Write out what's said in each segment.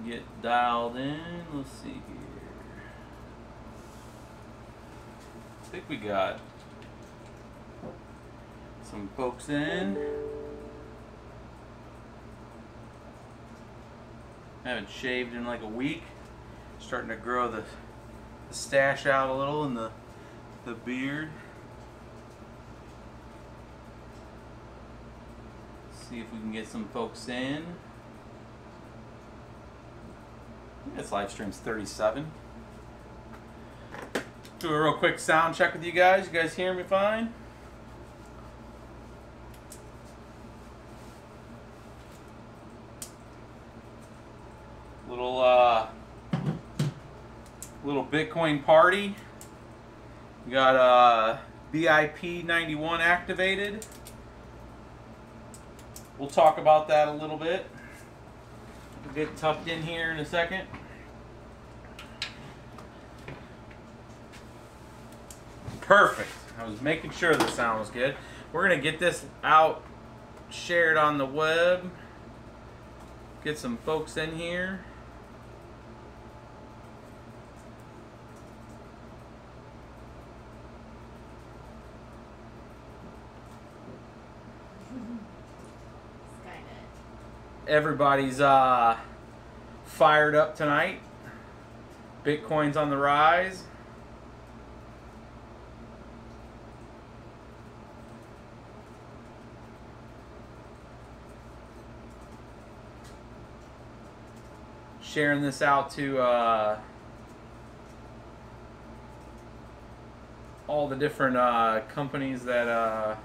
get dialed in. Let's see here. I think we got some folks in. Haven't shaved in like a week. Starting to grow the stash out a little and the beard. See if we can get some folks in. This live stream's 37. Do a real quick sound check with you guys. You guys hear me fine? Little Bitcoin party. We got BIP 91 activated. We'll talk about that a little bit. We'll get tucked in here in a second. Perfect. I was making sure the sound was good. We're going to get this out, shared on the web. Get some folks in here. Everybody's fired up tonight. Bitcoin's on the rise. Sharing this out to all the different companies that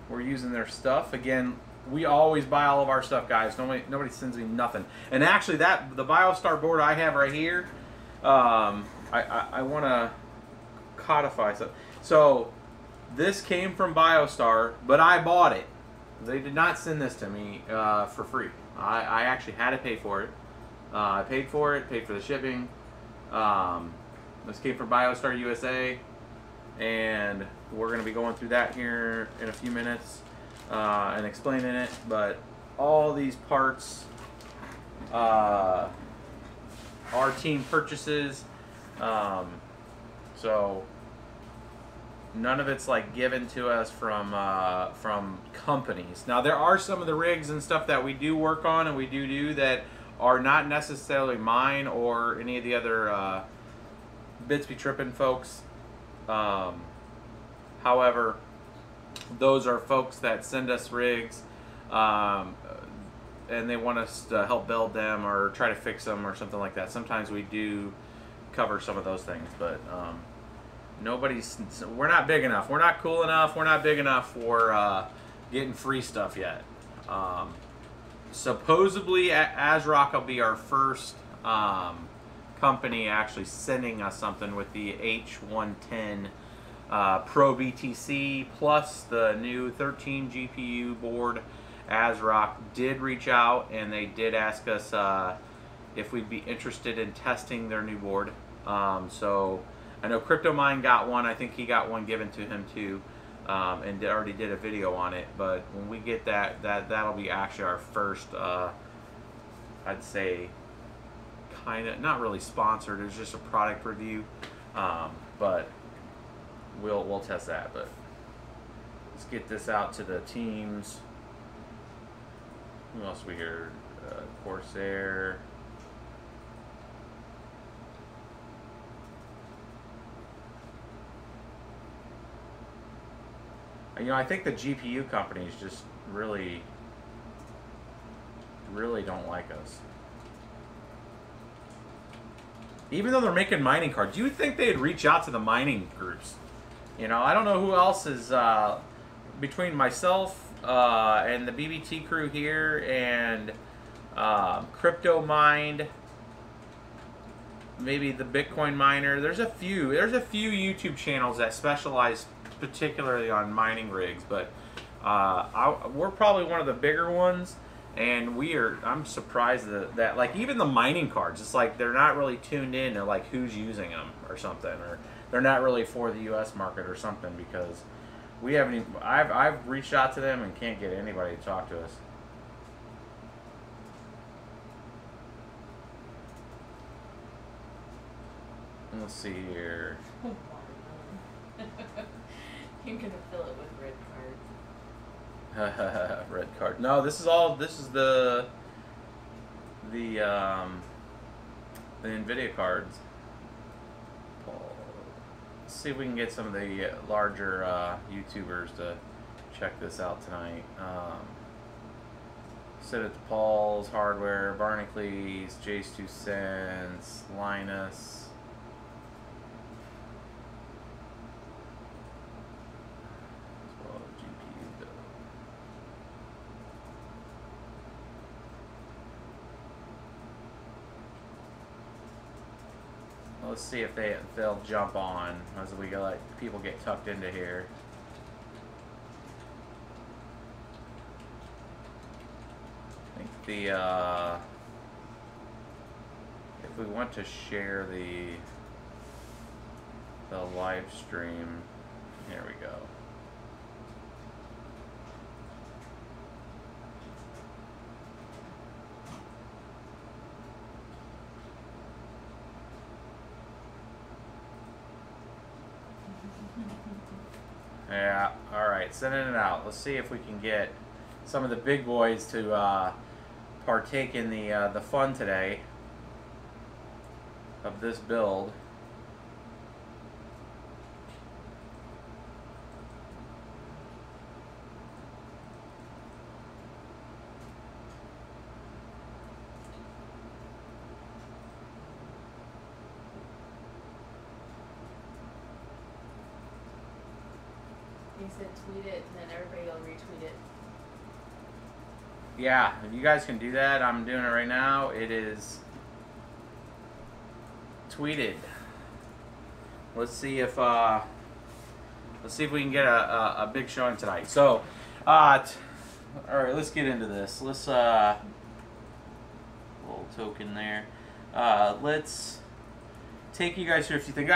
were using their stuff. Again, we always buy all of our stuff, guys. Nobody sends me nothing. And actually, the BIOSTAR board I have right here, I want to codify stuff. So this came from BIOSTAR, but I bought it. They did not send this to me for free. I actually had to pay for it. I paid for it, paid for the shipping. This came from BIOSTAR USA, and we're going to be going through that here in a few minutes. And explaining it, but all these parts our team purchases, so none of it's like given to us from companies. Now there are some of the rigs and stuff that we do work on and we do that are not necessarily mine or any of the other Bits Be Trippin' folks. However, those are folks that send us rigs and they want us to help build them or try to fix them or something like that. Sometimes we do cover some of those things, but we're not big enough. We're not cool enough. We're not big enough for getting free stuff yet. Supposedly, ASRock will be our first company actually sending us something with the H110 Pro BTC plus the new 13 GPU board. ASRock did reach out and they did ask us if we'd be interested in testing their new board. So I know CryptoMine got one. I think he got one given to him too, and already did a video on it. But when we get that'll be actually our first, I'd say, kind of not really sponsored. It's just a product review, but we'll test that. But let's get this out to the teams. Who else we heard? Corsair. You know, I think the GPU companies just really don't like us. Even though they're making mining cards, you would think they'd reach out to the mining groups. You know, I don't know who else is between myself and the BBT crew here and CryptoMind, maybe the Bitcoin miner. There's a few YouTube channels that specialize particularly on mining rigs, but we're probably one of the bigger ones, and I'm surprised that like even the mining cards, it's like they're not really tuned in to like who's using them or something, or they're not really for the US market or something, because we haven't even, I've reached out to them and can't get anybody to talk to us. Let's see here. You're gonna fill it with red cards. Red card. No, this is all. This is the NVIDIA cards. Let's see if we can get some of the larger YouTubers to check this out tonight. Sit at the Paul's Hardware, Barnacle, Jace 2 Cents, Linus. Let's see if they'll jump on as we go, like people get tucked into here. I think the if we want to share the live stream, here we go. Yeah, alright, sending it out. Let's see if we can get some of the big boys to partake in the fun today of this build. He said tweet it, and then everybody will retweet it. Yeah, if you guys can do that, I'm doing it right now. It is tweeted. Let's see if we can get a big showing tonight. So, all right, let's get into this. Let's little token there. Let's take you guys through a few things.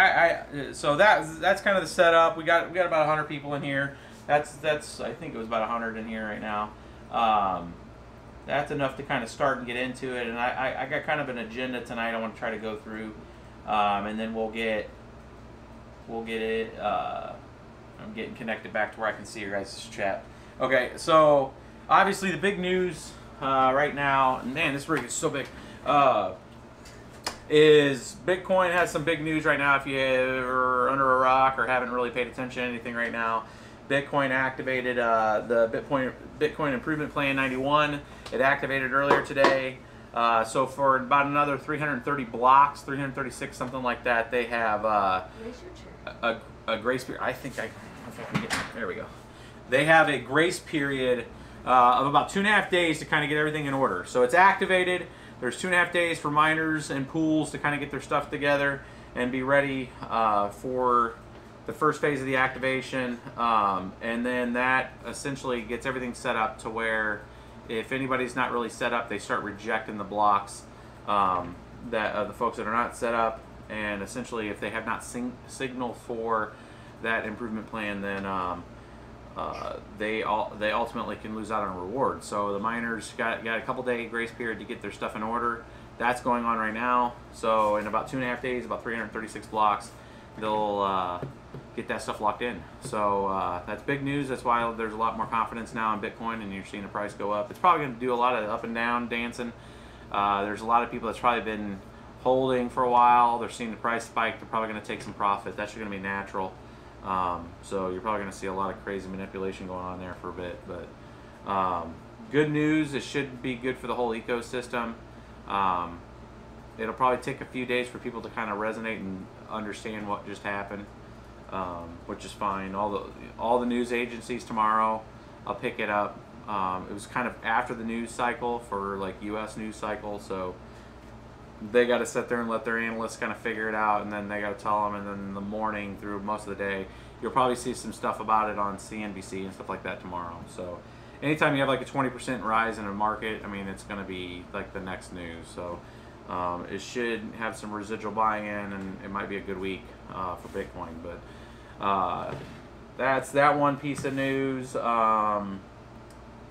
So that's kind of the setup. We got about 100 people in here. That's I think it was about 100 in here right now. That's enough to kind of start and get into it. And I got kind of an agenda tonight I want to try to go through, and then we'll get it. I'm getting connected back to where I can see your guys' chat. Okay, so obviously the big news right now, and man, this rig is so big. Is Bitcoin has some big news right now. If you are under a rock or haven't really paid attention to anything right now, Bitcoin activated the Bitcoin Improvement Plan 91. It activated earlier today. So for about another 330 blocks, 336, something like that, they have a grace period. I think I can get there. We go. They have a grace period of about 2.5 days to kind of get everything in order. So it's activated. There's 2.5 days for miners and pools to kind of get their stuff together and be ready for the first phase of the activation. And then that essentially gets everything set up to where if anybody's not really set up, they start rejecting the blocks the folks that are not set up. And essentially if they have not signaled for that improvement plan, then they ultimately can lose out on a reward. So the miners got a couple day grace period to get their stuff in order. That's going on right now. So in about 2.5 days, about 336 blocks, they'll get that stuff locked in. So that's big news. That's why there's a lot more confidence now in Bitcoin, and you're seeing the price go up. It's probably going to do a lot of up and down dancing. There's a lot of people that's probably been holding for a while. They're seeing the price spike. They're probably going to take some profit. That's going to be natural. So you're probably going to see a lot of crazy manipulation going on there for a bit. But good news, it should be good for the whole ecosystem. It'll probably take a few days for people to kind of resonate and understand what just happened, which is fine. All the news agencies tomorrow, I'll pick it up. It was kind of after the news cycle for like U.S. news cycle, so they got to sit there and let their analysts kind of figure it out, and then they got to tell them, and then in the morning through most of the day, you'll probably see some stuff about it on CNBC and stuff like that tomorrow. So anytime you have like a 20% rise in a market, I mean, it's going to be like the next news. So it should have some residual buying in, and it might be a good week for Bitcoin. But that's that one piece of news.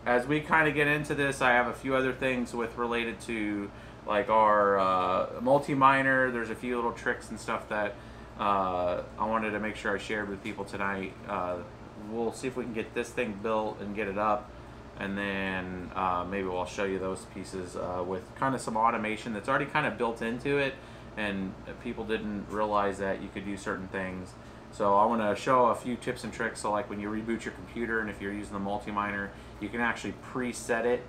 As we kind of get into this, I have a few other things related to like our multi-miner. There's a few little tricks and stuff that I wanted to make sure I shared with people tonight. We'll see if we can get this thing built and get it up, and then maybe we'll show you those pieces with kind of some automation that's already kind of built into it, and people didn't realize that you could do certain things. So I want to show a few tips and tricks. So like when you reboot your computer, and if you're using the multi-miner, you can actually preset it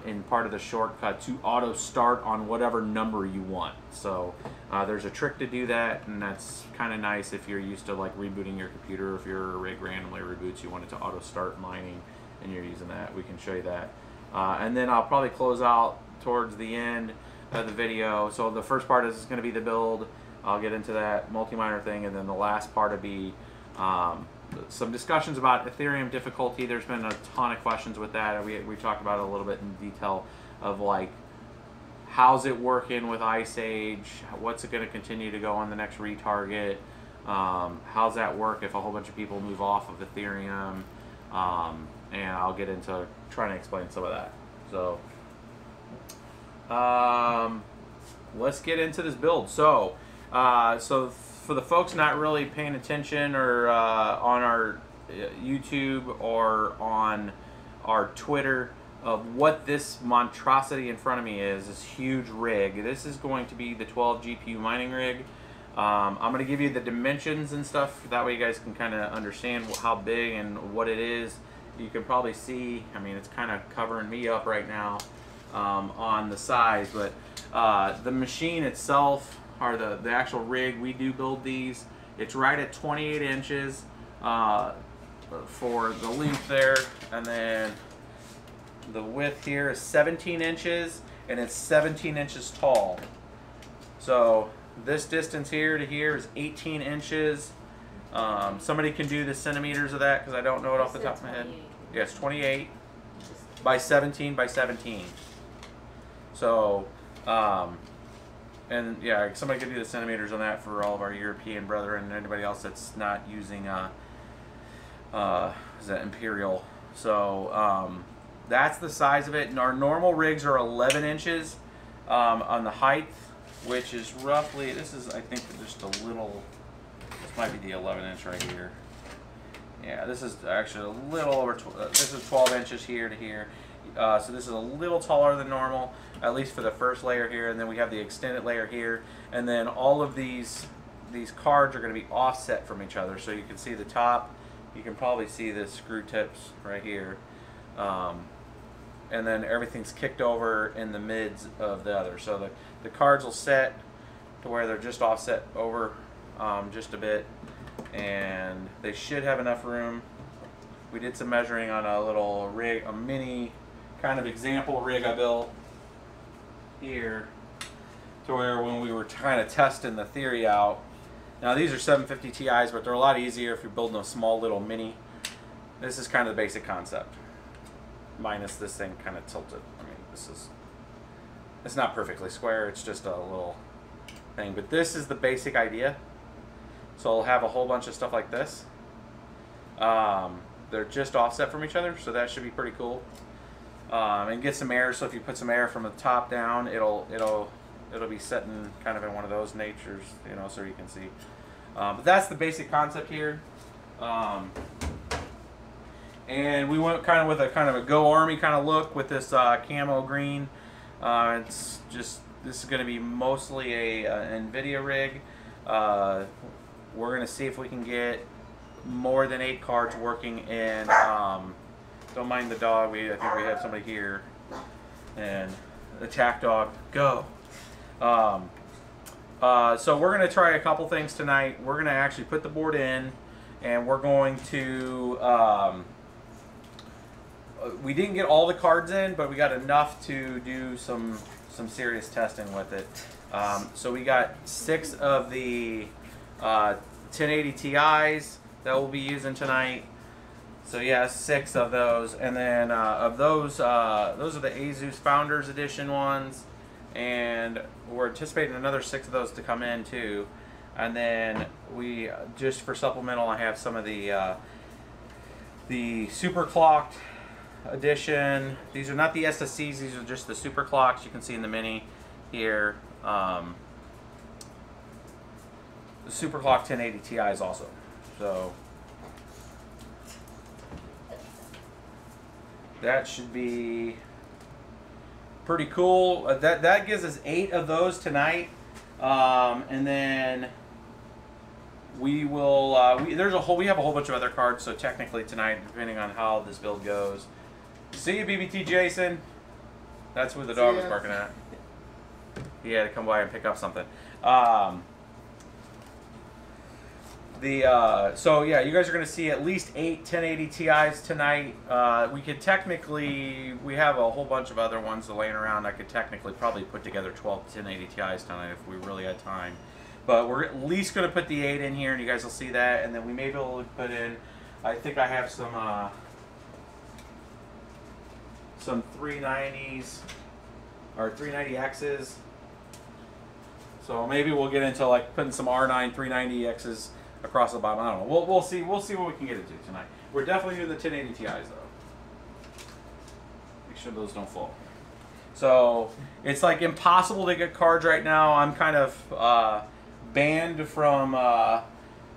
in part of the shortcut to auto start on whatever number you want. So there's a trick to do that, and that's kind of nice if you're used to like rebooting your computer. If your rig randomly reboots, you want it to auto start mining, and you're using that, we can show you that. And then I'll probably close out towards the end of the video. So the first part is going to be the build. I'll get into that multi-miner thing, and then the last part will be some discussions about Ethereum difficulty. There's been a ton of questions with that. We talked about it a little bit in detail of like, how's it working with Ice Age? What's it going to continue to go on the next retarget? How's that work if a whole bunch of people move off of Ethereum? And I'll get into trying to explain some of that. So let's get into this build. So for the folks not really paying attention, or on our YouTube or on our Twitter, of what this monstrosity in front of me is, this huge rig. This is going to be the 12 GPU mining rig. I'm going to give you the dimensions and stuff. That way you guys can kind of understand how big and what it is. You can probably see, I mean, it's kind of covering me up right now on the size, but the machine itself, or the actual rig, we do build these. It's right at 28 inches for the length there, and then the width here is 17 inches, and it's 17 inches tall. So this distance here to here is 18 inches. Somebody can do the centimeters of that, because I don't know it off the top of my head. Yes, 28 by 17 by 17. So, and yeah, somebody could do the centimeters on that for all of our European brethren and anybody else that's not using is that Imperial. So that's the size of it. And our normal rigs are 11 inches on the height, which is roughly, this is, I think, just a little, this might be the 11 inch right here. Yeah, this is actually a little over, this is 12 inches here to here. So this is a little taller than normal, at least for the first layer here, and then we have the extended layer here, and then all of these cards are going to be offset from each other. So you can see the top, you can probably see the screw tips right here, and then everything's kicked over in the mids of the other. So the cards will set to where they're just offset over just a bit, and they should have enough room. We did some measuring on a little rig, a mini kind of example rig I built here, to where when we were kind of testing the theory out. Now these are 750 Ti's, but they're a lot easier if you're building a small little mini. This is kind of the basic concept, minus this thing kind of tilted. I mean, it's not perfectly square, it's just a little thing, but this is the basic idea. So I'll have a whole bunch of stuff like this. They're just offset from each other, so that should be pretty cool. And get some air, so if you put some air from the top down, it'll be setting kind of in one of those natures, you know, so you can see. But that's the basic concept here. And we went kind of with a Go Army kind of look with this camo green. It's just, this is going to be mostly a NVIDIA rig. We're going to see if we can get more than 8 cards working in, don't mind the dog, I think we have somebody here, and attack dog, go. So we're going to try a couple things tonight. We're going to actually put the board in, and we're going to, we didn't get all the cards in, but we got enough to do some serious testing with it. So we got 6 of the 1080 Ti's that we'll be using tonight. So yeah, 6 of those, and then of those are the Asus Founders Edition ones, and we're anticipating another 6 of those to come in too. And then we, just for supplemental, I have some of the super clocked edition. These are not the SSCs, these are just the super clocks you can see in the mini. here. The Superclock 1080 Ti's also. So that should be pretty cool. That gives us 8 of those tonight, and then we will. We have a whole bunch of other cards. So technically tonight, depending on how this build goes. See you, BBT Jason. That's where the dog was barking at. He had to come by and pick up something. So yeah, you guys are going to see at least 8 1080 Ti's tonight. We could technically, we have a whole bunch of other ones laying around. I could technically probably put together 12 1080 Ti's tonight if we really had time. But we're at least going to put the 8 in here, and you guys will see that. And then we may be able to put in, I think I have some 390s or 390Xs. So maybe we'll get into like putting some R9 390Xs across the bottom. I don't know. We'll see. We'll see what we can get into tonight. We're definitely doing the 1080 Ti's though. Make sure those don't fall. So it's like impossible to get cards right now. I'm kind of banned from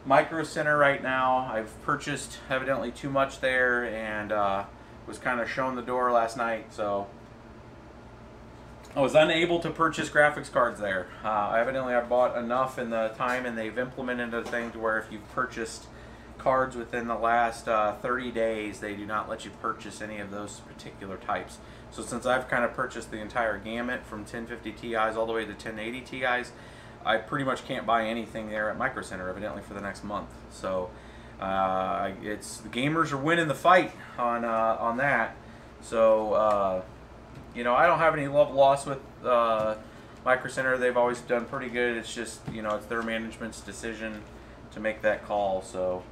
Micro Center right now. I've purchased evidently too much there, and was kind of shown the door last night. So I was unable to purchase graphics cards there. Evidently, I bought enough in the time, and they've implemented a thing to where if you've purchased cards within the last 30 days, they do not let you purchase any of those particular types. So since I've kind of purchased the entire gamut from 1050 Ti's all the way to 1080 Ti's, I pretty much can't buy anything there at Micro Center, evidently, for the next month. So it's the gamers are winning the fight on that. So you know, I don't have any love lost with Micro Center. They've always done pretty good. It's just, you know, it's their management's decision to make that call. So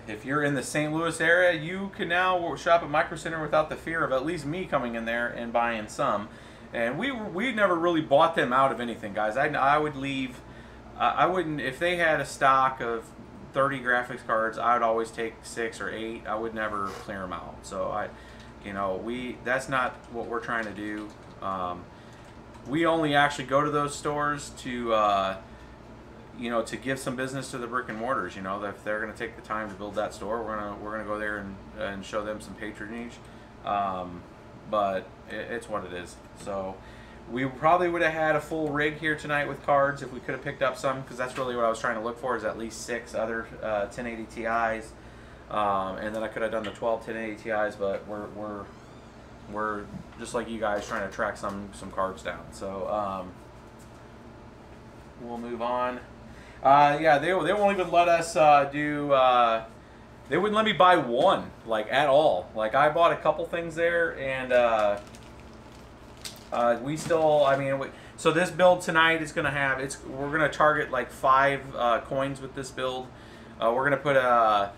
if you're in the St. Louis area, you can now shop at Micro Center without the fear of at least me coming in there and buying some. And we never really bought them out of anything, guys. I would leave. I wouldn't, if they had a stock of 30 graphics cards, I would always take 6 or 8. I would never clear them out. So you know, that's not what we're trying to do. We only actually go to those stores to, you know, to give some business to the brick and mortars. You know, if they're going to take the time to build that store, we're gonna go there and show them some patronage. But it's what it is. So we probably would have had a full rig here tonight with cards if we could have picked up some, because that's really what I was trying to look for, is at least 6 other 1080 Ti's. And then I could have done the 12 1080 Ti's, but we're just like you guys trying to track some cards down. So we'll move on. Yeah, they won't even let us do. They wouldn't let me buy one, like, at all. Like, I bought a couple things there, and we still. I mean, so this build tonight is gonna have. We're gonna target like 5 coins with this build. We're gonna put a.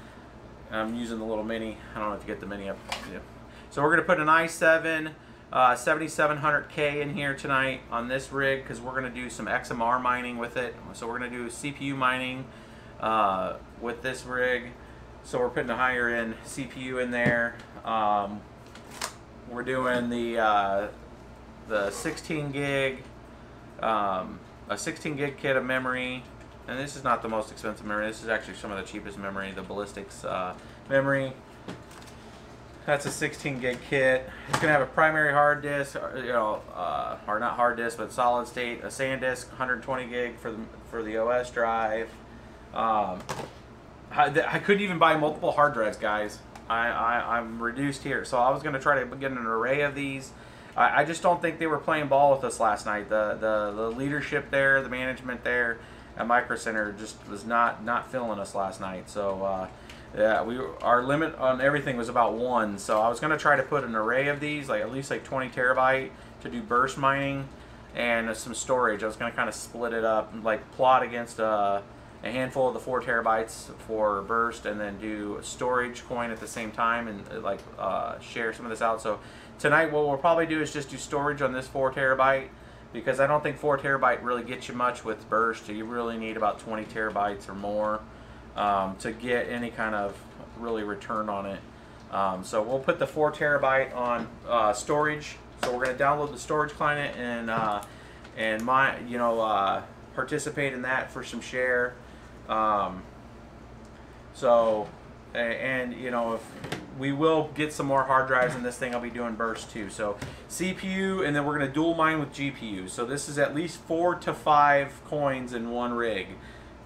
I'm using the little mini. I don't know if you get the mini up. Yeah. So we're going to put an i7 7700K in here tonight on this rig, because we're going to do some XMR mining with it. So we're going to do CPU mining with this rig. So we're putting a higher end CPU in there. We're doing the 16 gig, a 16 gig kit of memory. And this is not the most expensive memory. This is actually some of the cheapest memory, the ballistics memory. That's a 16 gig kit. It's gonna have a primary hard disk, you know, or not hard disk, but solid state, a SanDisk, 120 gig for the OS drive. I couldn't even buy multiple hard drives, guys. I'm reduced here, so I was gonna try to get an array of these. I just don't think they were playing ball with us last night. The leadership there, the management there at Micro Center just was not feeling us last night. So yeah, our limit on everything was about 1. So I was going to try to put an array of these, like at least like 20 terabyte to do burst mining, and some storage. I was going to kind of split it up, like plot against a handful of the 4 terabytes for burst, and then do a storage coin at the same time, and like share some of this out. So tonight what we'll probably do is just do storage on this 4 terabyte. Because I don't think 4 terabyte really gets you much with burst. You really need about 20 terabytes or more to get any kind of really return on it. So we'll put the 4 terabyte on storage. So we're going to download the storage client and and participate in that for some share. So, and if we will get some more hard drives in this thing, I'll be doing burst too. So CPU, and then we're going to dual mine with GPU. So this is at least 4 to 5 coins in one rig,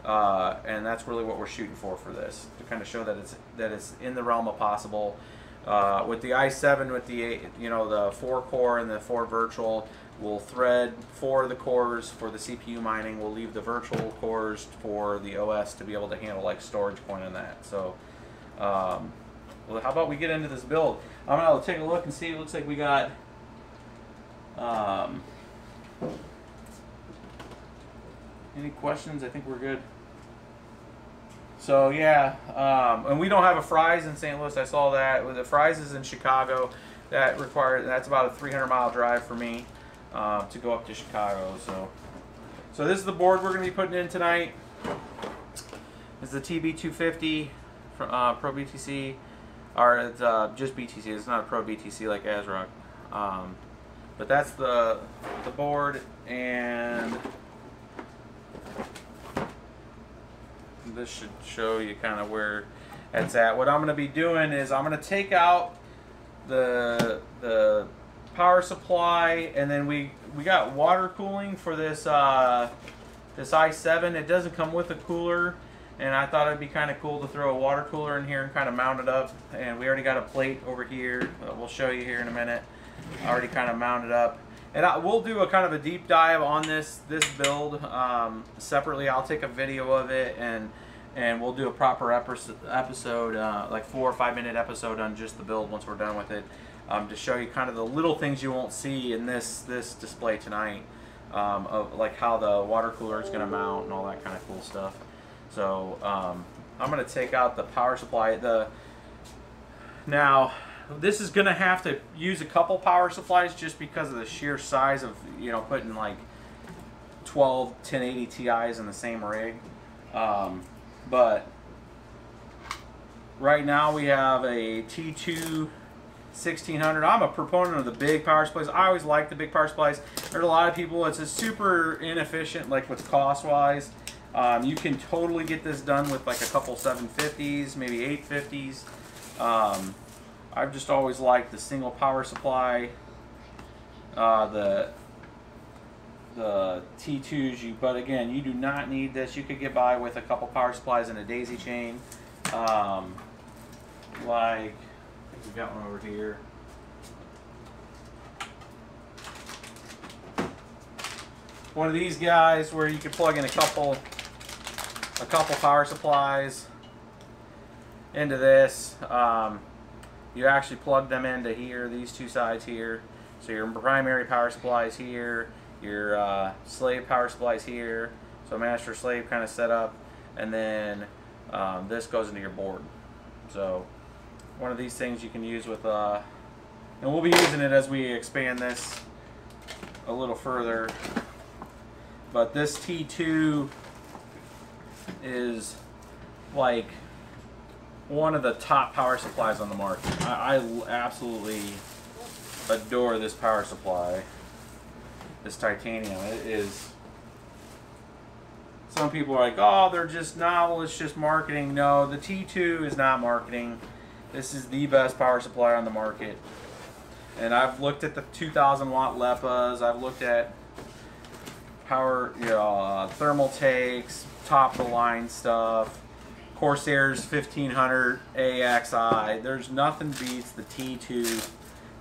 and that's really what we're shooting for this, to kind of show that it's in the realm of possible. With the i7, with the the 4 core and the 4 virtual, we'll thread 4 of the cores for the CPU mining. We'll leave the virtual cores for the OS to be able to handle like storage point and that. So, well, how about we get into this build? I'm gonna take a look and see. It looks like we got any questions? I think we're good. So yeah, and we don't have a Fry's in St. Louis. I saw that. With the Fry's is in Chicago. That's about a 300-mile drive for me to go up to Chicago. So this is the board we're going to be putting in tonight. This is the TB250 from Pro BTC, or it's just BTC. It's not a Pro BTC like ASRock. But that's the board, and this should show you kind of where it's at. What I'm going to be doing is I'm going to take out the power supply, and then we got water cooling for this this i7. It doesn't come with a cooler, and I thought it'd be kind of cool to throw a water cooler in here and kind of mount it up. And we already got a plate over here. We'll show you here in a minute. I already kind of mounted up. And we'll do a kind of a deep dive on this build separately. I'll take a video of it, and we'll do a proper episode, like 4 or 5 minute episode on just the build once we're done with it, to show you kind of the little things you won't see in this display tonight, of like how the water cooler is going to mount and all that kind of cool stuff. So I'm going to take out the power supply. Now, this is going to have to use a couple power supplies just because of the sheer size of, putting like 12 1080 Ti's in the same rig. But right now we have a T2 1600. I'm a proponent of the big power supplies. I always like the big power supplies. There's a lot of people, it's a super inefficient, like with cost-wise. You can totally get this done with like a couple 750s, maybe 850s. I've just always liked the single power supply, the T2s. But again, you do not need this. You could get by with a couple power supplies and a daisy chain. Like, I think we've got one over here. One of these guys where you could plug in a couple power supplies into this. You actually plug them into here, these two sides here. So your primary power supply is here, your slave power supply is here. So master slave kind of set up, and then this goes into your board. So one of these things you can use with, and we'll be using it as we expand this a little further. But this T2 is like one of the top power supplies on the market. I absolutely adore this power supply, this titanium. It is, some people are like, oh, they're just novel, it's just marketing. No, the T2 is not marketing. This is the best power supply on the market. And I've looked at the 2000 watt LEPAs, I've looked at power, thermal takes, top of the line stuff, Corsair's 1500 AXI. There's nothing beats the T2,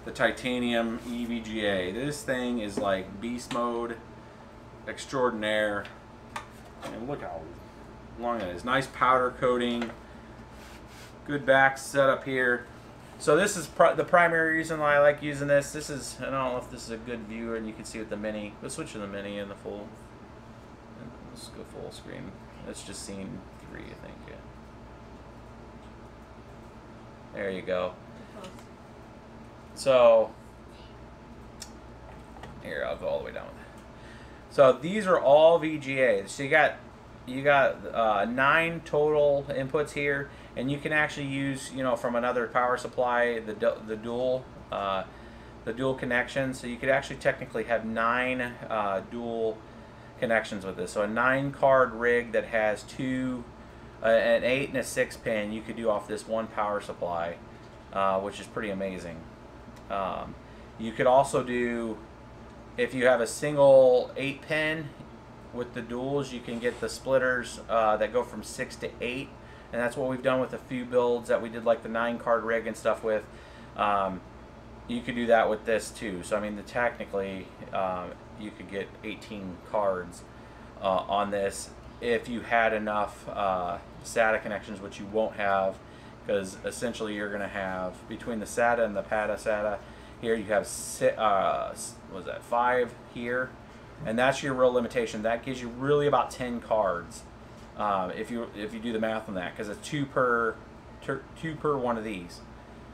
the titanium EVGA. This thing is like beast mode extraordinaire. And look how long it is. Nice powder coating. Good back setup here. So this is the primary reason why I like using this. This is, I don't know if this is a good view and you can see with the mini. Let's switch to the mini and the full. Let's go full screen. It's just scene 3, I think. Yeah. There you go. So here, I'll go all the way down. So these are all VGAs. So you got 9 total inputs here, and you can actually use, from another power supply, the dual the dual connections. So you could actually technically have 9 dual connections with this. So a 9-card rig that has an 8 and a 6 pin, you could do off this one power supply, which is pretty amazing. You could also do, if you have a single 8 pin with the duals, you can get the splitters that go from 6 to 8, and that's what we've done with a few builds that we did, like the 9-card rig and stuff with. You could do that with this too. So I mean, technically you could get 18 cards on this if you had enough SATA connections, which you won't have, because essentially you're going to have, between the SATA and the PATA SATA here, you have 5 here, and that's your real limitation. That gives you really about 10 cards if you do the math on that, because it's 2 per one of these.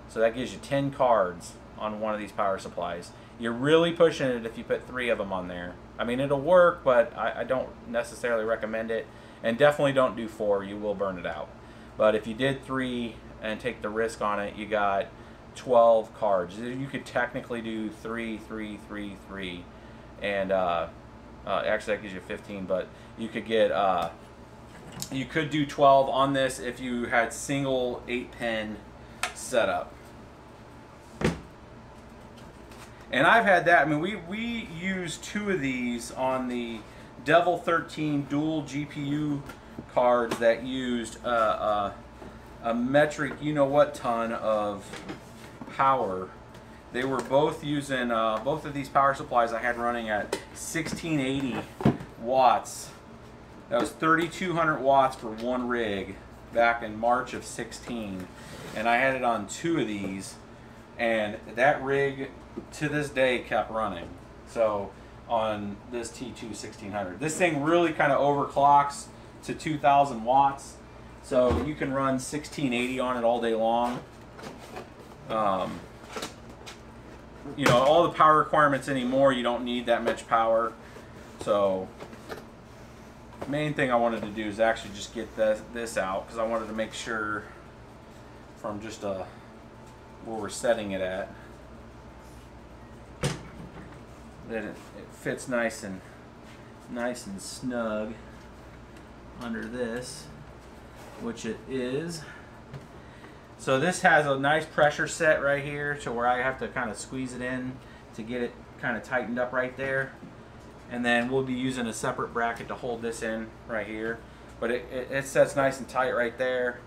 So that gives you 10 cards on one of these power supplies. You're really pushing it if you put 3 of them on there. I mean, it'll work, but I don't necessarily recommend it. And definitely don't do 4. You will burn it out. But if you did 3 and take the risk on it, you got 12 cards. You could technically do 3, 3, 3, 3. And actually that gives you 15, but you could get you could do 12 on this if you had single 8-pin setup. And I've had that. I mean, we used 2 of these on the Devil 13 dual GPU cards that used a metric you-know-what ton of power. They were both using, both of these power supplies I had running at 1680 watts. That was 3,200 watts for one rig back in March of 16. And I had it on 2 of these. And that rig, to this day, kept running. So on this T2 1600, this thing really kind of overclocks to 2,000 watts. So you can run 1680 on it all day long. You know, all the power requirements anymore, you don't need that much power. So the main thing I wanted to do is actually just get this out, because I wanted to make sure from just where we're setting it at that it fits nice and snug under this, which it is. So this has a nice pressure set right here to where I have to kind of squeeze it in to get it kind of tightened up right there. And then we'll be using a separate bracket to hold this in right here. But it sets nice and tight right there.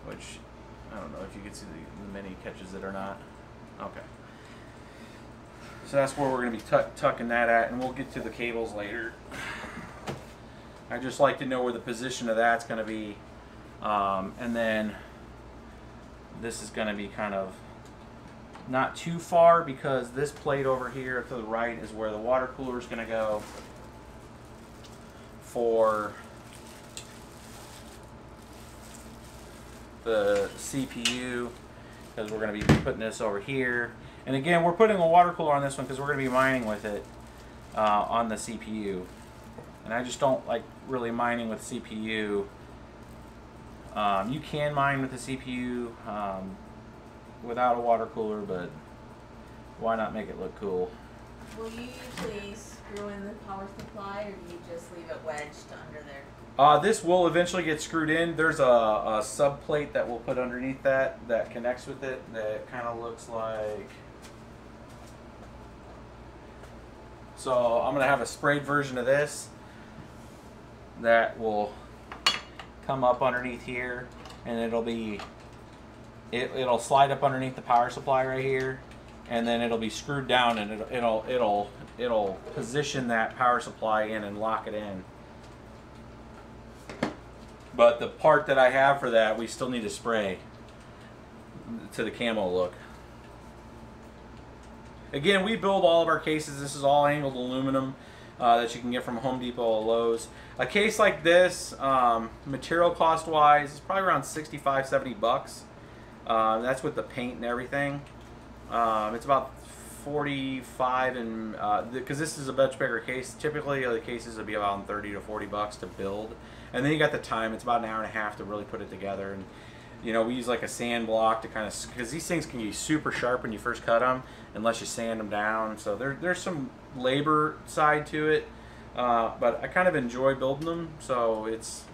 Which, I don't know if you can see the mini catches it or not. Okay. So that's where we're going to be tucking that at, and we'll get to the cables later. I just like to know where the position of that's going to be. And then this is going to be kind of not too far, because this plate over here to the right is where the water cooler is going to go for the CPU, because we're going to be putting this over here. And again, we're putting a water cooler on this one because we're going to be mining with it on the CPU. And I just don't like really mining with CPU. You can mine with the CPU without a water cooler, but why not make it look cool? Will you usually screw in the power supply, or do you just leave it wedged under there? This will eventually get screwed in. There's a sub plate that we'll put underneath that connects with it, that kind of looks like... So I'm going to have a sprayed version of this that will come up underneath here, and it'll slide up underneath the power supply right here, and then it'll be screwed down, and it'll position that power supply in and lock it in. But the part that I have for that, we still need to spray to the camo look. Again, we build all of our cases. This is all angled aluminum that you can get from Home Depot or Lowe's. A case like this, material cost wise, is probably around 65, 70 bucks. That's with the paint and everything. It's about 45, and because this is a much bigger case. Typically the cases would be about 30 to 40 bucks to build. And then you got the time. It's about an hour and a half to really put it together. And You know, we use like a sand block to kind of, because these things can be super sharp when you first cut them, unless you sand them down. So there's some labor side to it, but I kind of enjoy building them. So it's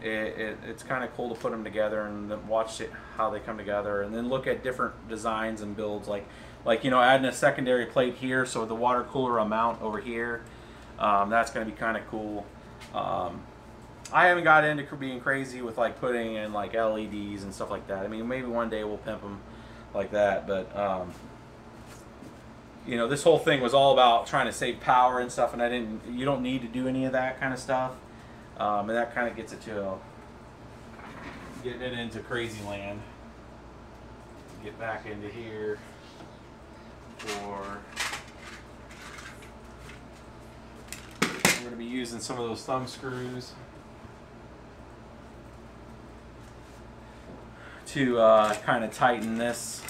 kind of cool to put them together and then watch how they come together, and then look at different designs and builds, like you know, adding a secondary plate here so the water cooler will mount over here. That's going to be kind of cool. I haven't got into being crazy with like putting in like LEDs and stuff like that. I mean, maybe one day we'll pimp them like that, but you know, this whole thing was all about trying to save power and stuff, and you don't need to do any of that kind of stuff, and that kind of gets it to getting it into crazy land. Get back into here for. We're going to be using some of those thumb screws to kind of tighten this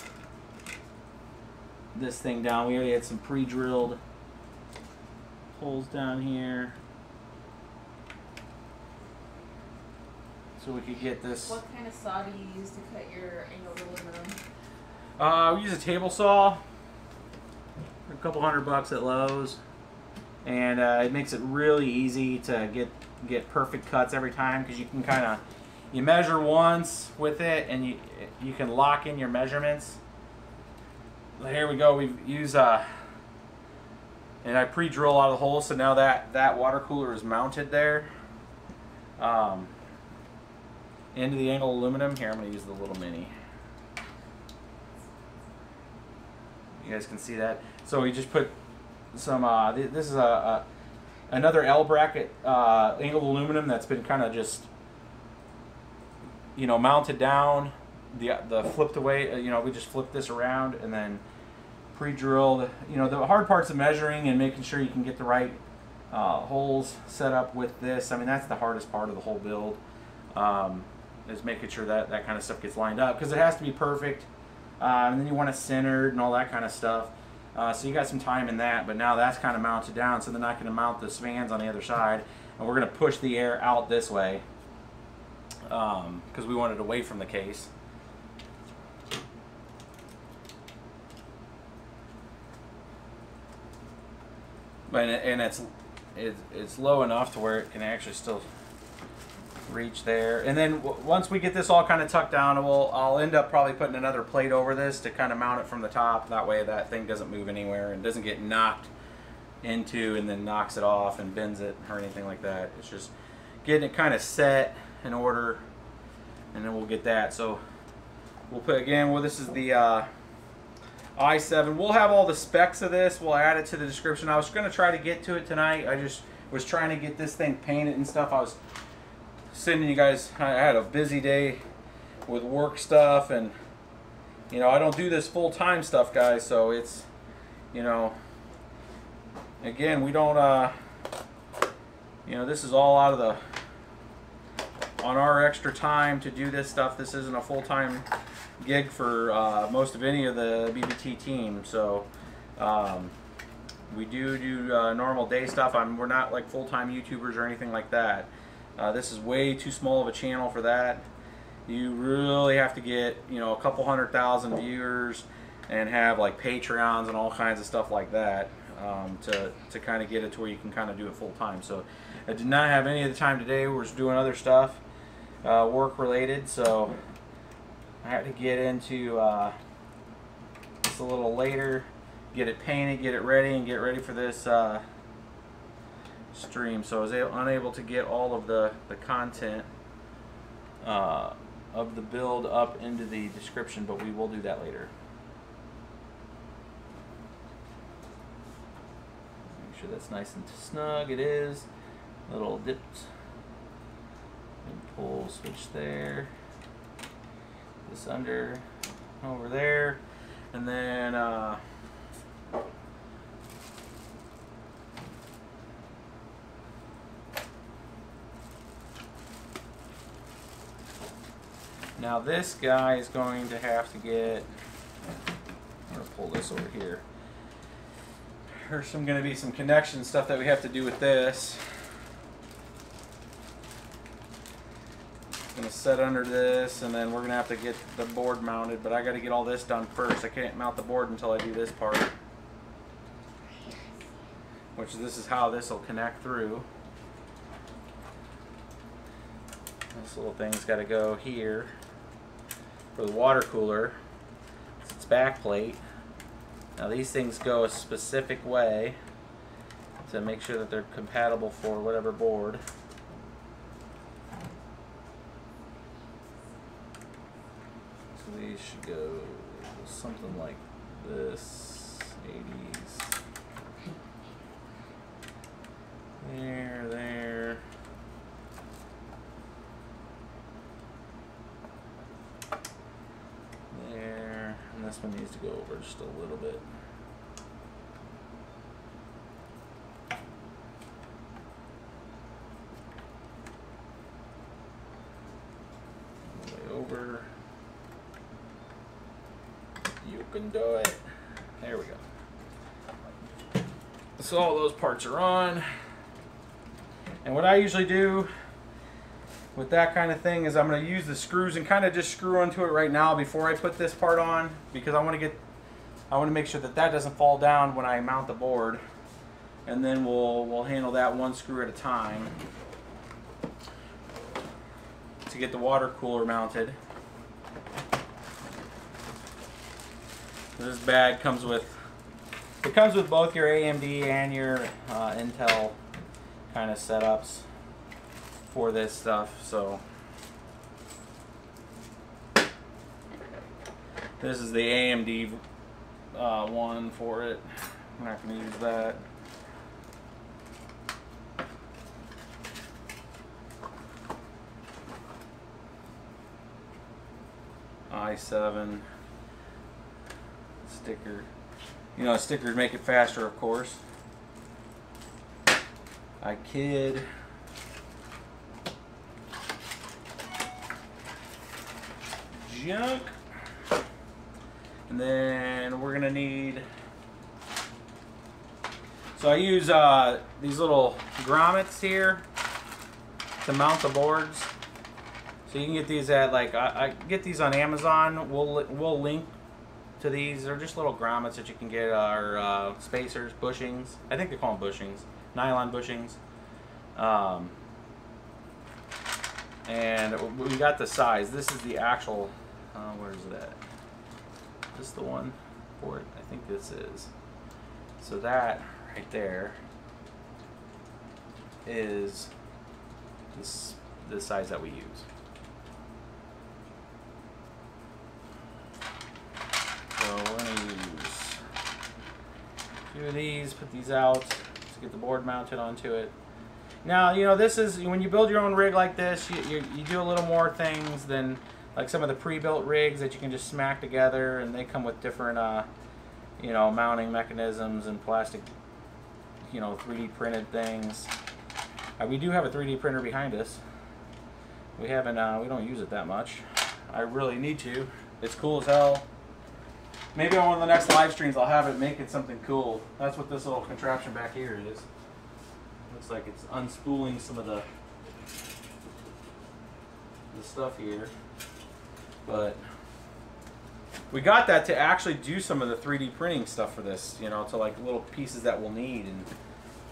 thing down. We already had some pre-drilled holes down here, so we could get this. What kind of saw do you use to cut your angled aluminum? We use a table saw, a couple $100 at Lowe's, and it makes it really easy to get perfect cuts every time, because you can kind of, you measure once with it, and you can lock in your measurements. Here we go. We've used and I pre-drill out of the hole, so now that water cooler is mounted there into the angled aluminum. Here, I'm going to use the little mini. You guys can see that. So we just put some. This is another L bracket angled aluminum that's been kind of just, you know, mounted down. The flipped away. You know, we just flipped this around and then pre-drilled. You know, the hard part's of measuring and making sure you can get the right holes set up with this. I mean, that's the hardest part of the whole build, is making sure that kind of stuff gets lined up, because it has to be perfect. And then you want it centered and all that kind of stuff. So you got some time in that, but now that's kind of mounted down, so they're not going to mount the fans on the other side, and we're going to push the air out this way because we want it away from the case. And it's low enough to where it can actually still reach there. And then once we get this all kind of tucked down, I'll end up probably putting another plate over this to kind of mount it from the top. That way that thing doesn't move anywhere and doesn't get knocked into and then knocks it off and bends it or anything like that. It's just getting it kind of set in order, and then we'll get that. So we'll put, again, well, this is the i7. We'll have all the specs of this. We'll add it to the description. I was going to try to get to it tonight. I just was trying to get this thing painted and stuff. I was sending you guys, I had a busy day with work stuff, and you know, I don't do this full-time stuff, guys, so it's, you know, again, we don't you know, this is all out of the, on our extra time to do this stuff. This isn't a full-time gig for most of any of the BBT team, so we do normal day stuff. We're not like full-time YouTubers or anything like that. This is way too small of a channel for that. You really have to get, you know, a couple 100,000 viewers and have like Patreons and all kinds of stuff like that to kind of get it to where you can kind of do it full time. So I did not have any of the time today. We're just doing other stuff, work related. So I had to get into this a little later, get it painted, get it ready, and get ready for this stream. So I was unable to get all of the content of the build up into the description, but we will do that later. Make sure that's nice and snug. It is. Little dips and pull switch there. This under over there, and then now this guy is going to have to get, I'm going to pull this over here. There's going to be some connection stuff that we have to do with this. gonna set under this, and then we're gonna have to get the board mounted, but I gotta get all this done first. I can't mount the board until I do this part, which this is how this will connect through. This little thing's gotta go here for the water cooler. It's its back plate. Now these things go a specific way to make sure that they're compatible for whatever board. So these should go something like this, 80s. There, there. There. And this one needs to go over just a little bit. Over. You can do it. There we go. So all those parts are on. And what I usually do with that kind of thing is I'm going to use the screws and kind of just screw onto it right now before I put this part on, because I want to make sure that that doesn't fall down when I mount the board, and then we'll handle that one screw at a time to get the water cooler mounted. This bag comes with both your AMD and your Intel kind of setups for this stuff. So this is the AMD one for it. I'm not going to use that. i7 sticker. You know, stickers make it faster, of course. I kid. Junk. And then we're gonna need, so I use these little grommets here to mount the boards. So you can get these at, like, I get these on Amazon. We'll link to these. They're just little grommets that you can get, our spacers, bushings. I think they call them bushings, nylon bushings. And we got the size. This is the actual, where is it at? This is the one for it. I think this is. So that right there is the size that we use. So we're going to use a few of these, put these out to get the board mounted onto it. Now, you know, this is, when you build your own rig like this, you do a little more things than like some of the pre-built rigs that you can just smack together, and they come with different, you know, mounting mechanisms and plastic, you know, 3D printed things. We do have a 3D printer behind us. We haven't, we don't use it that much. I really need to. It's cool as hell. Maybe on one of the next live streams I'll have it make it something cool. That's what this little contraption back here is. Looks like it's unspooling some of the stuff here. But we got that to actually do some of the 3D printing stuff for this, you know, to like little pieces that we'll need, and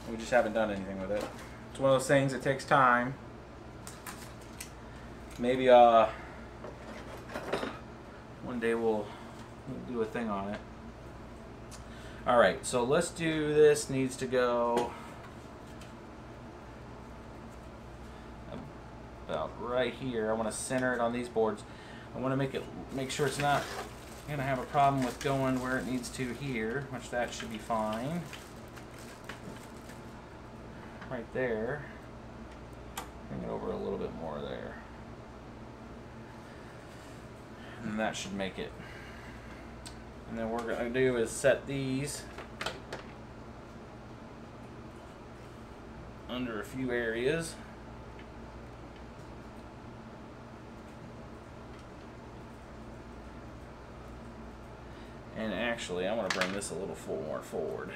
we just haven't done anything with it. It's one of those things that takes time. Maybe one day we'll do a thing on it. Alright, so let's do this. Needs to go about right here. I want to center it on these boards. I want to make sure it's not going to have a problem with going where it needs to here, which that should be fine. Right there. Bring it over a little bit more there. And that should make it. And then what we're going to do is set these under a few areas. And actually, I want to bring this a little more forward.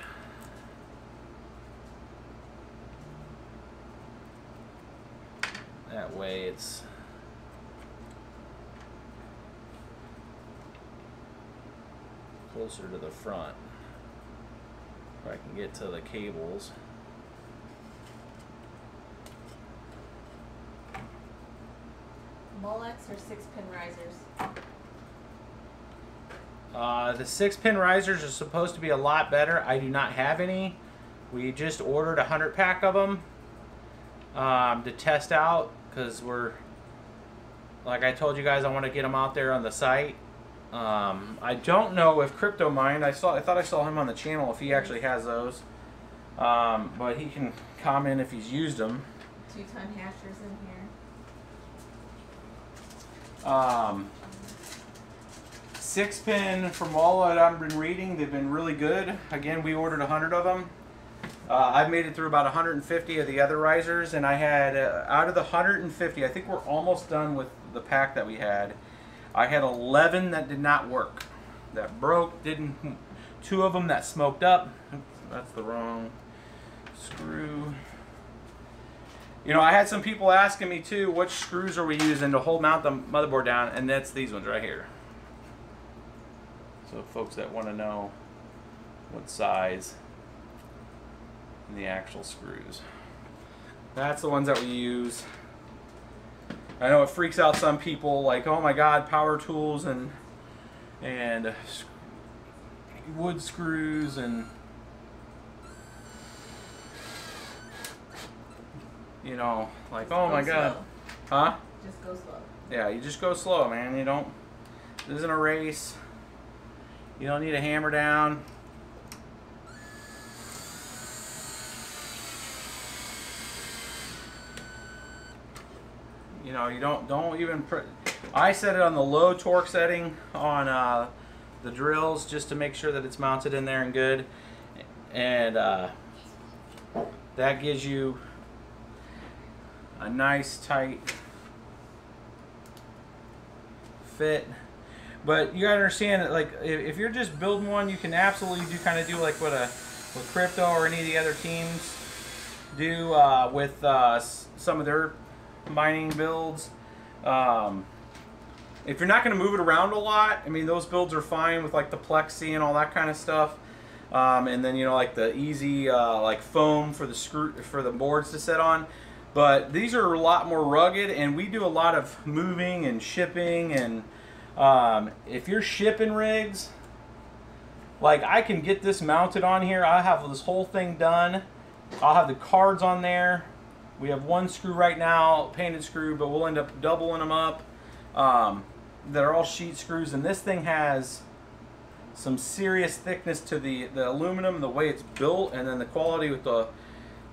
That way it's closer to the front where I can get to the cables. Molex or 6-pin risers? The 6-pin risers are supposed to be a lot better. I do not have any. We just ordered 100 pack of them to test out, because we're, like I told you guys, I want to get them out there on the site. I don't know if Crypto Mind, I thought I saw him on the channel, if he actually has those. But he can comment if he's used them. 2-ton hashers in here. 6-pin, from all that I've been reading, they've been really good. Again, we ordered 100 of them. I've made it through about 150 of the other risers, and I had, out of the 150, I think we're almost done with the pack that we had. I had 11 that did not work, that broke, 2 of them that smoked up. Oops, that's the wrong screw. You know, I had some people asking me too, which screws are we using to mount the motherboard down, and that's these ones right here. So folks that want to know what size and the actual screws, that's the ones that we use. I know it freaks out some people, like, oh my god, power tools and wood screws and, you know, like, oh my god. Huh? Just go slow. Yeah, you just go slow, man. You don't, this isn't a race. You don't need to hammer down. You know, you don't even I set it on the low torque setting on the drills, just to make sure that it's mounted in there and good. And that gives you a nice tight fit. But you gotta understand that, like, if you're just building one, you can absolutely do like what Crypto or any of the other teams do with some of their mining builds. If you're not going to move it around a lot, I mean, those builds are fine with like the plexi and all that kind of stuff. And then, you know, like the easy like foam for the boards to sit on. But these are a lot more rugged, and we do a lot of moving and shipping. And if you're shipping rigs, like, I can get this mounted on here. I have this whole thing done. I'll have the cards on there. We have one screw right now, painted screw, but we'll end up doubling them up. They're all sheet screws, and this thing has some serious thickness to the aluminum, the way it's built, and then the quality with the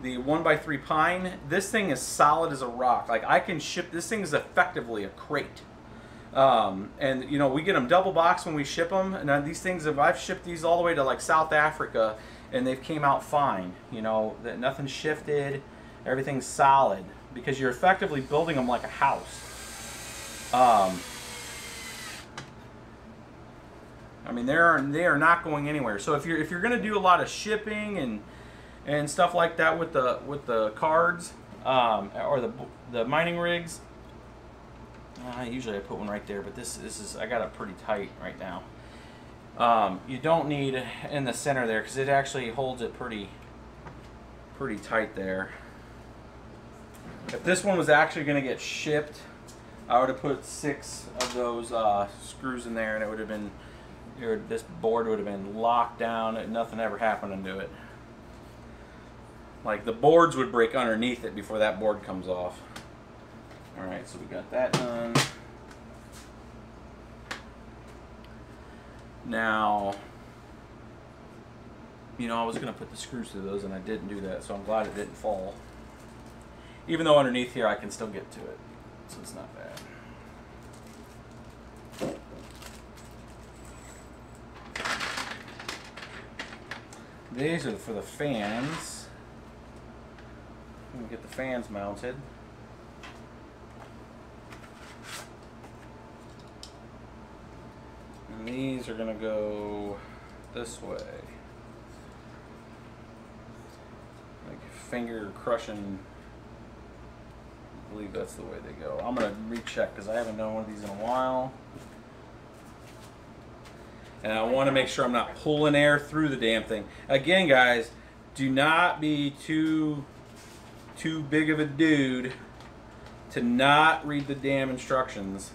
1x3 pine. This thing is solid as a rock. Like, I can ship, this thing is effectively a crate. And you know, we get them double boxed when we ship them, and these things, I've shipped these all the way to like South Africa, and they've came out fine. You know, that nothing shifted, everything's solid, because you're effectively building them like a house. I mean, they are not going anywhere. So if you're going to do a lot of shipping and stuff like that with the cards or the mining rigs, usually I put one right there, but this is, I got it pretty tight right now. You don't need in the center there, because it actually holds it pretty tight there. If this one was actually going to get shipped, I would have put 6 of those screws in there, and it would have been, this board would have been locked down, and nothing ever happened to it. Like, the boards would break underneath it before that board comes off. Alright, so we got that done. Now, you know, I was going to put the screws through those, and I didn't do that, so I'm glad it didn't fall. Even though underneath here I can still get to it, so it's not bad. These are for the fans. Let me get the fans mounted. And these are going to go this way. Like finger crushing. I believe that's the way they go. I'm going to recheck because I haven't done one of these in a while. And I want to make sure I'm not pulling air through the damn thing. Again, guys, do not be too big of a dude to not read the damn instructions.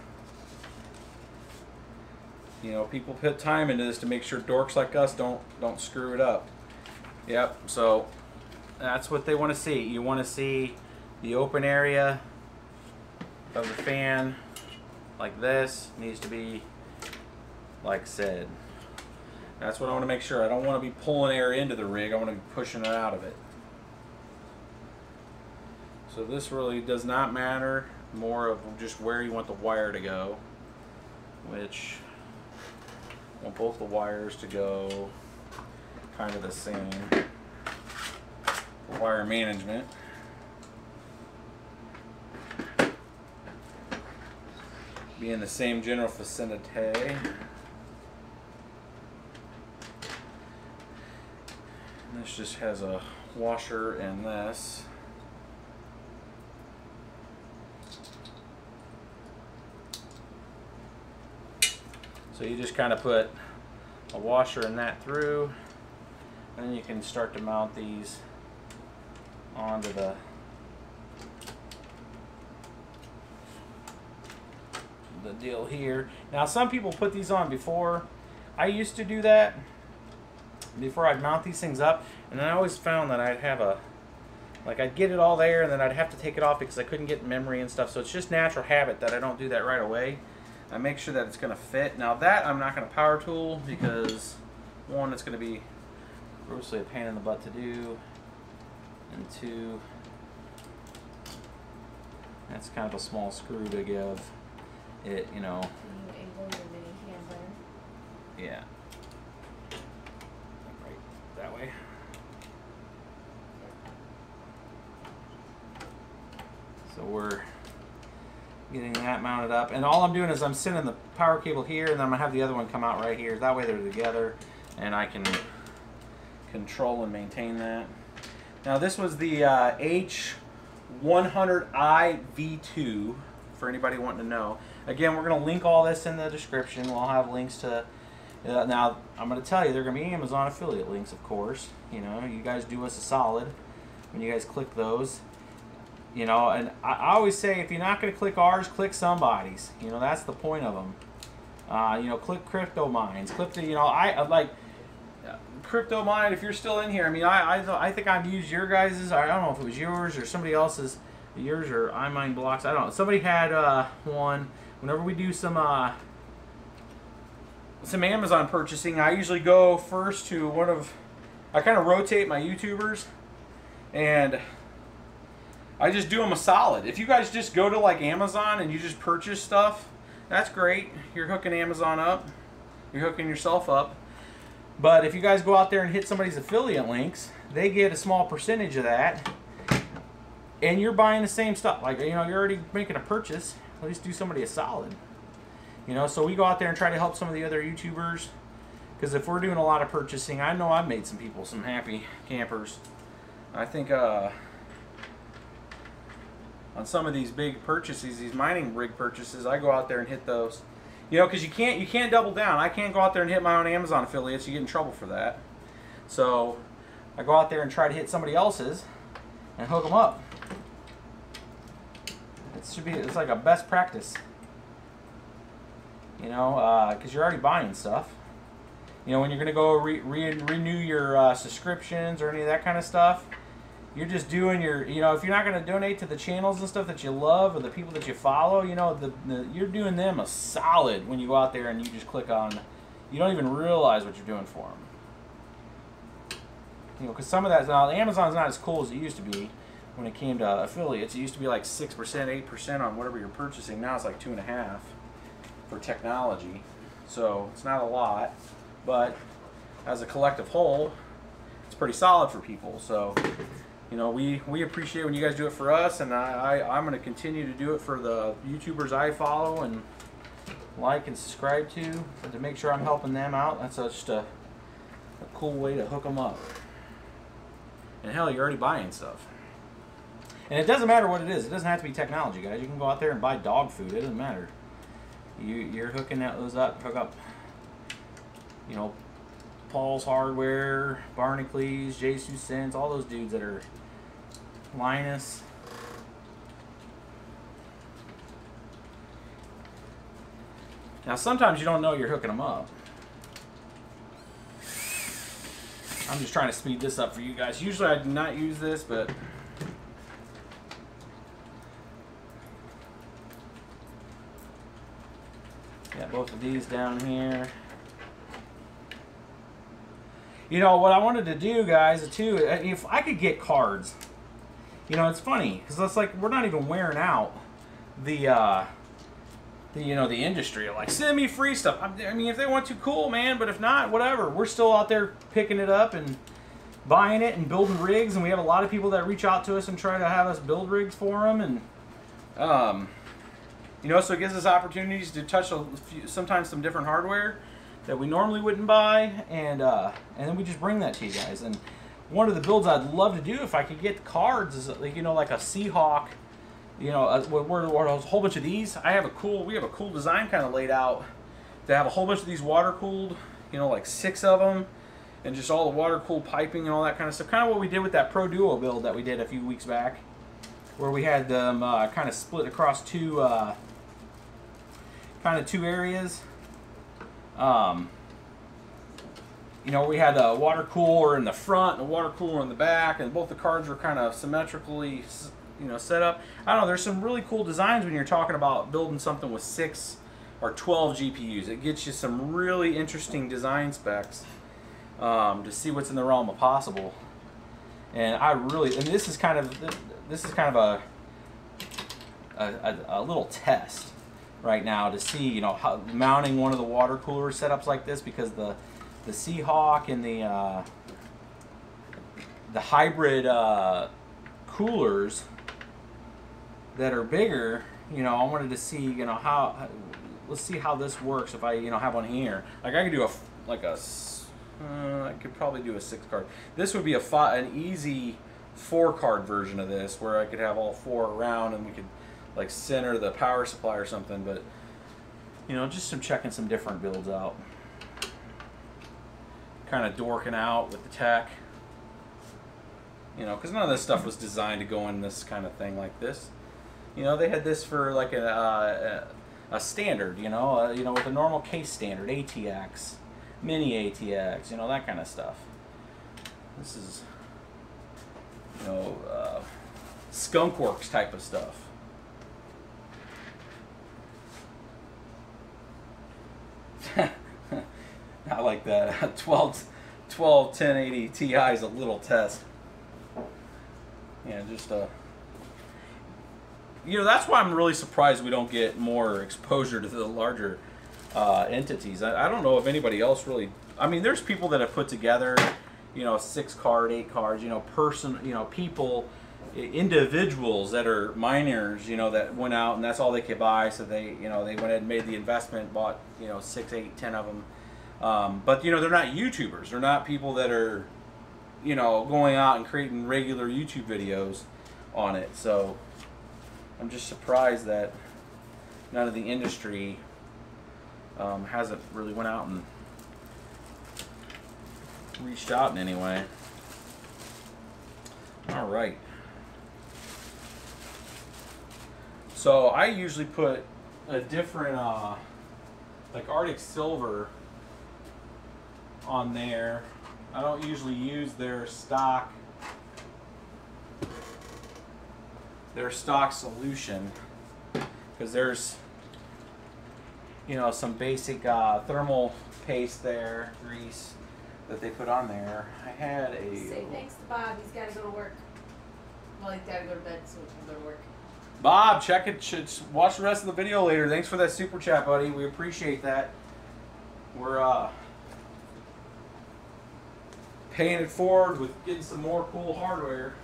You know, people put time into this to make sure dorks like us don't screw it up. Yep, so that's what they want to see. You want to see the open area of the fan like this. Needs to be like said. That's what I want to make sure. I don't want to be pulling air into the rig. I want to be pushing it out of it. So this really does not matter. More of just where you want the wire to go, which I want both the wires to go kind of the same. For wire management. Be in the same general vicinity. This just has a washer in this. So you just kind of put a washer in that through, and then you can start to mount these onto the deal here. Now some people put these on before. I used to do that before I'd mount these things up, and I always found that I'd have a, like I'd get it all there and then I'd have to take it off because I couldn't get memory and stuff. So it's just natural habit that I don't do that right away. I make sure that it's going to fit. Now that I'm not going to power tool because one, it's going to be grossly a pain in the butt to do, and two, that's kind of a small screw to give it, you know. Can you angle your mini hand better? Yeah. Right that way. So we're getting that mounted up, and all I'm doing is I'm sending the power cable here, and then I'm gonna have the other one come out right here. That way they're together, and I can control and maintain that. Now this was the H100i V2 for anybody wanting to know. Again, we're gonna link all this in the description. We'll have links to. Now I'm gonna tell you, they're gonna be Amazon affiliate links, of course. You know, you guys do us a solid when you guys click those. You know, and I always say, if you're not going to click ours, click somebody's. You know, that's the point of them. You know, click Crypto Minds. Click the, you know, I like Crypto Mind. If you're still in here, I mean, I think I've used your guys's. I don't know if it was yours or somebody else's. Yours or iMine blocks. I don't know. Somebody had one. Whenever we do some Amazon purchasing, I usually go first to one of. I kind of rotate my YouTubers, and I just do them a solid. If you guys just go to like Amazon and you just purchase stuff, that's great. You're hooking Amazon up. You're hooking yourself up. But if you guys go out there and hit somebody's affiliate links, they get a small percentage of that. And you're buying the same stuff. Like, you know, you're already making a purchase. At least do somebody a solid. You know, so we go out there and try to help some of the other YouTubers. Because if we're doing a lot of purchasing, I know I've made some people some happy campers. I think, on some of these big purchases, these mining rig purchases, I go out there and hit those. You know, because you can't double down. I can't go out there and hit my own Amazon affiliates. You get in trouble for that. So I go out there and try to hit somebody else's and hook them up. It's like a best practice. You know, because you're already buying stuff. You know, when you're going to go renew your subscriptions or any of that kind of stuff, you're just doing your, you know, if you're not going to donate to the channels and stuff that you love or the people that you follow, you know, you're doing them a solid when you go out there and you just click on, you don't even realize what you're doing for them. You know, because some of that, now Amazon's not as cool as it used to be when it came to affiliates. It used to be like 6%, 8% on whatever you're purchasing. Now it's like 2.5% for technology. So it's not a lot, but as a collective whole, it's pretty solid for people. So, you know, we appreciate when you guys do it for us, and I'm going to continue to do it for the YouTubers I follow and like and subscribe to make sure I'm helping them out. That's just a cool way to hook them up. And hell, you're already buying stuff. And it doesn't matter what it is. It doesn't have to be technology, guys. You can go out there and buy dog food. It doesn't matter. You're hooking those up, hook up you know, Paul's Hardware, Barnacles, J2Sense, all those dudes that are Linus. Now sometimes you don't know you're hooking them up. I'm just trying to speed this up for you guys. Usually I do not use this, but got both of these down here. You know what I wanted to do, guys, too, if I could get cards. You know, it's funny because it's like we're not even wearing out the you know, the industry. Like, send me free stuff. I mean, if they want to, cool, man. But if not, whatever. We're still out there picking it up and buying it and building rigs. And we have a lot of people that reach out to us and try to have us build rigs for them. And you know, so it gives us opportunities to touch sometimes some different hardware that we normally wouldn't buy, and then we just bring that to you guys. And one of the builds I'd love to do if I could get cards is, like, you know, like a Seahawk. You know, a whole bunch of these. We have a cool design kind of laid out to have a whole bunch of these water cooled. You know, like 6 of them, and just all the water cooled piping and all that kind of stuff. Kind of what we did with that Pro Duo build that we did a few weeks back, where we had them kind of split across two areas. You know, we had a water cooler in the front and a water cooler in the back, and both the cards were kind of symmetrically, you know, set up. I don't know, there's some really cool designs when you're talking about building something with 6 or 12 GPUs. It gets you some really interesting design specs to see what's in the realm of possible. And this is kind of a little test right now to see, you know, how mounting one of the water cooler setups like this, because the Seahawk and the hybrid coolers that are bigger, you know, I wanted to see, you know, let's see how this works if I, you know, have one here. Like, I could do I could probably do a 6 card. This would be an easy 4 card version of this, where I could have all 4 around and we could, like, center the power supply or something. But, you know, just checking some different builds out. Kind of dorking out with the tech. You know, because none of this stuff was designed to go in this kind of thing like this. You know, they had this for like a standard, you know, with a normal case standard, ATX, mini ATX, you know, that kind of stuff. This is, you know, skunkworks type of stuff. I like that. 1080 Ti is a little test. Yeah, just you know, that's why I'm really surprised we don't get more exposure to the larger entities. I don't know if anybody else really. I mean, there's people that have put together, you know, 6 card, 8 cards. You know, people, individuals that are miners. You know, that went out and that's all they could buy. So they went ahead and made the investment, bought, you know, 6, 8, 10 of them. But, you know, they're not YouTubers. They're not people that are, you know, going out and creating regular YouTube videos on it. So I'm just surprised that none of the industry hasn't really went out and reached out in any way. All right. So I usually put a different, like Arctic Silver on there. I don't usually use their stock solution, because there's, you know, some basic thermal paste there, grease that they put on there. I had a... Say thanks to Bob. He's got to go to work. Well, he's got to go to bed, so he can go to work. Bob, check it. Should watch the rest of the video later. Thanks for that super chat, buddy. We appreciate that. We're paying it forward with getting some more cool hardware.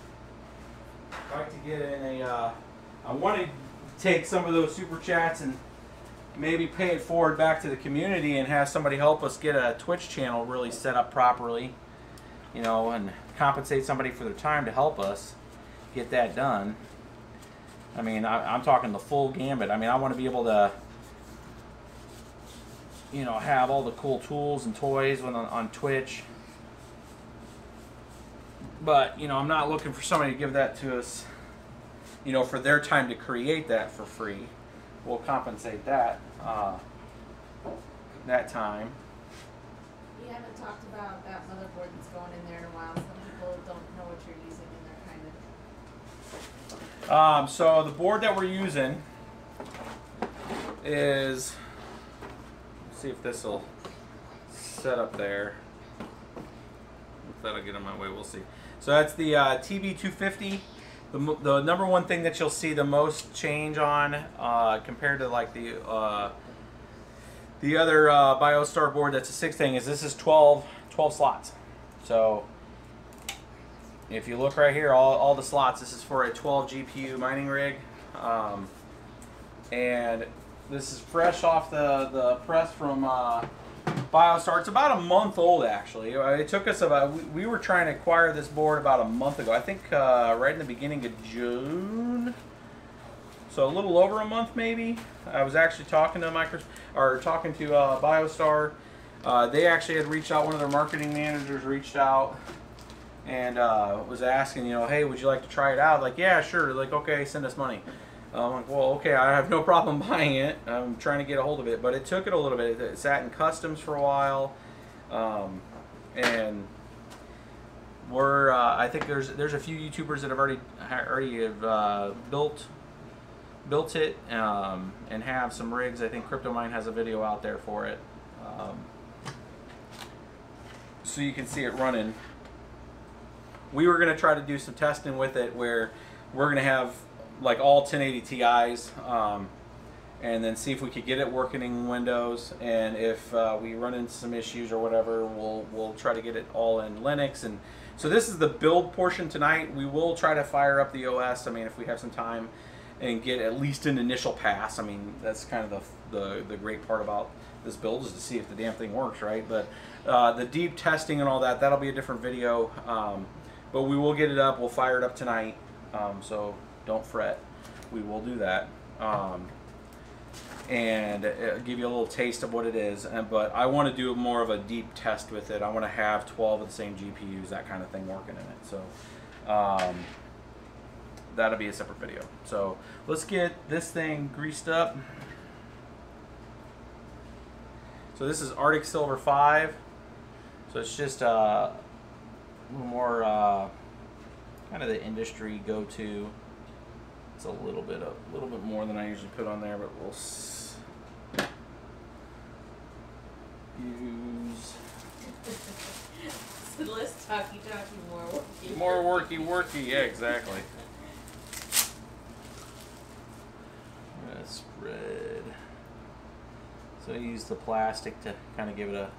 I'd like to get in I want to take some of those super chats and maybe pay it forward back to the community and have somebody help us get a Twitch channel really set up properly, you know, and compensate somebody for their time to help us get that done. I mean, I'm talking the full gambit. I mean, I want to be able to you know, have all the cool tools and toys when on Twitch. But, you know, I'm not looking for somebody to give that to us, you know, for their time to create that for free. We'll compensate that, that time. We haven't talked about that motherboard that's going in there in a while. Some people don't know what you're using and they're kind of... So the board that we're using is, let's see if this will set up there. If that'll get in my way, we'll see. So that's the TB250. The number one thing that you'll see the most change on compared to like the other BIOSTAR board that's a 6 thing is this is 12 slots. So if you look right here, all the slots, this is for a 12 GPU mining rig. And this is fresh off the press from BIOSTAR. It's about a month old actually. It took us we were trying to acquire this board about a month ago. I think right in the beginning of June. So a little over a month maybe. I was actually talking to BIOSTAR. They actually had reached out. One of their marketing managers reached out and was asking, you know, hey, would you like to try it out? Like, yeah, sure. Like, okay, send us money. I'm like, well, okay, I have no problem buying it. I'm trying to get a hold of it, but it took it a little bit. It sat in customs for a while, and we're I think there's a few YouTubers that have already built it and have some rigs. I think CryptoMine has a video out there for it, so you can see it running. We were gonna try to do some testing with it where we're gonna have like all 1080 Ti's, and then see if we could get it working in Windows, and if we run into some issues or whatever, we'll try to get it all in Linux. And so this is the build portion tonight. We will try to fire up the OS, I mean, if we have some time, and get at least an initial pass. I mean, that's kind of the great part about this build, is to see if the damn thing works, right? But the deep testing and all that, that'll be a different video, but we will get it up. We'll fire it up tonight, so don't fret, we will do that, and give you a little taste of what it is. But I want to do more of a deep test with it. I want to have 12 of the same GPUs, that kind of thing, working in it. So that'll be a separate video. So let's get this thing greased up. So this is Arctic Silver 5. So it's just a little more kind of the industry go-to. It's a little bit more than I usually put on there, but we'll use So less talky, more worky. Yeah, exactly. I'm gonna spread. So I use the plastic to kind of give it a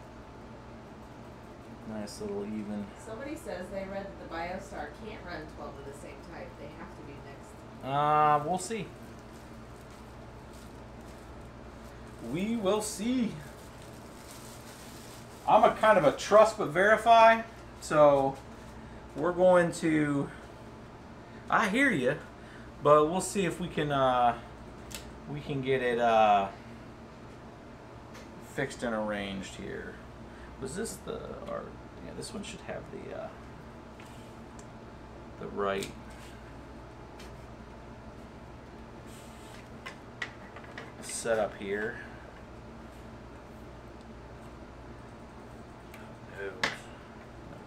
nice little even. Somebody says they read that the BIOSTAR can't run 12 of the same type. They have to be mixed. We'll see. We will see. I'm a kind of a trust but verify, so we're going to. I hear you, but we'll see if we can get it fixed and arranged here. Was this the? Or yeah, this one should have the right. Set up here.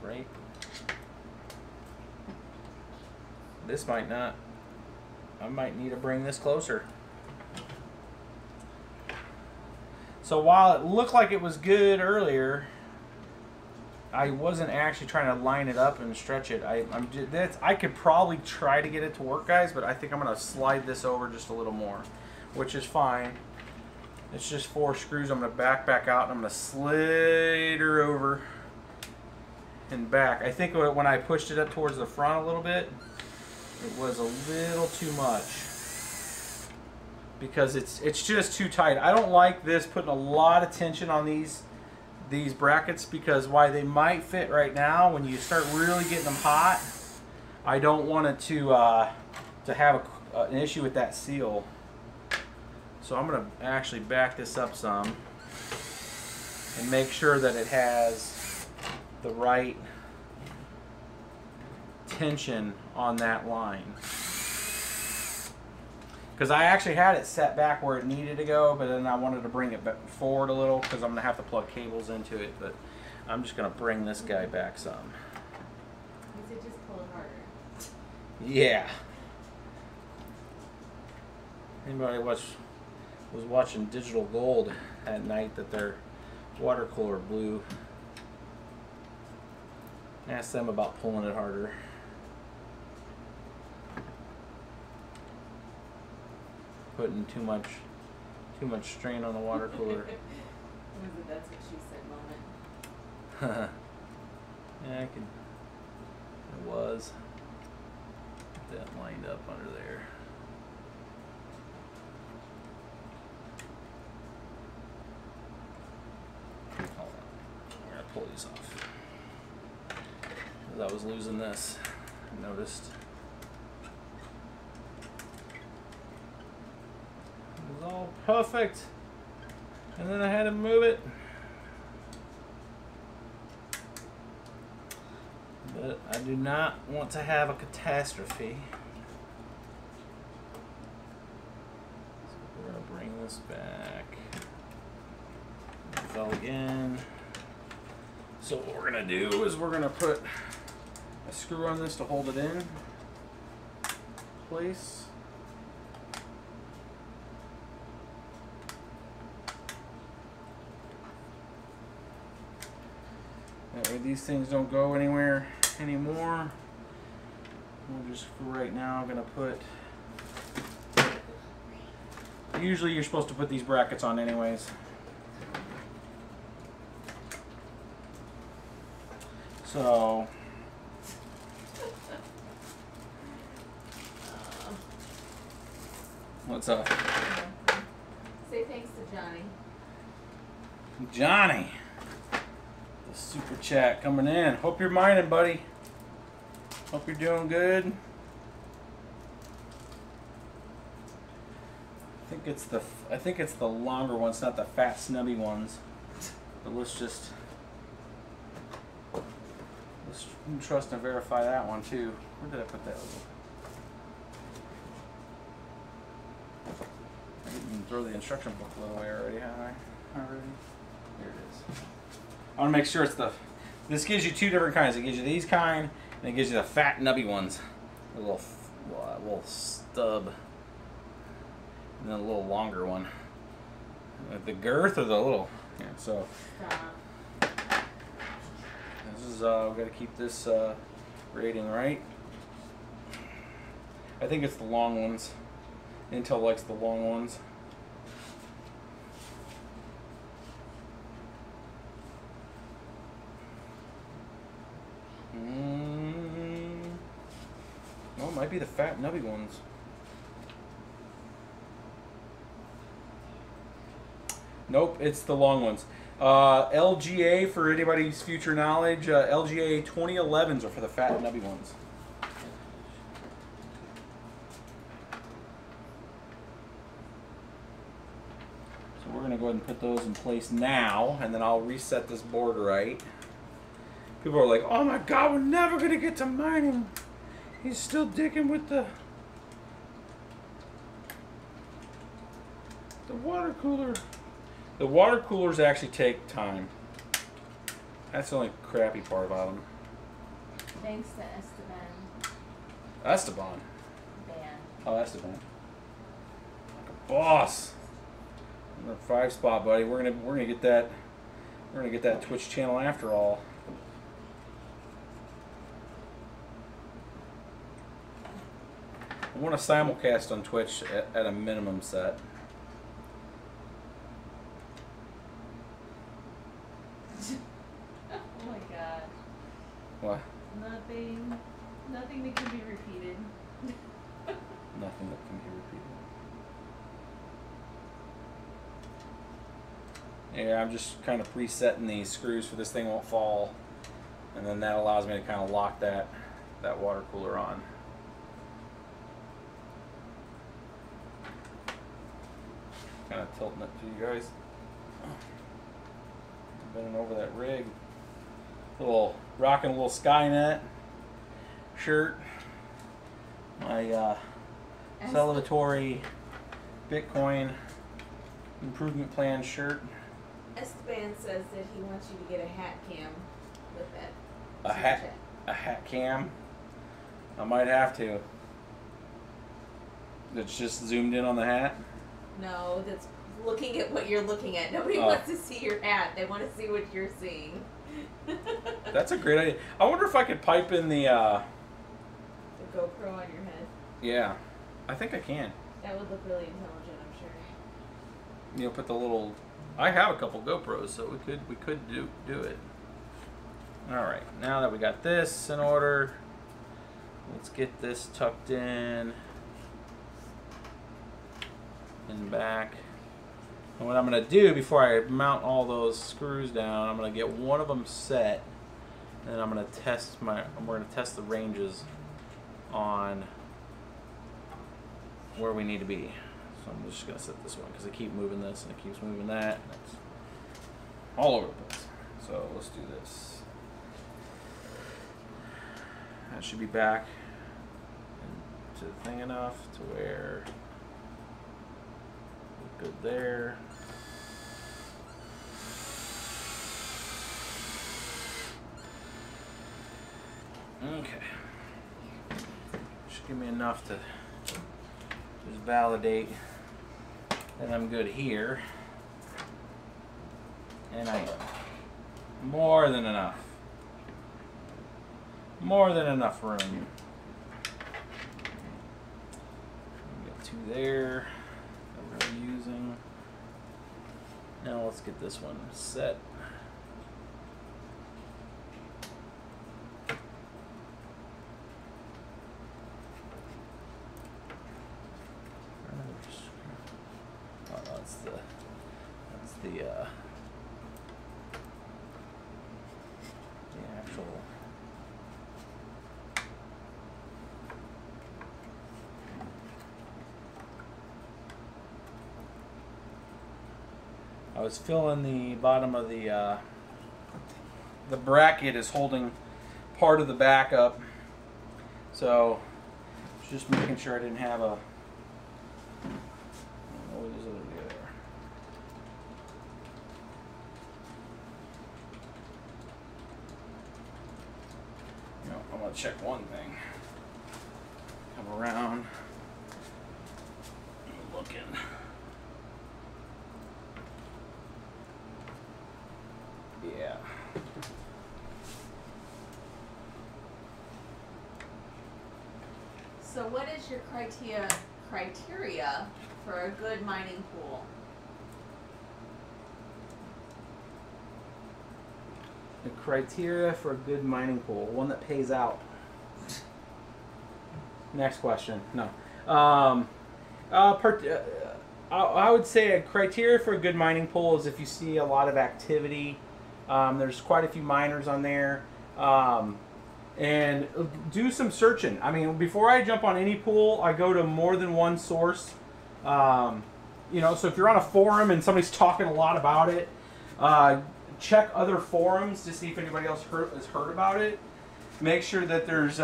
Right. This might not. I might need to bring this closer. So while it looked like it was good earlier, I wasn't actually trying to line it up and stretch it. I could probably try to get it to work, guys, but I think I'm gonna slide this over just a little more, which is fine. It's just 4 screws. I'm going to back out, and I'm going to slide her over and back. I think when I pushed it up towards the front a little bit, it was a little too much because it's just too tight. I don't like this putting a lot of tension on these brackets, because while they might fit right now, when you start really getting them hot, I don't want it to have an issue with that seal. So I'm going to actually back this up some. and make sure that it has the right tension on that line. Because I actually had it set back where it needed to go, but then I wanted to bring it back forward a little because I'm going to have to plug cables into it. But I'm just going to bring this guy back some. Is it just pull it harder? Yeah. Anybody was watching Digital Gold at night that their water cooler blew? Ask them about pulling it harder. Putting too much strain on the water cooler. That's what she said moment. Yeah, it was. Get that lined up under there. Hold on. We're gonna pull these off. 'Cause I was losing this. I noticed. It was all perfect. And then I had to move it. But I do not want to have a catastrophe. So we're going to bring this back. It fell again. So what we're going to do is we're going to put a screw on this to hold it in place. That way these things don't go anywhere anymore. We're just for right now going to put, usually you're supposed to put these brackets on anyways. So what's up? Say thanks to Johnny. Johnny. The super chat coming in. Hope you're mining, buddy. Hope you're doing good. I think it's the longer ones, not the fat snubby ones. But let's trust and verify that one too. Where did I put that little? I didn't even throw the instruction booklet away already, have I? Already? Here it is. I want to make sure it's the. This gives you two different kinds. It gives you these kind, and it gives you the fat nubby ones. A little stub, and then a little longer one. The girth or the little. Yeah. So. Stop. This is. We got to keep this rating right. I think it's the long ones. Intel likes the long ones. Well, it might be the fat nubby ones. Nope, it's the long ones. LGA, for anybody's future knowledge, LGA 2011s are for the fat nubby ones. So we're going to go ahead and put those in place now, and then I'll reset this board right. People are like, oh my god, we're never going to get to mining. He's still digging with the water cooler. The water coolers actually take time. That's the only crappy part about them. Thanks to Esteban. Esteban. Band. Oh, Esteban. Like a boss. We're 5 spot, buddy. We're gonna get that. We're gonna get that Twitch channel after all. I want a simulcast on Twitch at a minimum set. Oh my god. What? Nothing that can be repeated. Nothing that can be repeated. Yeah, I'm just kind of presetting these screws for this thing won't fall, and then that allows me to kind of lock that water cooler on. Kind of tilting it to you guys. been over that rig. Rocking a little Skynet shirt. My celebratory Bitcoin improvement plan shirt. Esteban says that he wants you to get a hat cam with it. A hat cam. I might have to. It's just zoomed in on the hat. No, that's looking at what you're looking at. Nobody wants to see your hat. They want to see what you're seeing. That's a great idea. I wonder if I could pipe in the GoPro on your head. Yeah, I think I can. That would look really intelligent, I'm sure. You know, put the little. I have a couple GoPros, so we could do it. All right, now that we got this in order, let's get this tucked in back. And what I'm going to do before I mount all those screws down, I'm going to get one of them set, and then I'm going to test we're going to test the ranges on where we need to be. So I'm just going to set this one because I keep moving this and it keeps moving that. And it's all over the place. So let's do this. That should be back to the thing enough to where we're good there. Okay. Should give me enough to just validate that I'm good here. And I am. More than enough. More than enough room. Got two there that we're using. Now let's get this one set. The actual I was feeling the bottom of the bracket is holding part of the back up, so just making sure I didn't have a I want to check one thing. Come around. Looking. Yeah. So what is your criteria for a good mining pool? The criteria for a good mining pool, one that pays out. Next question. No. I would say a criteria for a good mining pool is if you see a lot of activity. There's quite a few miners on there. And do some searching. I mean, before I jump on any pool, I go to more than one source. You know, so if you're on a forum and somebody's talking a lot about it, check other forums to see if anybody else has heard about it. Make sure that there's,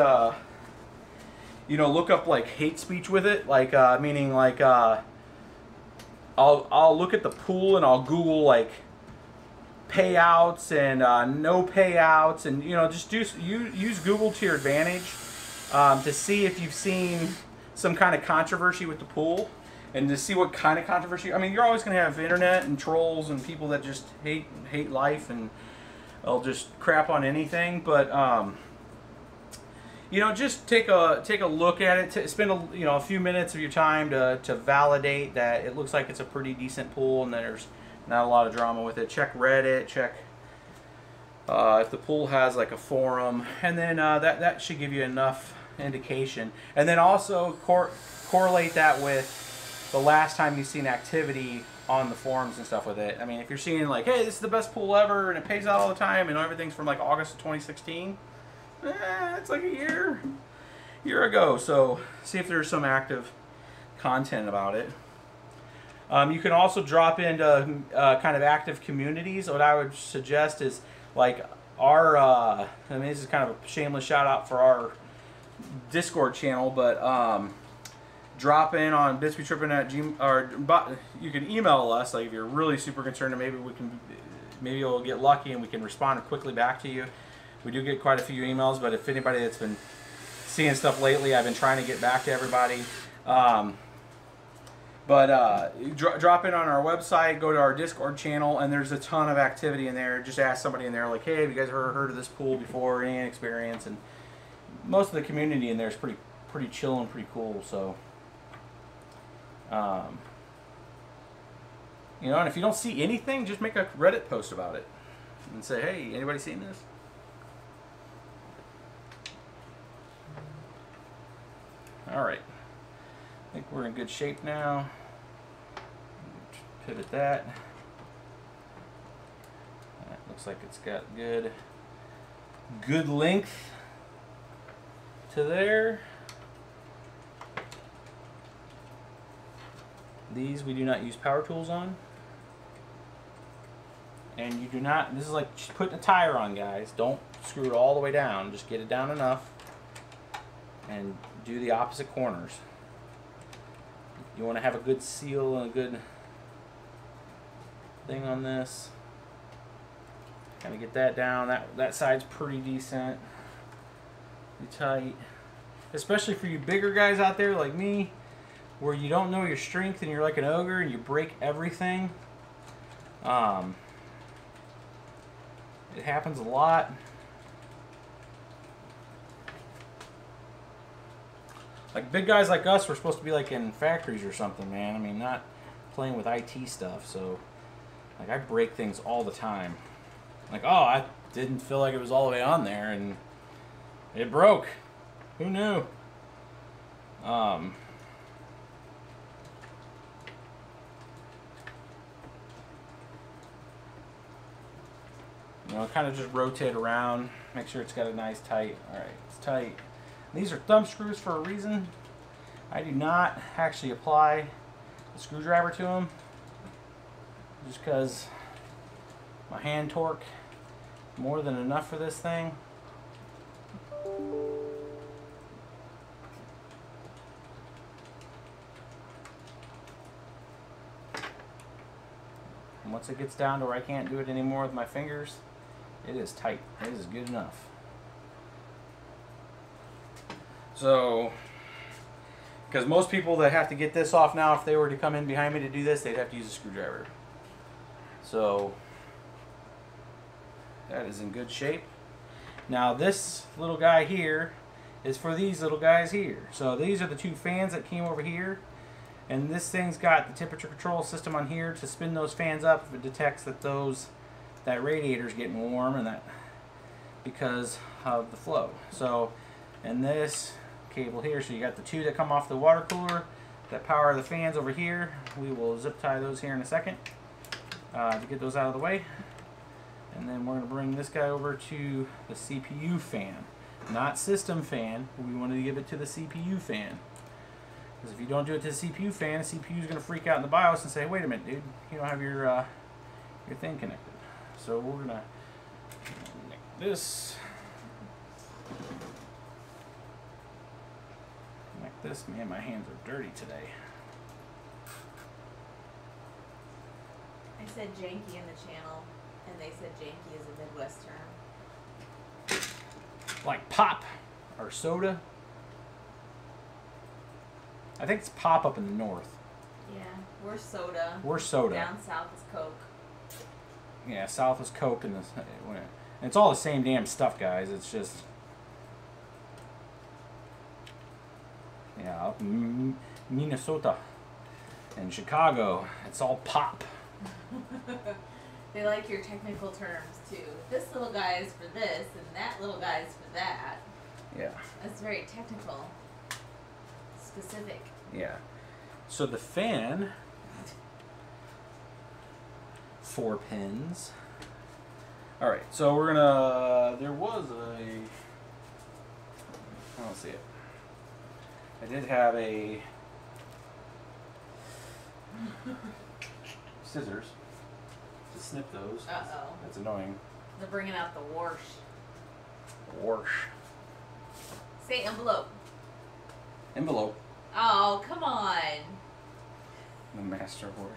you know, look up like hate speech with it, like meaning like I'll look at the pool and I'll Google like payouts and no payouts, and you know, just use Google to your advantage to see if you've seen some kind of controversy with the pool. And to see what kind of controversy. I mean, you're always going to have internet and trolls and people that just hate life and they'll just crap on anything. But you know, just take a look at it. Spend a few minutes of your time to validate that it looks like it's a pretty decent pool and there's not a lot of drama with it. Check Reddit. Check if the pool has like a forum, and then that should give you enough indication. And then also correlate that with the last time you've seen activity on the forums and stuff with it. I mean, if you're seeing like, hey, this is the best pool ever and it pays out all the time and everything's from like August of 2016, it's like a year ago. So see if there's some active content about it. You can also drop into kind of active communities. What I would suggest is like our, I mean, this is kind of a shameless shout out for our Discord channel, but drop in on BitsBeTrippin at Gmail, or you can email us, like if you're really super concerned, and maybe you'll get lucky and we can respond quickly back to you. We do get quite a few emails, but if anybody that's been seeing stuff lately, I've been trying to get back to everybody. Drop in on our website, go to our Discord channel, and there's a ton of activity in there. Just ask somebody in there, like, hey, have you guys ever heard of this pool before? Any experience? And most of the community in there is pretty chill and pretty cool. So, you know, and if you don't see anything, just make a Reddit post about it and say, hey, anybody seen this? All right. I think we're in good shape now. Pivot that. That looks like it's got good length to there. These we do not use power tools on. And you do not, this is like putting a tire on, guys. Don't screw it all the way down. Just get it down enough and do the opposite corners. You want to have a good seal and a good thing on this. Kind of get that down. That side's pretty decent. Pretty tight. Especially for you bigger guys out there like me, where you don't know your strength and you're like an ogre and you break everything. It happens a lot. Like big guys like us, we're supposed to be like in factories or something, man. I mean, not playing with IT stuff. So, like, I break things all the time. Like, oh, I didn't feel like it was all the way on there, and it broke. Who knew? You know, kind of just rotate around, make sure it's got a nice tight. All right, it's tight. These are thumb screws for a reason. I do not actually apply a screwdriver to them, just because my hand torque is more than enough for this thing. And once it gets down to where I can't do it anymore with my fingers, it is tight. It is good enough. So, because most people that have to get this off now, if they were to come in behind me to do this, they'd have to use a screwdriver. So, that is in good shape. Now this little guy here is for these little guys here. So these are the two fans that came over here. And this thing's got the temperature control system on here to spin those fans up if it detects that that radiator's getting warm, and that because of the flow. So, and this cable here, so you got the two that come off the water cooler that power the fans over here. We will zip tie those here in a second to get those out of the way. And then we're going to bring this guy over to the CPU fan, not system fan. We want to give it to the CPU fan, because if you don't do it to the CPU fan, the CPU is going to freak out in the BIOS and say, wait a minute, dude, you don't have your thing connected. So we're going to connect this. Connect this. Man, my hands are dirty today. I said janky in the channel, and they said janky is a Midwest term. Like pop or soda. I think it's pop up in the north. Yeah, we're soda. We're soda. Down south is Coke. Yeah, south is Coke, and it's all the same damn stuff, guys. It's just, yeah, up in Minnesota and Chicago, it's all pop. They like your technical terms too. This little guy is for this, and that little guy is for that. Yeah. That's very technical, specific. Yeah. So the fan, 4 pins. All right. So we're gonna. There was I don't see it. I did have a. scissors to snip those. Uh-oh. That's annoying. They're bringing out the wash. Wash. Say envelope. Envelope. Oh, come on. The master word.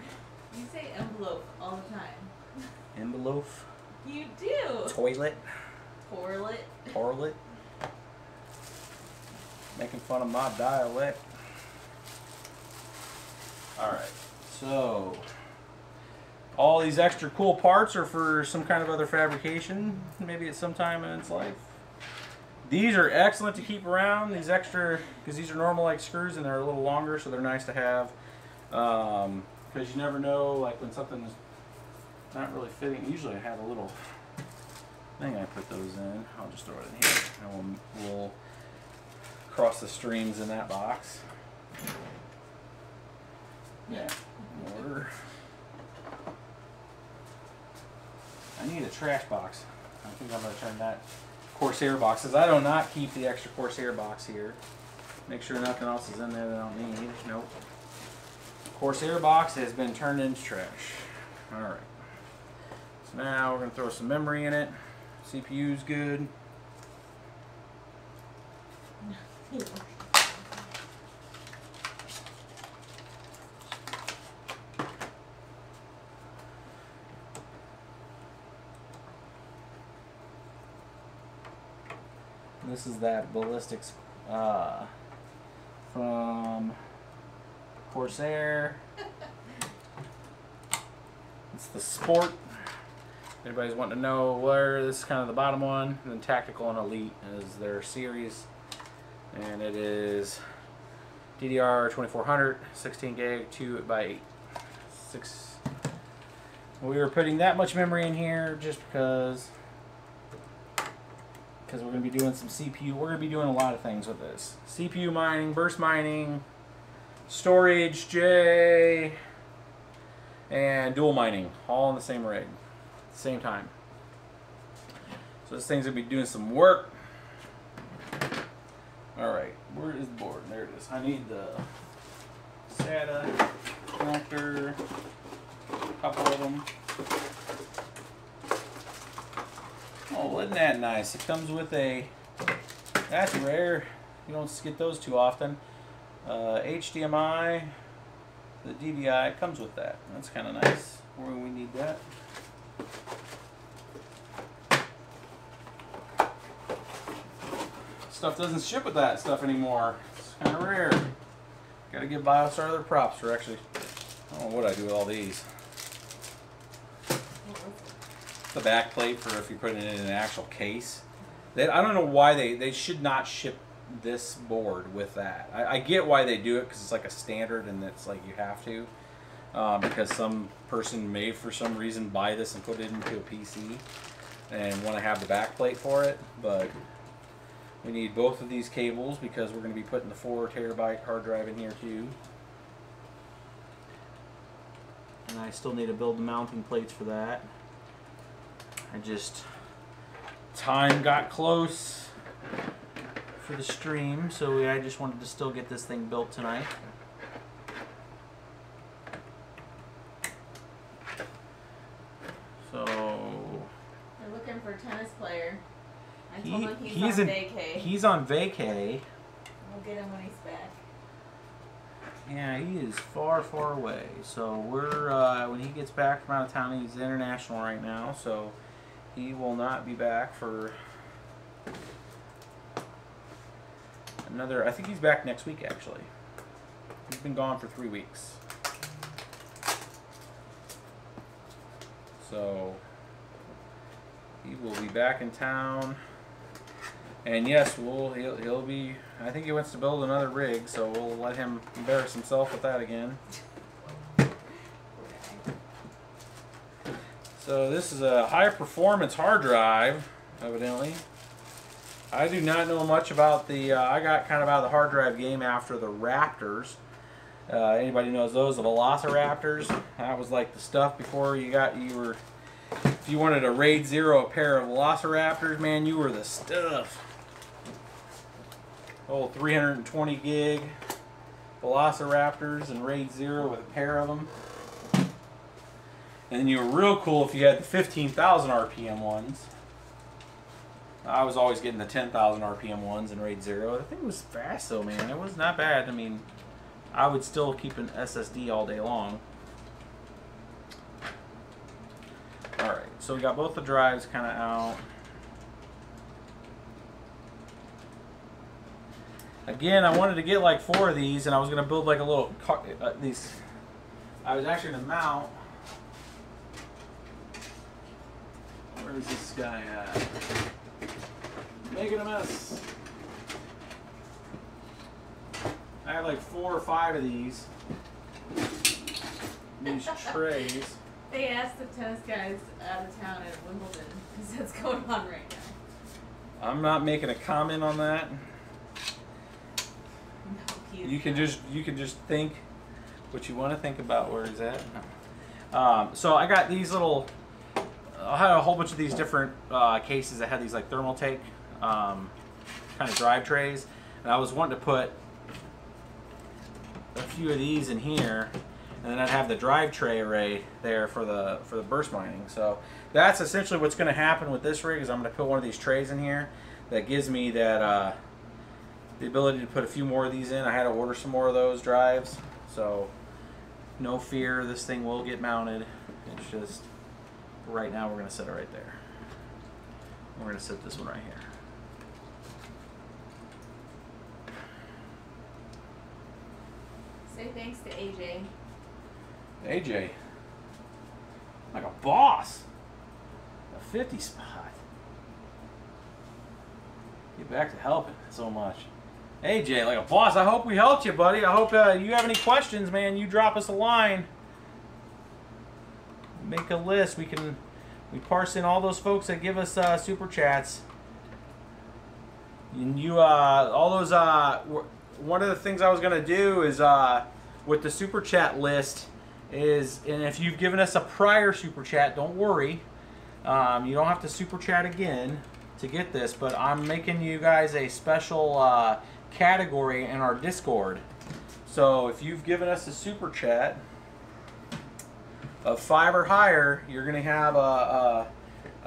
You say envelope all the time. Envelope. You do. Toilet. Toilet. Toilet. Making fun of my dialect. Alright, so all these extra cool parts are for some kind of other fabrication, maybe at some time in its life. These are excellent to keep around, these extra, because these are normal like screws and they're a little longer, so they're nice to have. Because you never know, like when something's not really fitting. Usually I have a little thing I put those in. I'll just throw it in here and we'll cross the streams in that box. Yeah, order. I need a trash box. I think I'm going to turn that Corsair boxes. I do not keep the extra Corsair box here. Make sure nothing else is in there that I don't need. Nope. Corsair box has been turned into trash. Alright. So now we're going to throw some memory in it. CPU's good. This is that ballistics from Corsair. It's the Sport. Everybody's wanting to know where this is kind of the bottom one. And then Tactical and Elite is their series. And it is DDR 2400, 16 gig, 2x8. 6. We were putting that much memory in here just because we're going to be doing some CPU. We're going to be doing a lot of things with this. CPU mining, burst mining, storage, J, and dual mining, all in the same rig at the same time. So this thing's going to be doing some work. Alright, where is the board? There it is. I need the SATA connector, a couple of them. Oh, isn't that nice? It comes with a, that's rare, you don't get those too often. HDMI, the DVI, it comes with that. That's kind of nice, where we need that. Stuff doesn't ship with that stuff anymore. It's kind of rare. Gotta give BIOSTAR their props for actually, I don't know what I do with all these. The back plate for if you put it in an actual case. I don't know why they should not ship this board with that. I get why they do it because it's like a standard and it's like you have to. Because some person may for some reason buy this and put it into a PC and want to have the back plate for it. But we need both of these cables because we're going to be putting the 4 terabyte hard drive in here too. And I still need to build the mounting plates for that. Time got close for the stream, so I just wanted to still get this thing built tonight. So they're looking for a tennis player. I told him he's on vacay. He's on vacay. We'll get him when he's back. Yeah, he is far, far away. So we're when he gets back from out of town, he's international right now, so he will not be back for another, I think he's back next week actually. He's been gone for 3 weeks. So he will be back in town. And yes, he'll be, I think he wants to build another rig, so we'll let him embarrass himself with that again. So this is a high performance hard drive, evidently. I do not know much about the, I got kind of out of the hard drive game after the Raptors. Anybody knows those, the Velociraptors? That was like the stuff before if you wanted a RAID 0 pair of Velociraptors, man, you were the stuff. Oh, 320 gig Velociraptors and RAID 0 with a pair of them. And then you were real cool if you had the 15,000 RPM ones. I was always getting the 10,000 RPM ones in RAID 0. I think it was fast though, man. It was not bad. I mean, I would still keep an SSD all day long. Alright, so we got both the drives kind of out. Again, I wanted to get like 4 of these, and I was going to build like a little these. I was actually going to mount. Where is this guy at? Making a mess. I have like 4 or 5 of these trays. They asked the tennis guys out of town at Wimbledon because that's going on right now. I'm not making a comment on that. No, you can just think what you want to think about where he's at. No. So I got these little. I had a whole bunch of these different cases that had these like Thermaltake kind of drive trays, and I was wanting to put a few of these in here, and then I'd have the drive tray array there for the burst mining. So that's essentially what's going to happen with this rig. Is I'm going to put one of these trays in here that gives me that the ability to put a few more of these in. I had to order some more of those drives, so no fear, this thing will get mounted. It's just right now we're going to set it right there. We're going to set this one right here. Say thanks to AJ. AJ, like a boss. A 50 spot. Get back to helping so much. AJ, like a boss. I hope we helped you, buddy. I hope you have any questions, man. You drop us a line. Make a list. We parse in all those folks that give us super chats. And all those. One of the things I was gonna do is with the super chat list is, and if you've given us a prior super chat, don't worry. You don't have to super chat again to get this, but I'm making you guys a special category in our Discord. So if you've given us a super chat of 5 or higher, you're going to have a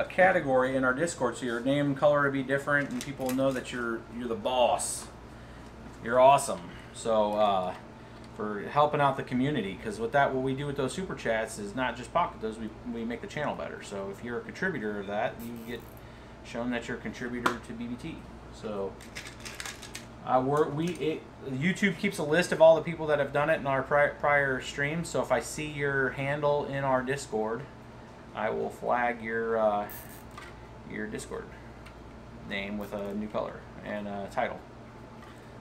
category in our Discord. So your name and color will be different, and people will know that you're the boss. You're awesome. So for helping out the community, because what we do with those super chats is not just pocket those. We make the channel better. So if you're a contributor of that, you get shown that you're a contributor to BBT. So YouTube keeps a list of all the people that have done it in our prior streams. So if I see your handle in our Discord, I will flag your Discord name with a new color and a title.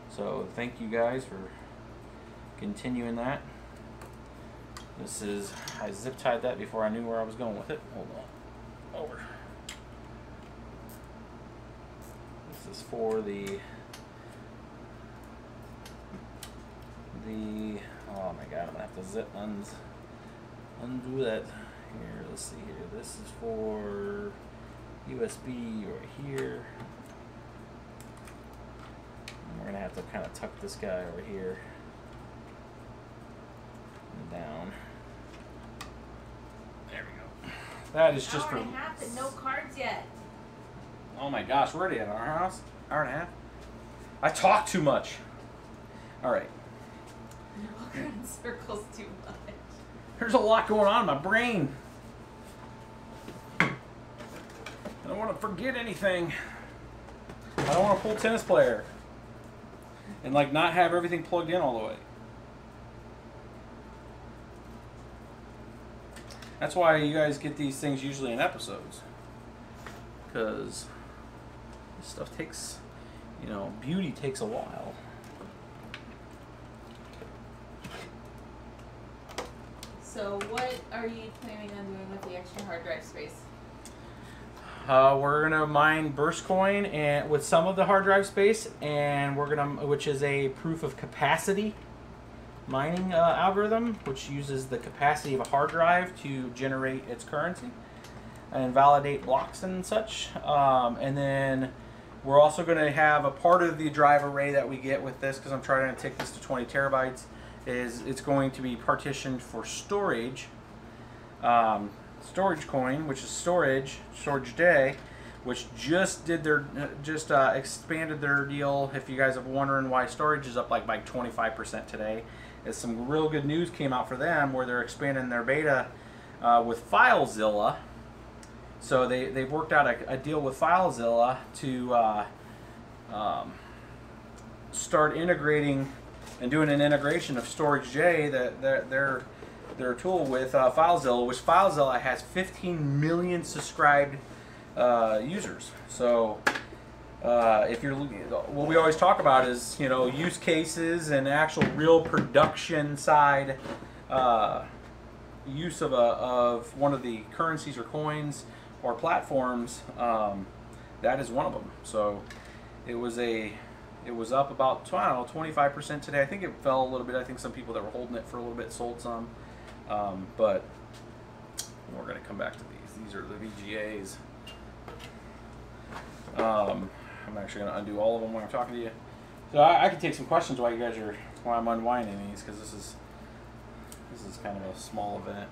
So thank you guys for continuing that. This is, I zip tied that before I knew where I was going with it. Hold on. Over. This is for the oh my god, I'm gonna have to undo that here. Let's see here. This is for USB right here. And we're gonna have to kind of tuck this guy over here and down. There we go. That is just for. Hour and a half and no cards yet. Oh my gosh, we're already at our house. Hour and a half. I talk too much. All right. You walk around in circles too much. There's a lot going on in my brain. I don't want to forget anything. I don't want to pull tennis player and like not have everything plugged in all the way. That's why you guys get these things usually in episodes, because this stuff takes, beauty takes a while. So what are you planning on doing with the extra hard drive space? We're gonna mine Burst Coin and with some of the hard drive space, and which is a proof of capacity mining algorithm, which uses the capacity of a hard drive to generate its currency and validate blocks and such. And then We're also going to have a part of the drive array that we get with this, because I'm trying to take this to 20 terabytes, is it's going to be partitioned for storage. Storage coin, which is STORJ Day, which just did their expanded their deal. If you guys are wondering why storage is up like by 25% today, is some real good news came out for them where they're expanding their beta with FileZilla. So they've worked out a deal with FileZilla to start integrating and doing an integration of STORJ, their tool with FileZilla, which FileZilla has 15 million subscribed users. So if you're looking, what we always talk about is, you know, use cases and actual real production side use of one of the currencies or coins or platforms. That is one of them. So it was up about, I don't know, 25% today. I think it fell a little bit. I think some people that were holding it for a little bit sold some. But we're going to come back to these. These are the VGAs. I'm actually going to undo all of them when I'm talking to you. So I can take some questions while I'm unwinding these, because this is kind of a small event.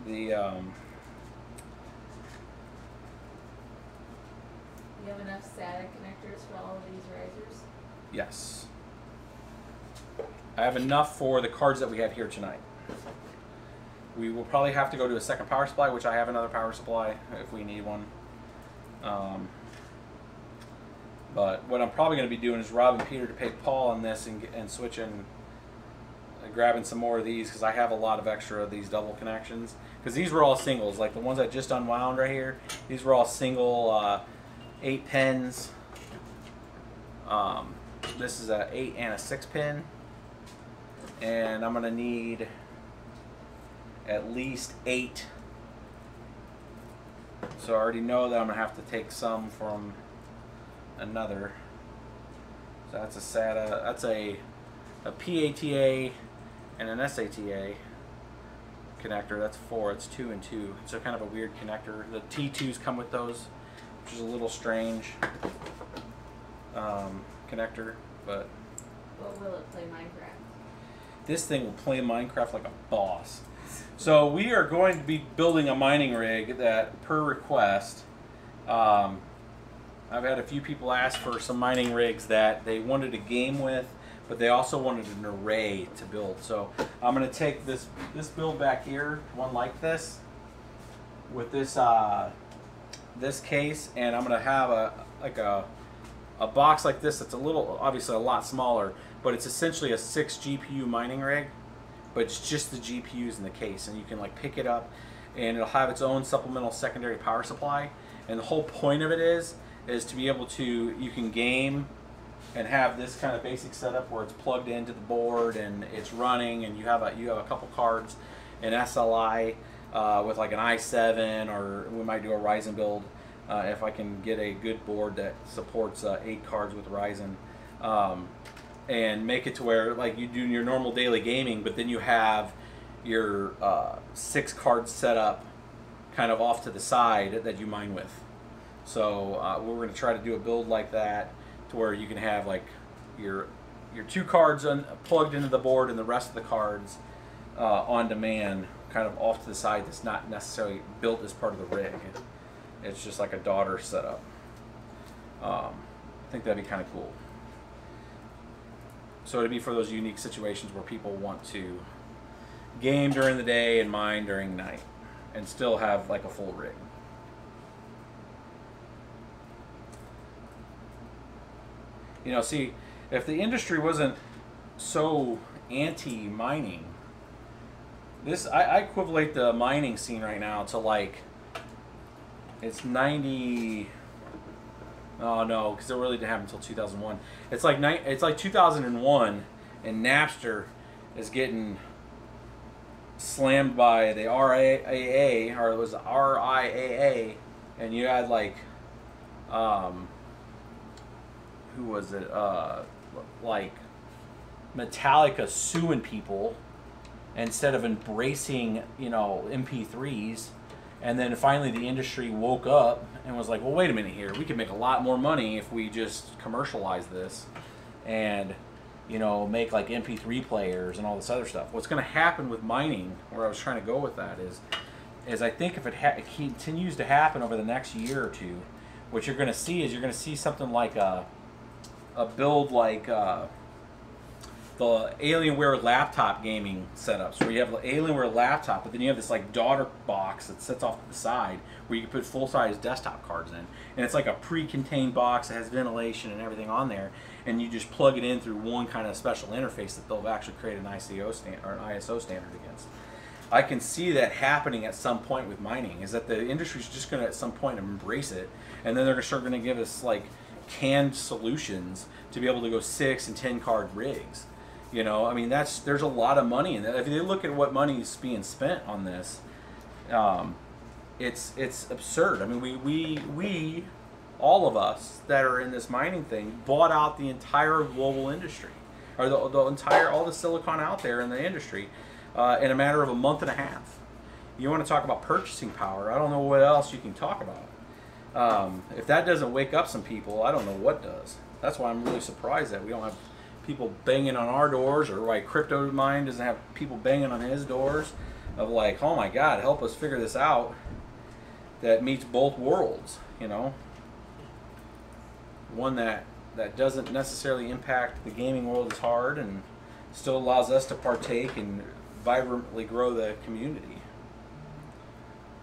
You have enough SATA connectors for all of these risers? Yes. I have enough for the cards that we have here tonight. We will probably have to go to a second power supply, which I have another power supply if we need one. But what I'm probably going to be doing is robbing Peter to pay Paul on this and switching, grabbing some more of these, because I have a lot of extra of these double connections. Because these were all singles, like the ones I just unwound right here. These were all single 8 pins. This is a 8 and a 6 pin, and I'm gonna need at least 8. So I already know that I'm gonna have to take some from another. So that's a SATA. That's a PATA and an SATA connector. That's 4. It's 2 and 2. So kind of a weird connector. The T2s come with those, which is a little strange connector, but will it play Minecraft? This thing will play Minecraft like a boss. So we are going to be building a mining rig that, per request, I've had a few people ask for some mining rigs that they wanted to game with, but they also wanted an array to build. So I'm going to take this build back here, one like this, with this this case, and I'm going to have a box like this that's a little, obviously a lot smaller, but it's essentially a 6 GPU mining rig, but it's just the GPUs in the case, and you can like pick it up, and it'll have its own supplemental secondary power supply. And the whole point of it is to be able to, you can game and have this kind of basic setup where it's plugged into the board and it's running, and you have a couple cards, an SLI with like an i7, or we might do a Ryzen build if I can get a good board that supports 8 cards with Ryzen, and make it to where like you do your normal daily gaming, but then you have your 6 cards set up kind of off to the side that you mine with. So we're going to try to do a build like that, to where you can have like your 2 cards plugged into the board and the rest of the cards on demand, kind of off to the side, that's not necessarily built as part of the rig. It's just like a daughter setup. I think that'd be kind of cool. So it'd be for those unique situations where people want to game during the day and mine during night, and still have like a full rig. You know, see, if the industry wasn't so anti-mining, I equivalent the mining scene right now to like, it's 90. Oh no, because it really didn't happen until 2001. It's like 2001, and Napster is getting slammed by the RIAA, or it was RIAA, and you had like, who was it? Like Metallica suing people instead of embracing, you know, MP3s. And then finally the industry woke up and was like, well, wait a minute here. We can make a lot more money if we just commercialize this and, you know, make like MP3 players and all this other stuff. What's going to happen with mining, where I was trying to go with that, is I think if it continues to happen over the next year or two, what you're going to see is you're going to see something like a build like the Alienware laptop gaming setups, where you have the Alienware laptop, but then you have this like daughter box that sits off to the side where you can put full-size desktop cards in, and it's like a pre-contained box that has ventilation and everything on there, and you just plug it in through one kind of special interface that they'll actually create an ISO standard against. I can see that happening at some point with mining, is that the industry's just going to at some point embrace it, and then they're going to give us like canned solutions to be able to go 6 and 10 card rigs. You know, I mean, there's a lot of money in that. If you look at what money is being spent on this, it's absurd. I mean, we all of us that are in this mining thing bought out the entire global industry, or all the silicon out there in the industry, in a matter of a month and a half. You want to talk about purchasing power? I don't know what else you can talk about. If that doesn't wake up some people, I don't know what does. That's why I'm really surprised that we don't have people banging on our doors, or why Crypto Mine doesn't have people banging on his doors of like, oh my God, help us figure this out that meets both worlds, you know. One that doesn't necessarily impact the gaming world as hard and still allows us to partake and vibrantly grow the community.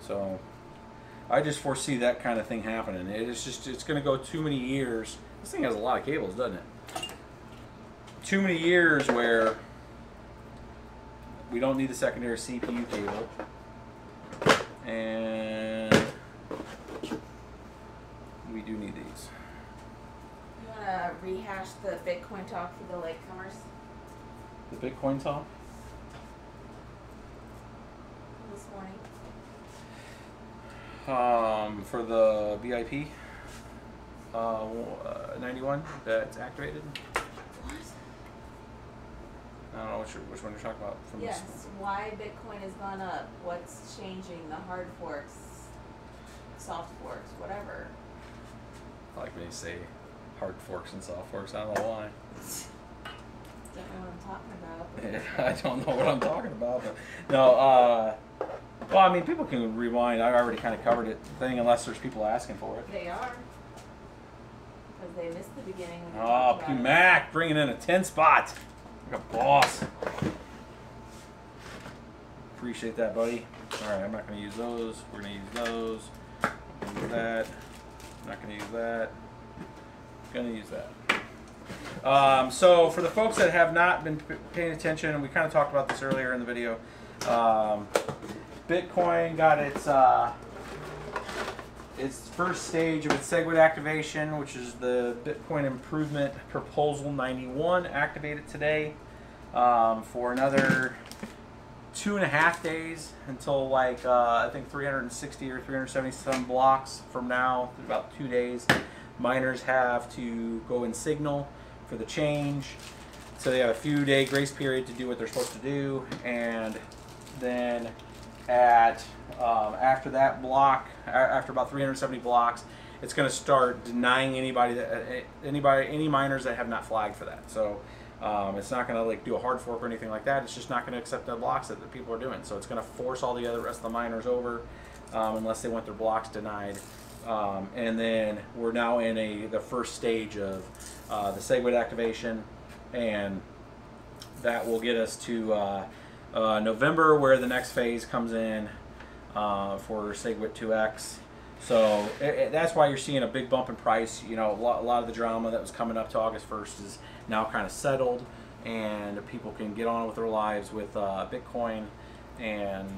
So I just foresee that kind of thing happening. It's going to go too many years. This thing has a lot of cables, doesn't it? Too many years where we don't need the secondary CPU cable, and we do need these. You want to rehash the Bitcoin talk for the latecomers? The Bitcoin talk? This morning. For the BIP 91 that's activated. I don't know which one you're talking about. From yes, why Bitcoin has gone up, what's changing, the hard forks, soft forks, whatever. I like when you say hard forks and soft forks, I don't know why. Don't know what I'm talking about. I don't know what I'm talking about, but no, well, I mean, people can rewind. I already kind of covered it thing, unless there's people asking for it. They are. Because they missed the beginning. Oh, P Mac bringing in a 10 spot. Like a boss. Appreciate that, buddy. Alright, I'm not going to use those. We're going to use those. I'm going to use that. I'm not going to use that. Going to use that. So, for the folks that have not been paying attention, and we kind of talked about this earlier in the video, Bitcoin got its first stage of its SegWit activation, which is the Bitcoin Improvement Proposal 91, activated today for another 2.5 days until like I think 360 or 370 some blocks from now, about 2 days. Miners have to go and signal for the change, so they have a few day grace period to do what they're supposed to do, and then after that block, after about 370 blocks, it's going to start denying any miners that have not flagged for that. So it's not going to like do a hard fork or anything like that. It's just not going to accept the blocks that the people are doing. So it's going to force all the rest of the miners over unless they want their blocks denied. And then we're now in the first stage of the SegWit activation, and that will get us to November, where the next phase comes in for SegWit 2X. So that's why you're seeing a big bump in price. You know, a lot of the drama that was coming up to August 1st is now kind of settled, and people can get on with their lives with Bitcoin, and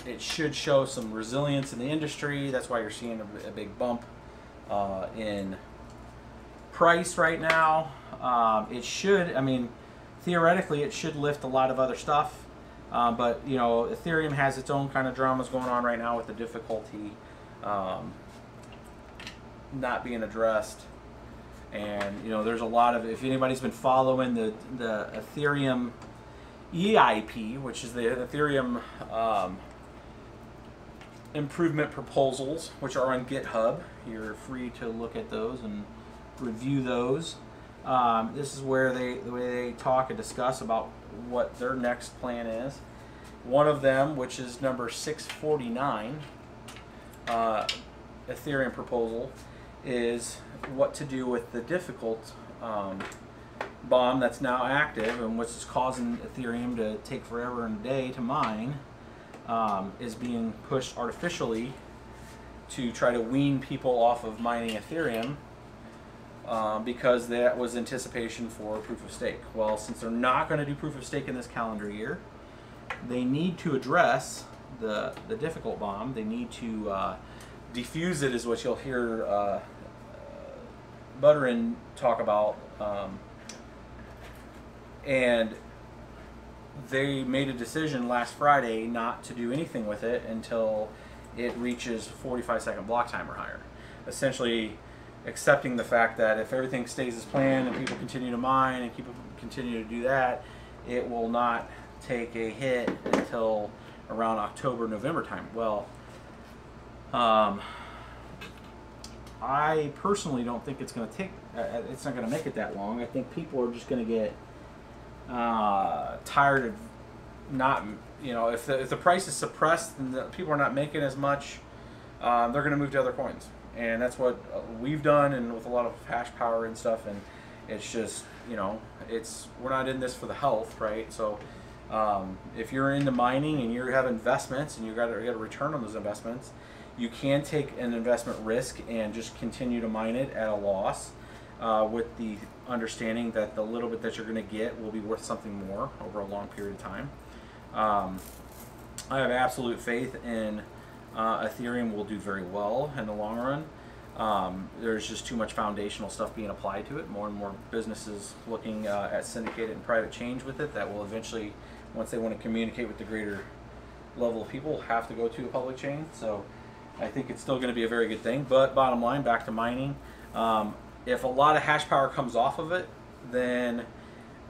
it should show some resilience in the industry. That's why you're seeing a big bump in price right now. It should, I mean, theoretically, it should lift a lot of other stuff, but you know, Ethereum has its own kind of dramas going on right now with the difficulty not being addressed, and you know, there's a lot of, if anybody's been following the Ethereum EIP, which is the Ethereum improvement proposals, which are on GitHub. You're free to look at those and review those. This is where the way they talk and discuss about what their next plan is. One of them, which is number 649, Ethereum proposal, is what to do with the difficult bomb that's now active and what's causing Ethereum to take forever and a day to mine, is being pushed artificially to try to wean people off of mining Ethereum, because that was anticipation for proof of stake. Well, since they're not going to do proof of stake in this calendar year, they need to address the difficult bomb. They need to defuse it, is what you'll hear Butterin talk about. And they made a decision last Friday not to do anything with it until it reaches 45-second block time or higher. Essentially accepting the fact that if everything stays as planned and people continue to mine and continue to do that, it will not take a hit until around October, November time. Well, I personally don't think it's going to take, it's not going to make it that long. I think people are just going to get tired of not, if the price is suppressed and the people are not making as much, they're going to move to other coins. And that's what we've done, and with a lot of hash power and stuff. And it's just, we're not in this for the health, right? So if you're into mining and you have investments and you got to return on those investments, you can take an investment risk and just continue to mine it at a loss, with the understanding that the little bit that you're going to get will be worth something more over a long period of time. I have absolute faith in Ethereum will do very well in the long run. There's just too much foundational stuff being applied to it. More and more businesses looking at syndicated and private change with it that will eventually, once they want to communicate with the greater level of people, have to go to a public chain. So I think it's still going to be a very good thing. But bottom line, back to mining, if a lot of hash power comes off of it, then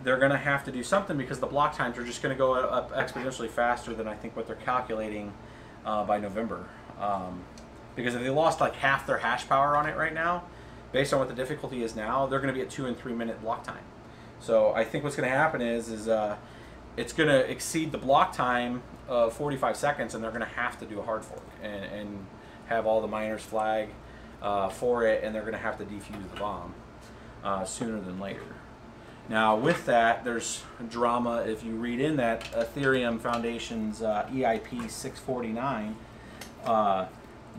they're going to have to do something, because the block times are just going to go up exponentially faster than I think what they're calculating by November. Because if they lost like half their hash power on it right now, based on what the difficulty is now, they're going to be at 2 and 3 minute block time. So I think what's going to happen is it's going to exceed the block time of 45 seconds, and they're going to have to do a hard fork and have all the miners flag for it, and they're going to have to defuse the bomb sooner than later. Now with that, there's drama. If you read in that Ethereum Foundation's EIP 649,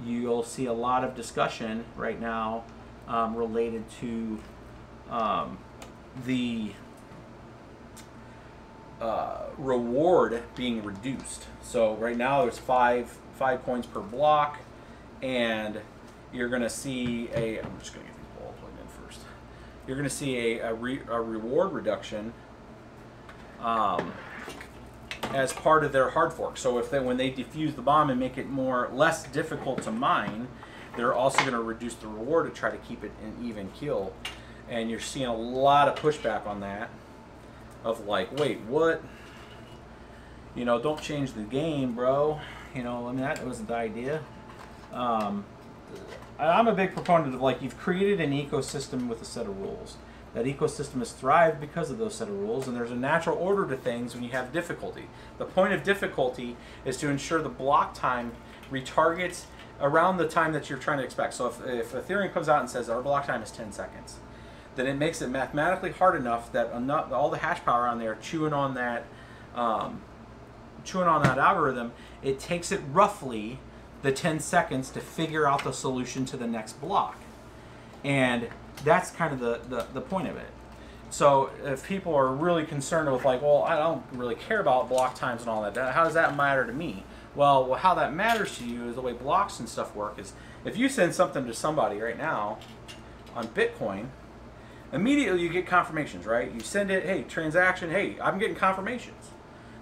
you'll see a lot of discussion right now related to the reward being reduced. So right now there's five coins per block, and you're going to see I'm just going to get these all plugged in first. You're going to see a reward reduction as part of their hard fork. So when they defuse the bomb and make it less difficult to mine, they're also going to reduce the reward to try to keep it an even kill. And you're seeing a lot of pushback on that, of like, wait, what? Don't change the game, bro. That wasn't the idea. I'm a big proponent of, like, you've created an ecosystem with a set of rules. That ecosystem has thrived because of those set of rules, and there's a natural order to things when you have difficulty. The point of difficulty is to ensure the block time retargets around the time that you're trying to expect. So if Ethereum comes out and says our block time is 10 seconds, then it makes it mathematically hard enough that all the hash power on there chewing on that algorithm, it takes it roughly the 10 seconds to figure out the solution to the next block. And that's kind of the point of it. So if people are really concerned with, like, well, I don't really care about block times and all that, how does that matter to me? Well, how that matters to you is the way blocks and stuff work is, if you send something to somebody right now on Bitcoin, immediately you get confirmations, right? You send it, hey, transaction, hey, I'm getting confirmations.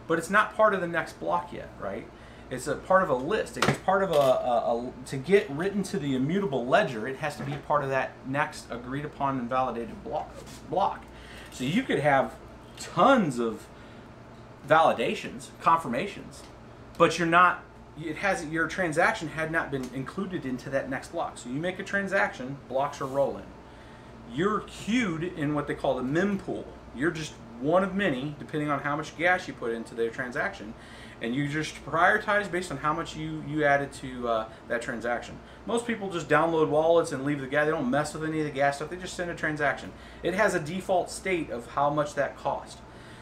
But it's not part of the next block yet, right? It's a part of a list. It's part of to get written to the immutable ledger, it has to be part of that next agreed upon and validated block. So you could have tons of validations, confirmations, but you're not. Your transaction had not been included into that next block. So you make a transaction, blocks are rolling. You're queued in what they call the mempool. You're just one of many, depending on how much gas you put into their transaction, and you just prioritize based on how much you added to that transaction. Most people just download wallets and leave the gas. They don't mess with any of the gas stuff. They just send a transaction. It has a default state of how much that cost.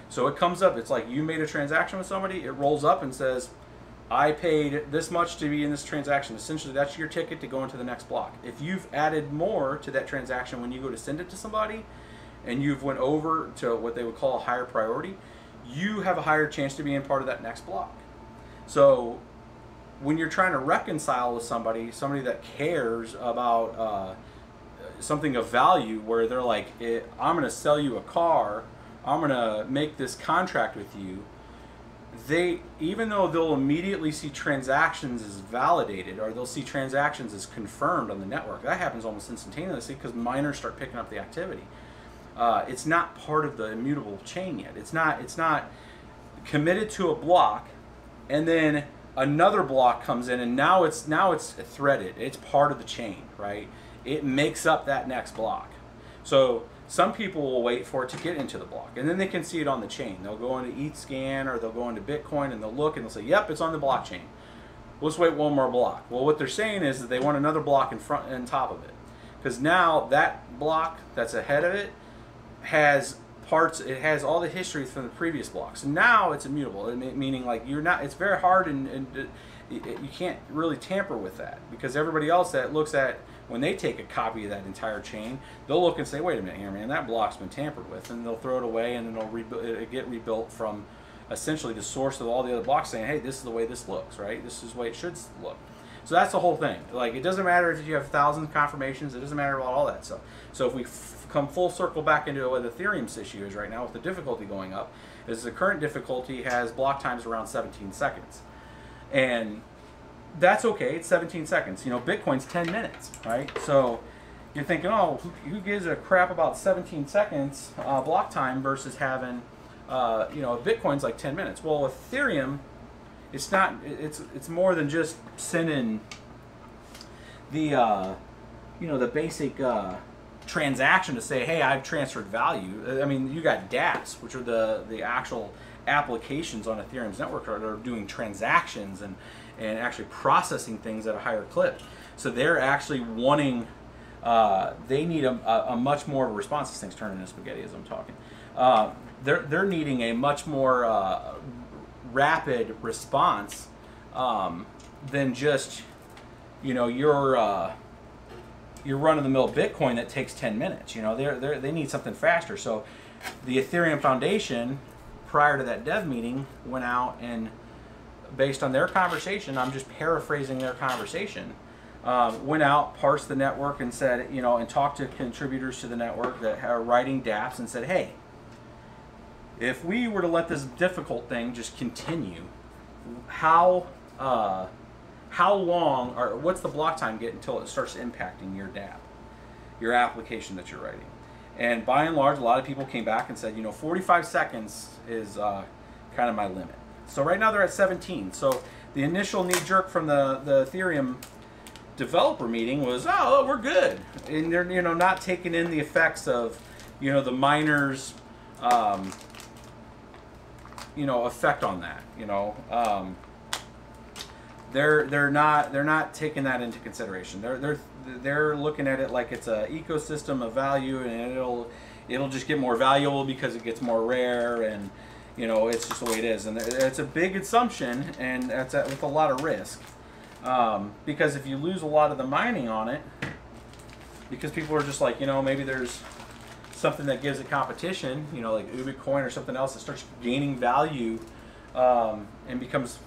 So it comes up. It's like you made a transaction with somebody. It rolls up and says, I paid this much to be in this transaction. Essentially, that's your ticket to go into the next block. If you've added more to that transaction when you go to send it to somebody, and you've went over to what they would call a higher priority, you have a higher chance to be in part of that next block. So when you're trying to reconcile with somebody that cares about something of value, where they're like, I'm going to sell you a car, I'm going to make this contract with you, even though they'll immediately see transactions as validated, or they'll see transactions as confirmed on the network, that happens almost instantaneously because miners start picking up the activity. It's not part of the immutable chain yet. It's not committed to a block, and then another block comes in, and now it's threaded. It's part of the chain, right? It makes up that next block. So some people will wait for it to get into the block, and then they can see it on the chain. They'll go into ETH scan, or they'll go into Bitcoin, and they'll look and they'll say, yep, it's on the blockchain. Let's wait one more block. Well, what they're saying is that they want another block in front and top of it, because now that block that's ahead of it has parts. It has all the history from the previous blocks. And now it's immutable, meaning like you're not. It's very hard, and you can't really tamper with that, because everybody else that looks at, when they take a copy of that entire chain, they'll look and say, wait a minute here, man, that block's been tampered with, and they'll throw it away, and then it'll get rebuilt from essentially the source of all the other blocks, saying, hey, this is the way this looks, right? This is the way it should look. So that's the whole thing. Like, it doesn't matter if you have 1,000 confirmations. It doesn't matter about all that stuff. So if we come full circle back into what Ethereum's issue is right now, with the difficulty going up, is the current difficulty has block times around 17 seconds. And that's okay, it's 17 seconds. You know, Bitcoin's 10 minutes, right? So you're thinking, oh, who gives a crap about 17 seconds block time versus having, you know, Bitcoin's like 10 minutes. Well, Ethereum, it's not, it's more than just sending the, you know, the basic transaction to say, hey, I've transferred value. I mean, you got dApps, which are the actual applications on Ethereum's network that are doing transactions and actually processing things at a higher clip. So they're actually wanting, they need a much more of a response. This thing's turning into spaghetti as I'm talking. They're needing a much more rapid response than just, you know, your run-of-the-mill Bitcoin that takes 10 minutes. You know, they need something faster. So the Ethereum Foundation, prior to that dev meeting, went out and, based on their conversation, I'm just paraphrasing their conversation, went out, parsed the network, and said, you know, and talked to contributors to the network that are writing dApps, and said, hey, if we were to let this difficult thing just continue, how long, or what's the block time get until it starts impacting your dApp, your application that you're writing? And by and large, a lot of people came back and said, you know, 45 seconds is kind of my limit. So right now they're at 17. So the initial knee jerk from the Ethereum developer meeting was, oh, we're good. And they're, you know, not taking in the effects of, you know, the miners, you know, effect on that. You know, they're not taking that into consideration. They're looking at it like it's an ecosystem of value, and it'll just get more valuable because it gets more rare, and you know, it's just the way it is. And it's a big assumption, and that's with a lot of risk, because if you lose a lot of the mining on it, because people are just like, you know, maybe there's something that gives it competition, you know, like Ubicoin or something else that starts gaining value and becomes,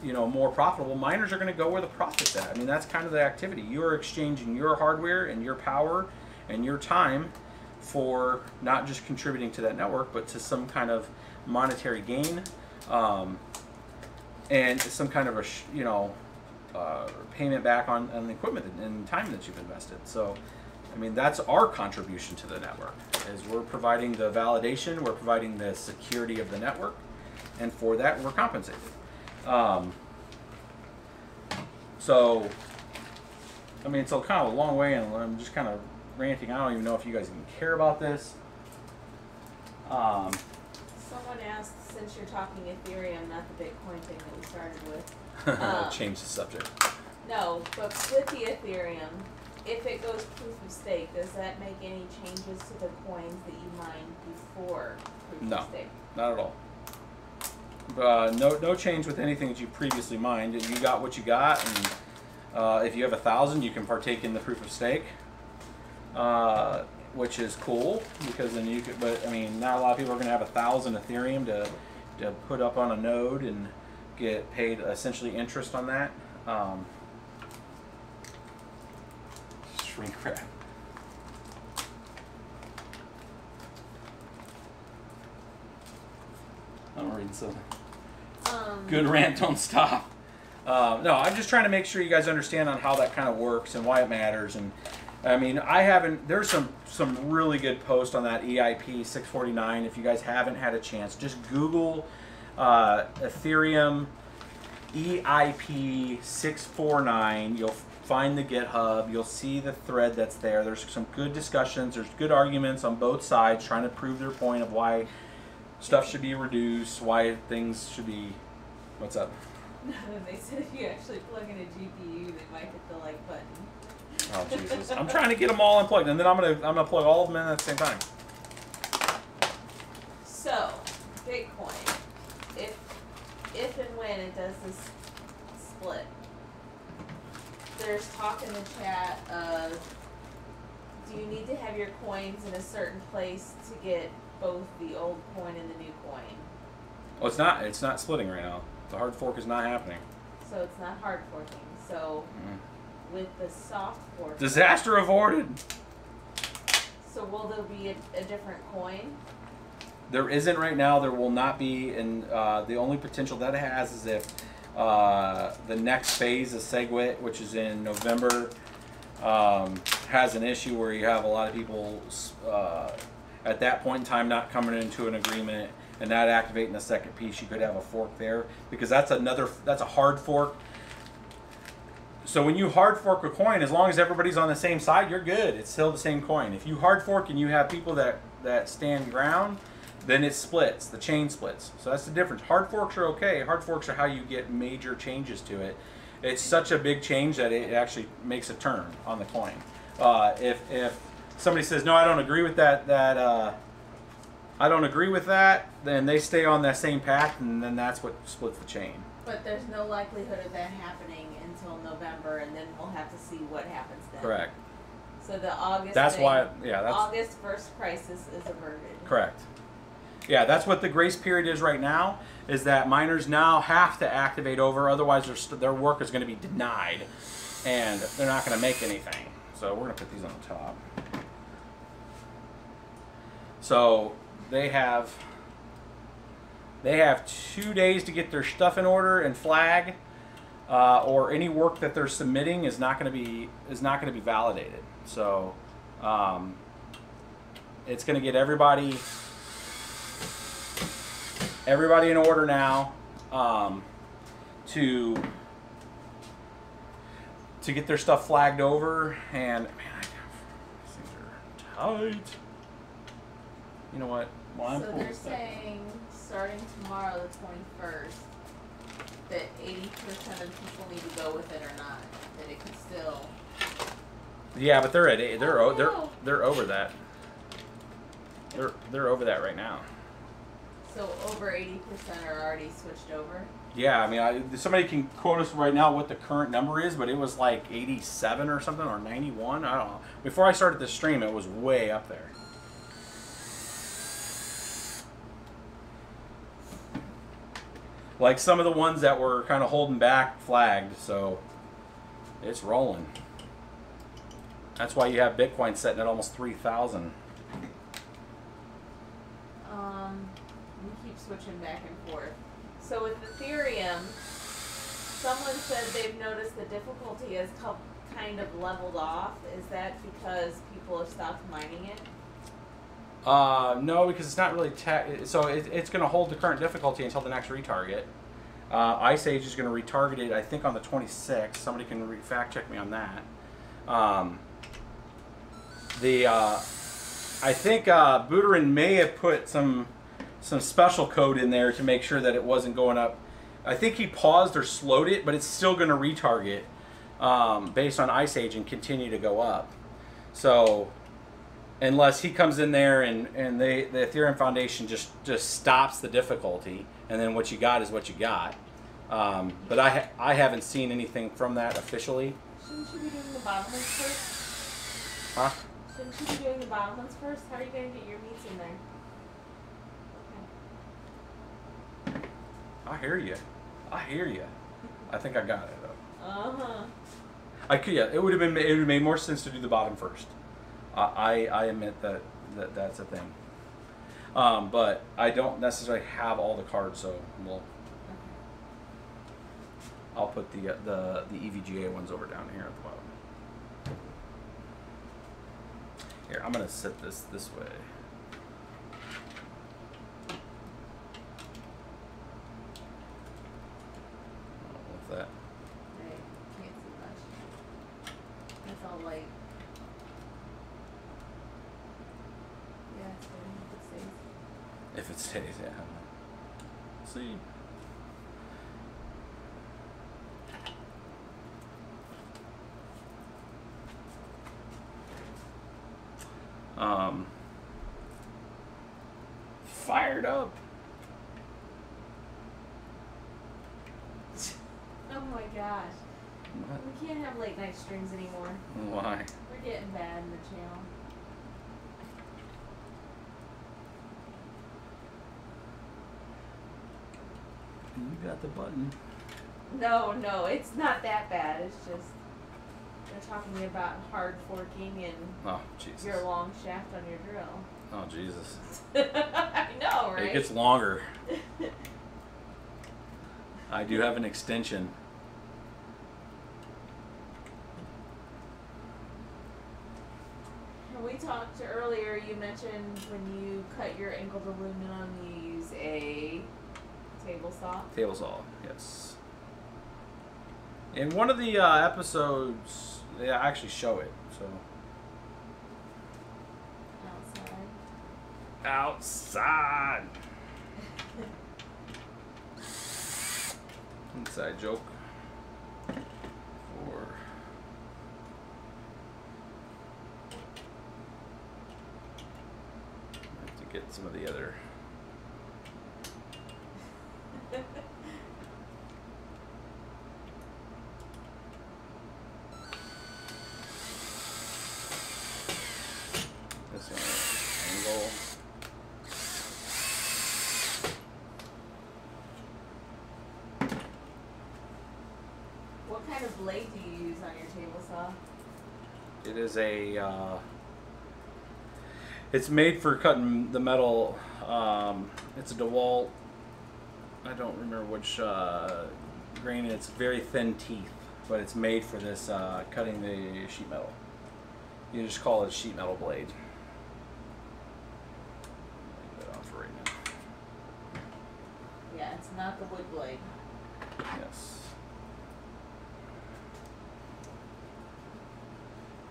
you know, more profitable, miners are going to go where the profit's at. I mean, that's kind of the activity. You are exchanging your hardware and your power and your time for not just contributing to that network, but to some kind of monetary gain, and some kind of a, you know, payment back on the equipment and time that you've invested. So, I mean, that's our contribution to the network, is we're providing the validation, we're providing the security of the network, and for that we're compensated. So, I mean, it's a kind of a long way, and I'm just kind of ranting. I don't even know if you guys even care about this. Someone asked, since you're talking Ethereum, not the Bitcoin thing that we started with. Change the subject. No, but with the Ethereum, if it goes proof of stake, does that make any changes to the coins that you mined before proof of stake? No, not at all. No change with anything that you previously mined. You got what you got, and if you have 1,000, you can partake in the proof of stake, which is cool because then you could. But I mean, not a lot of people are going to have 1,000 Ethereum to put up on a node and get paid essentially interest on that. Shrink wrap. I'm reading something. Good rant, don't stop. No, I'm just trying to make sure you guys understand on how that kind of works and why it matters. And I mean, there's some really good posts on that EIP 649. If you guys haven't had a chance, just Google Ethereum EIP 649. You'll find the GitHub. You'll see the thread that's there. There's some good discussions. There's good arguments on both sides trying to prove their point of why stuff should be reduced, why things should be. What's up? No, they said if you actually plug in a GPU, they might hit the like button. Oh Jesus! I'm trying to get them all unplugged, and then I'm gonna plug all of them in at the same time. So, Bitcoin, if and when it does this split, there's talk in the chat of, do you need to have your coins in a certain place to get both the old coin and the new coin? Well, it's not. It's not splitting right now. The hard fork is not happening. So it's not hard forking. So with the soft fork, disaster avoided. So will there be a different coin? There isn't right now. There will not be. And the only potential that it has is if the next phase of SegWit, which is in November, has an issue where you have a lot of people at that point in time not coming into an agreement and not activating the second piece. You could have a fork there because that's a hard fork. So when you hard fork a coin, as long as everybody's on the same side, you're good. It's still the same coin. If you hard fork and you have people that stand ground, then it splits. The chain splits. So that's the difference. Hard forks are okay. Hard forks are how you get major changes to it. It's such a big change that it actually makes a turn on the coin. If somebody says, no, I don't agree with that, I don't agree with that, then they stay on that same path, and then that's what splits the chain. But there's no likelihood of that happening until November, and then we'll have to see what happens then. Correct. So the August that's thing, why, yeah, that's August first crisis is averted. Correct. Yeah, that's what the grace period is right now, is that miners now have to activate over, otherwise their work is going to be denied, and they're not going to make anything. So we're going to put these on the top. So they have 2 days to get their stuff in order and flag, or any work that they're submitting is not going to be validated. So it's going to get everybody in order now to get their stuff flagged over. And man, these things are tight. You know what? Well, so they're saying starting tomorrow, the 21st, that 80% of people need to go with it or not. That it could still. Yeah, but they're over that. They're over that right now. So over 80% are already switched over? Yeah, I mean, somebody can quote us right now what the current number is, but it was like 87 or something, or 91. I don't know. Before I started this stream, it was way up there. Like some of the ones that were kind of holding back flagged, so it's rolling. That's why you have Bitcoin sitting at almost 3,000. We keep switching back and forth. So with Ethereum, someone said they've noticed the difficulty has kind of leveled off. Is that because people have stopped mining it? No, because it's not really so it's going to hold the current difficulty until the next retarget. Ice Age is going to retarget it, I think, on the 26th. Somebody can fact check me on that. I think Buterin may have put some special code in there to make sure that it wasn't going up. I think he paused or slowed it, but it's still going to retarget based on Ice Age and continue to go up. So unless he comes in there and the Ethereum Foundation just stops the difficulty, and then what you got is what you got. But I haven't seen anything from that officially. Shouldn't you be doing the bottom ones first? Huh? Shouldn't you be doing the bottom ones first? How are you going to get your meats in there? Okay. I hear you. I hear you. I think I got it though. Uh-huh. I could, yeah. It would have made more sense to do the bottom first. I admit that's a thing. But I don't necessarily have all the cards, so I'll put the EVGA ones over down here at the bottom. Here, I'm gonna set this way. With that. Hey, can't see much. It's all light. Yeah, it's good. If it stays, yeah. See. Fired up. Oh my gosh. What? We can't have late night streams anymore. Why? We're getting bad in the channel. You got the button. No, it's not that bad. It's just they're talking about hard forking and Oh, Jesus. your long shaft on your drill. Oh, Jesus. I know, right? It gets longer. I do have an extension. When we talked earlier, you mentioned when you cut your angled aluminum, you use a table saw. Table saw, yes. In one of the episodes, they actually show it, so. Outside. Outside! Inside joke. Or I have to get some of the other. This one, angle. What kind of blade do you use on your table saw? It is a, it's made for cutting the metal. It's a DeWalt. I don't remember which grain. It's very thin teeth, but it's made for this cutting the sheet metal. You just call it a sheet metal blade. Leave that on for right now. Yeah, it's not the wood blade. Yes.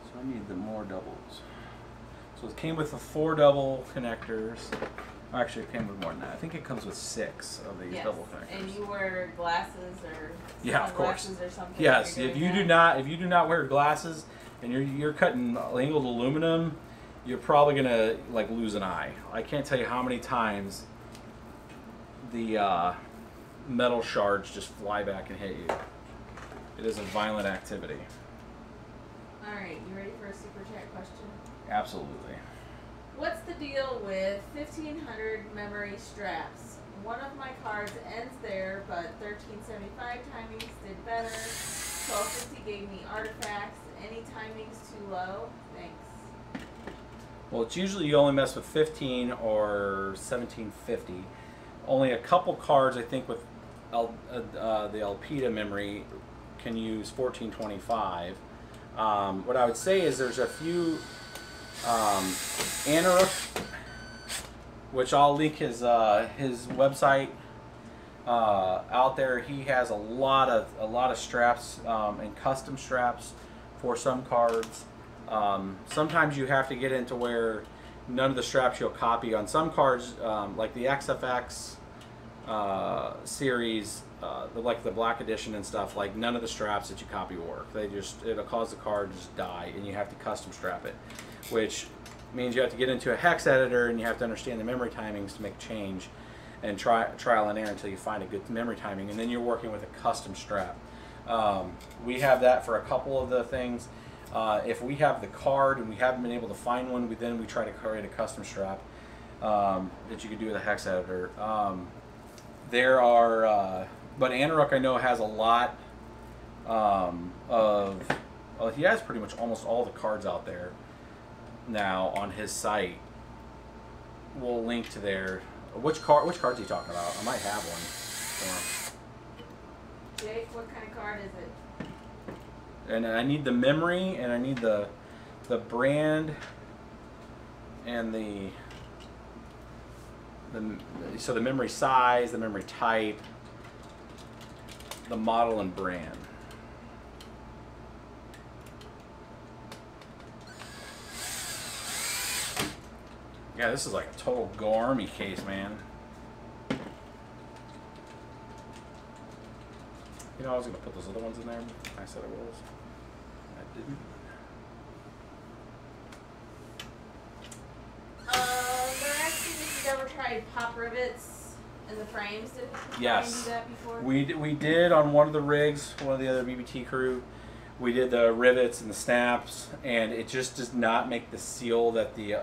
So I need the more doubles. So it came with the 4 double connectors. Actually, it came with more than that. I think it comes with 6 of these Yes. double connectors. And you wear glasses or Yeah, of course. sunglasses or something. Yes, when you're if you doing do that? not wear glasses and you're cutting angled aluminum, you're probably gonna like lose an eye. I can't tell you how many times the metal shards just fly back and hit you. It is a violent activity. All right, you ready for a super chat question? Absolutely. What's the deal with 1500 memory straps? One of my cards ends there, but 1375 timings did better. 1250 gave me artifacts. Any timings too low? Thanks. Well, it's usually you only mess with 15 or 1750. Only a couple cards, I think, with the Alpida memory can use 1425. What I would say is there's a few which I'll link his website out there. He has a lot of straps and custom straps for some cards. Sometimes you have to get into where none of the straps you'll copy on some cards, like the XFX series, like the Black Edition and stuff. Like none of the straps that you copy work. It'll cause the card to just die, and you have to custom strap it, which means you have to get into a hex editor and you have to understand the memory timings to make a change, and trial and error until you find a good memory timing, and then you're working with a custom strap. We have that for a couple of the things. If we have the card and we haven't been able to find one, then we try to create a custom strap that you could do with a hex editor. There are, but Anaruk I know has a lot he has pretty much almost all the cards out there now on his site. We'll link to there. Which cards are you talking about? I might have one for him. Jake, what kind of card is it? And I need the memory, and I need the brand, and so the memory size, the memory type, the model and brand. Yeah, this is like a total Go Army case, man. You know, I was going to put those other ones in there. I said I was. I didn't. They're asking if you've ever tried pop rivets in the frames. Did you Yes. do that before? We did on one of the rigs, one of the other BBT crew. We did the rivets and the snaps, and it just does not make the seal that the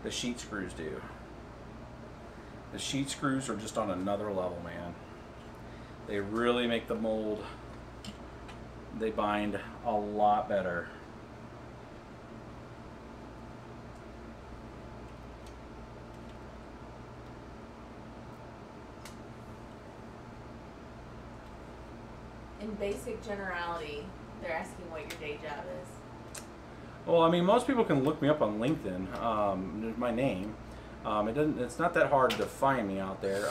sheet screws do. The sheet screws are just on another level, man. They really make the mold. They bind a lot better. In basic generality, they're asking what your day job is. Well, I mean, most people can look me up on LinkedIn. There's my name. It's not that hard to find me out there.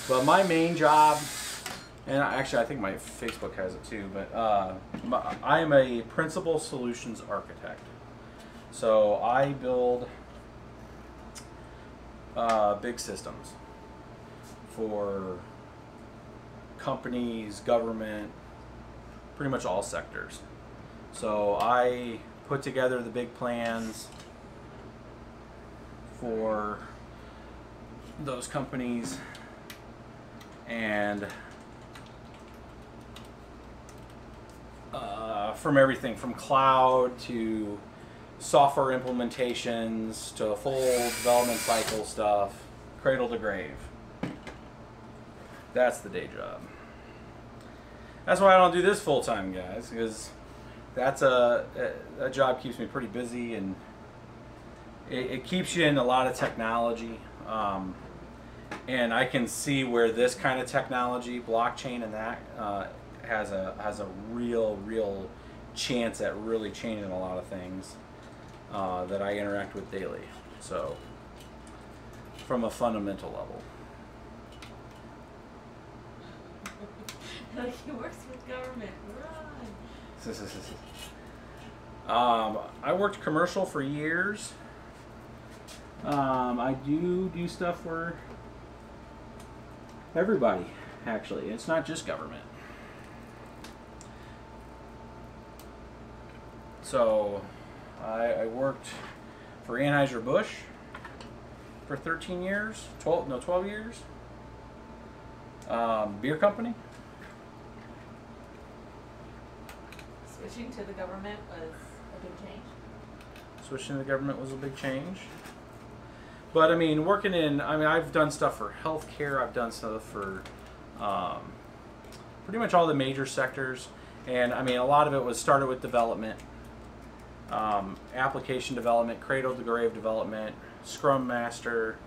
But my main job, and actually I think my Facebook has it too, but I am a principal solutions architect. So I build big systems for companies, government, pretty much all sectors. So I put together the big plans for those companies, and from everything from cloud to software implementations to full development cycle stuff, cradle to grave. That's the day job. That's why I don't do this full time, guys, because that job keeps me pretty busy, and it keeps you in a lot of technology. And I can see where this kind of technology, blockchain, and that has a real chance at really changing a lot of things that I interact with daily. So, from a fundamental level. Like he works with government. Run. I worked commercial for years. I do stuff for everybody, actually. It's not just government. So I worked for Anheuser-Busch for 13 years, 12 years. Beer company. Switching to the government was a big change. Switching to the government was a big change. But I mean, I've done stuff for healthcare. I've done stuff for pretty much all the major sectors. And I mean, a lot of it was started with development, application development, cradle to grave development, Scrum Master,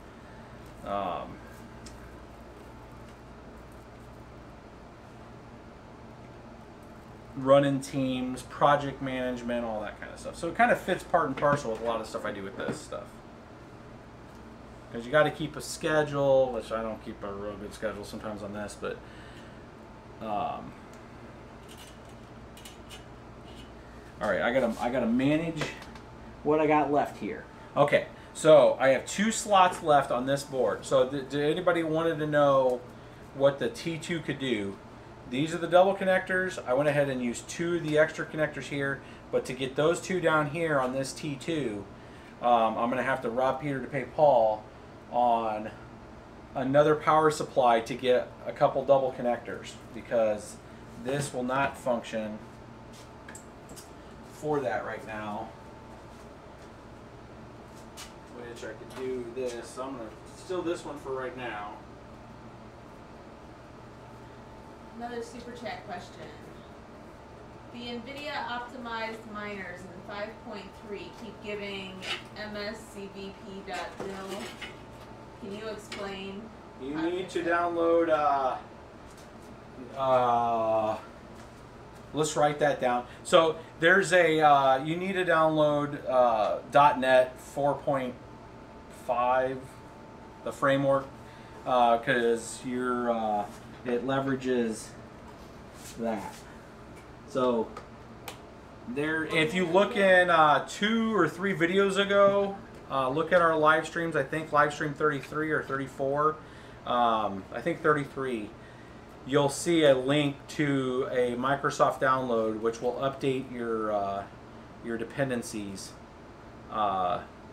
running teams, project management, all that kind of stuff. So it kind of fits part and parcel with a lot of stuff I do with this stuff. because you got to keep a schedule, which I don't keep a real good schedule sometimes on this, but all right, I gotta manage what I got left here. Okay, so I have 2 slots left on this board. So did anybody wanted to know what the T2 could do? These are the double connectors. I went ahead and used 2 of the extra connectors here, but to get those 2 down here on this T2, I'm going to have to rob Peter to pay Paul on another power supply to get a couple double connectors, because this will not function for that right now. Which I could do this. So I'm going to steal this one for right now. Another super chat question. The NVIDIA optimized miners in 5.3 keep giving mscvp.zil. Can you explain? You need to download, let's write that down. So there's a, you need to download .NET 4.5, the framework, because you're, it leverages that. So there, if you look in 2 or 3 videos ago, look at our live streams. I think live stream 33 or 34. I think 33. You'll see a link to a Microsoft download, which will update your dependencies,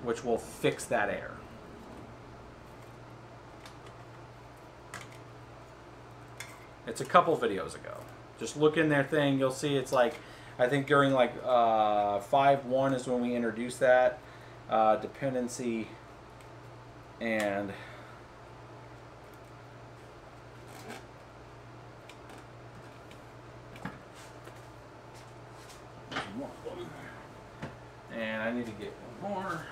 which will fix that error. It's a couple videos ago. Just look in their thing. You'll see it's like, I think during like 5.1 is when we introduced that dependency, and I need to get one more.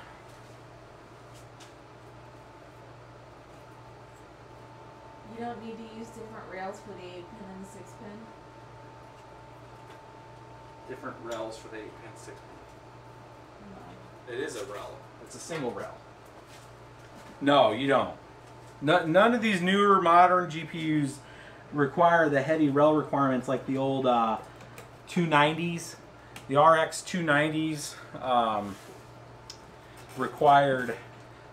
You don't need to use different rails for the 8-pin and the 6-pin? Different rails for the 8-pin, 6-pin. No. It is a rail. It's a single rail. No, you don't. None of these newer modern GPUs require the heavy rail requirements like the old 290s. The RX 290s required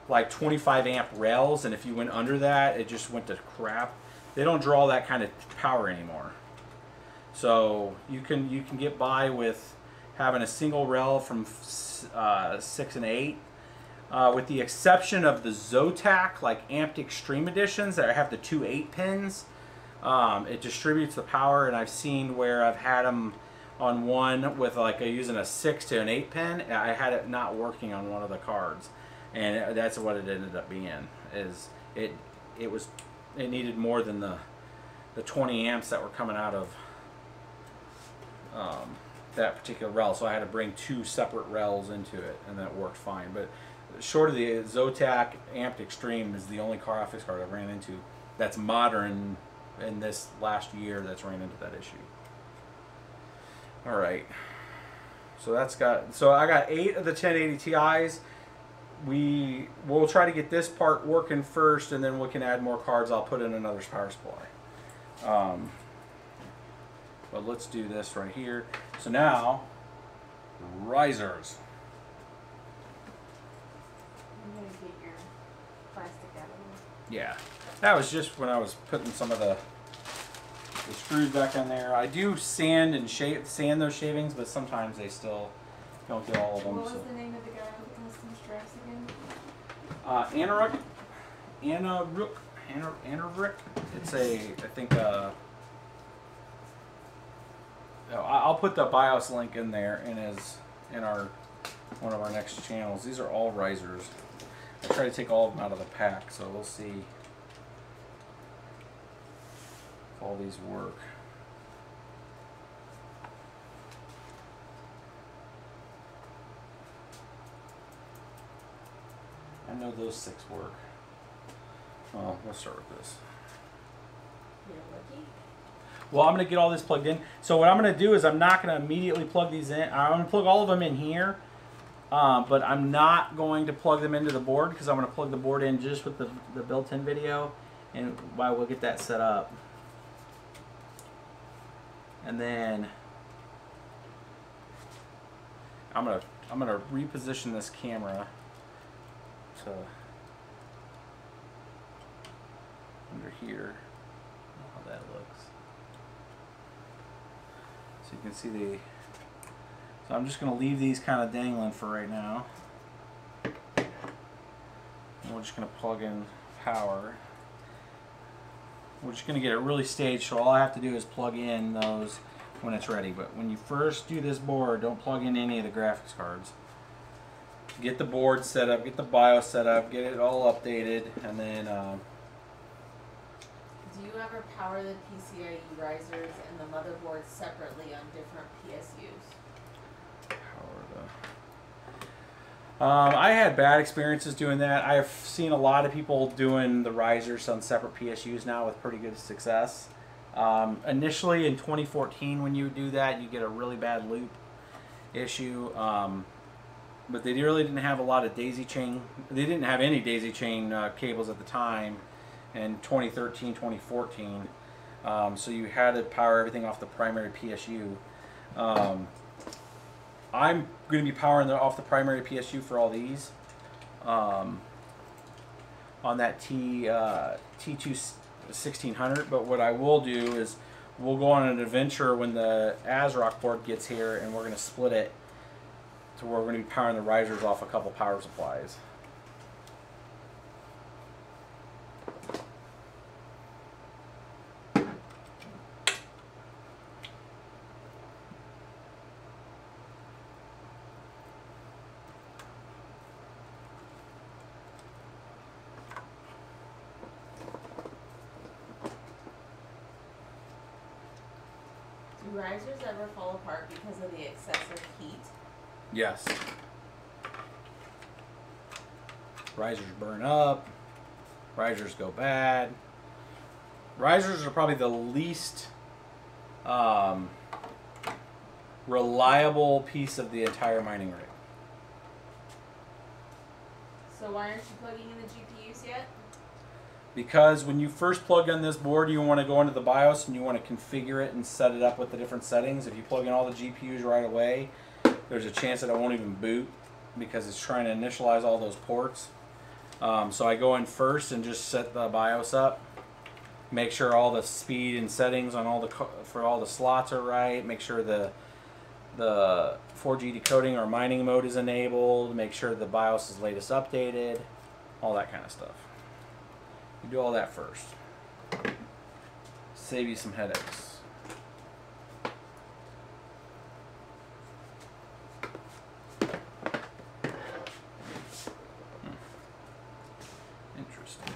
like 25 amp rails, and if you went under that, it just went to crap. They don't draw that kind of power anymore. So you can get by with having a single rail from 6 and 8, with the exception of the Zotac, like Amped Extreme editions that have the 2 8-pins. It distributes the power, and I've seen where I've had them on one with like using a 6 to an 8-pin. I had it not working on one of the cards, and that's what it ended up being. Is it needed more than the 20 amps that were coming out of that particular rail, so I had to bring 2 separate rails into it, and that worked fine. But short of the Zotac Amped Extreme is the only graphics card I ran into that's modern in this last year that's ran into that issue. All right, so I got 8 of the 1080 Ti's. We'll try to get this part working first, and then we can add more cards. I'll put in another power supply. But let's do this right here. So now, risers. I'm going to get your plastic out of here. Yeah, that was just when I was putting some of the screws back in there. I do sand and sand those shavings, but sometimes they still don't get all of them. What was so. the name of the guy with the custom straps again? Anaruk. It's I think I'll put the BIOS link in there in one of our next channels. These are all risers. I try to take all of them out of the pack, so we'll see if all these work. I know those 6 work. Well, we'll start with this. You're lucky. Well, I'm going to get all this plugged in. So what I'm going to do is I'm not going to immediately plug these in. I'm going to plug all of them in here. but I'm not going to plug them into the board because I'm going to plug the board in just with the built-in video, and while we'll get that set up. And then I'm gonna reposition this camera to under here. How that looks. So you can see the. So I'm just gonna leave these kind of dangling for right now. And we're just gonna plug in power. We're just going to get it really staged, so all I have to do is plug in those when it's ready. But when you first do this board, don't plug in any of the graphics cards. Get the board set up, get the BIOS set up, get it all updated, and then... Do you ever power the PCIe risers and the motherboard separately on different PSUs? I had bad experiences doing that. I've seen a lot of people doing the risers on separate PSUs now with pretty good success. Initially in 2014 when you do that, you get a really bad loop issue. But they really didn't have a lot of daisy chain. They didn't have any daisy chain cables at the time in 2013, 2014. So you had to power everything off the primary PSU. I'm going to be powering off the primary PSU for all these on that T2 1600. But what I will do is we'll go on an adventure when the ASRock board gets here, and we're going to split it to where we're going to be powering the risers off a couple power supplies. Do risers ever fall apart because of the excessive heat? Yes. Risers burn up. Risers go bad. Risers are probably the least reliable piece of the entire mining rig. So why aren't you plugging in the GPUs yet? Because when you first plug in this board, you want to go into the BIOS and you want to configure it and set it up with the different settings. If you plug in all the GPUs right away, there's a chance that it won't even boot because it's trying to initialize all those ports. So I go in first and just set the BIOS up. Make sure all the speed and settings on for all the slots are right. Make sure the 4G decoding or mining mode is enabled. Make sure the BIOS is latest updated. All that kind of stuff. You do all that first. Save you some headaches. Interesting.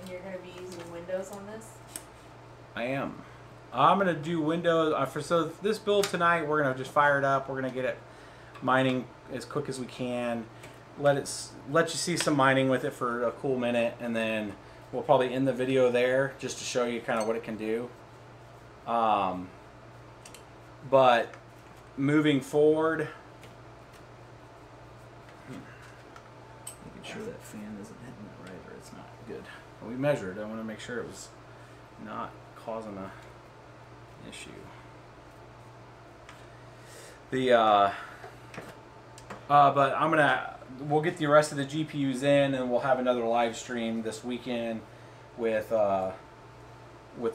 And you're going to be using Windows on this? I am. I'm going to do Windows. So this build tonight, we're going to just fire it up. We're going to get it mining as quick as we can. Let you see some mining with it for a cool minute, and then we'll probably end the video there just to show you kind of what it can do. But moving forward, making sure that fan isn't hitting it right or it's not good. We measured. I want to make sure it was not causing a issue. But we'll get the rest of the GPUs in, and we'll have another live stream this weekend with the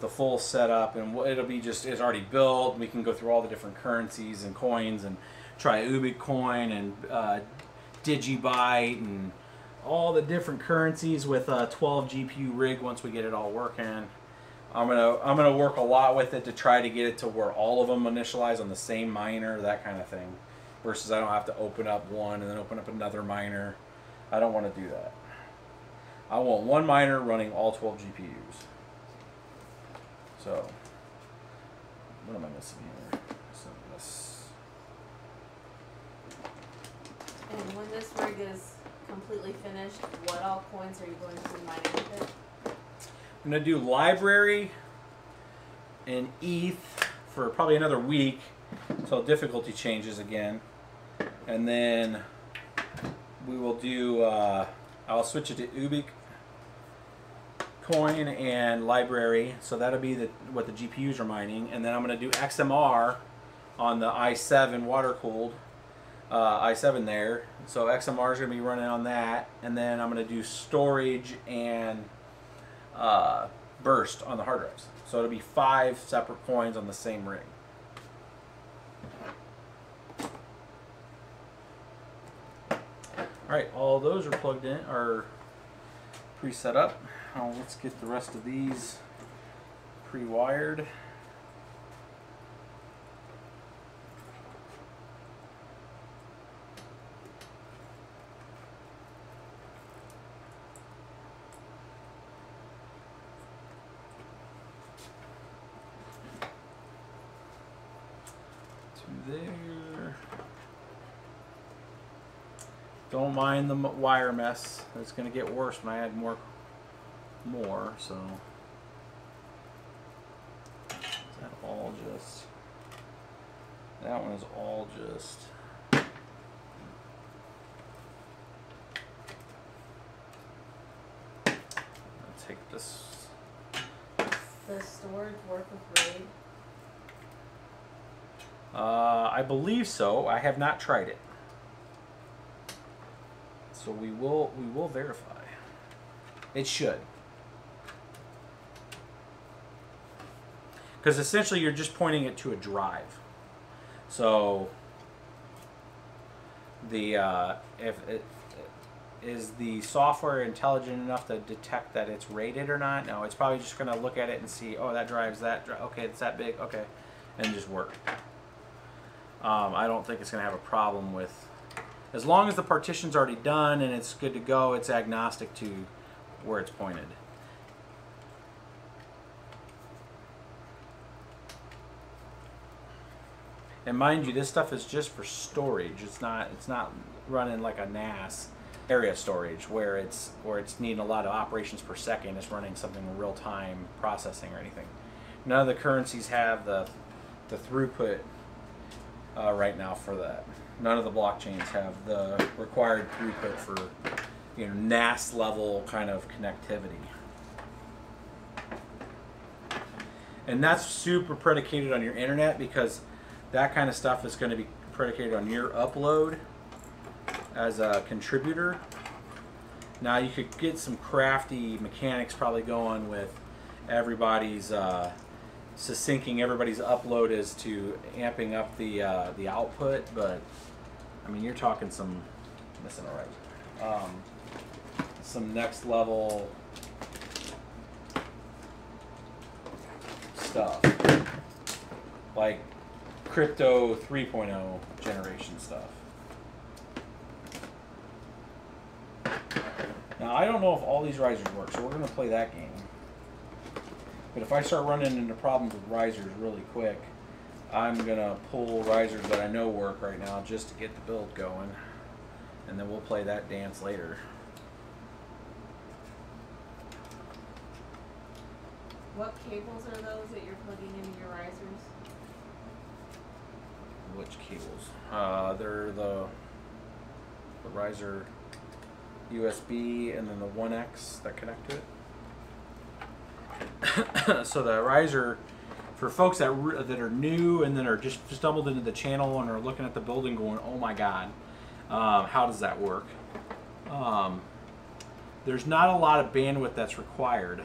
full setup, and it'll be it's already built. We can go through all the different currencies and coins and try Ubik coin and Digibyte and all the different currencies with a 12 GPU rig once we get it all working. I'm gonna work a lot with it to try to get it to where all of them initialize on the same miner, that kind of thing, versus I don't have to open up one and then open up another miner. I don't want to do that. I want one miner running all 12 GPUs. So, what am I missing here? And when this rig is completely finished, what all coins are you going to be mining with it? I'm going to do LBRY and ETH for probably another week until difficulty changes again. And then we will do, I'll switch it to Ubik coin and LBRY. So that'll be what the GPUs are mining. And then I'm going to do XMR on the i7 water-cooled i7 there. So XMR is going to be running on that. And then I'm going to do storage and burst on the hard drives. So it'll be 5 separate coins on the same ring. Alright, all those are plugged in, are pre-set up. Now let's get the rest of these pre-wired. There. Don't mind the wire mess. It's going to get worse when I add more. So is that all just? That one is all just. I'll take this. Does storage work with RAID? I believe so. I have not tried it, so we will verify. It should, because essentially you're just pointing it to a drive. So the is the software intelligent enough to detect that it's rated or not? No, it's probably just going to look at it and see, oh, that drive's that. Okay, it's that big. Okay, and just work. I don't think it's going to have a problem with, as long as the partition's already done and it's good to go, it's agnostic to where it's pointed. And mind you, this stuff is just for storage. It's not running like a NAS area storage where it's needing a lot of operations per second. It's running something real time processing or anything. None of the currencies have the throughput right now for that. None of the blockchains have the required throughput for, you know, NAS level kind of connectivity. And that's super predicated on your internet, because that kind of stuff is going to be predicated on your upload as a contributor. Now you could get some crafty mechanics probably going with everybody's syncing everybody's upload as to amping up the output, but I mean, you're talking some some next level stuff, like crypto 3.0 generation stuff. Now I don't know if all these risers work, so we're going to play that game. But if I start running into problems with risers really quick, I'm going to pull risers that I know work right now just to get the build going. And then we'll play that dance later. What cables are those that you're plugging into your risers? Which cables? They're the riser USB and then the 1X that connect to it. So the riser, for folks that are new and then are just stumbled into the channel and are looking at the building going, oh my god, how does that work? There's not a lot of bandwidth that's required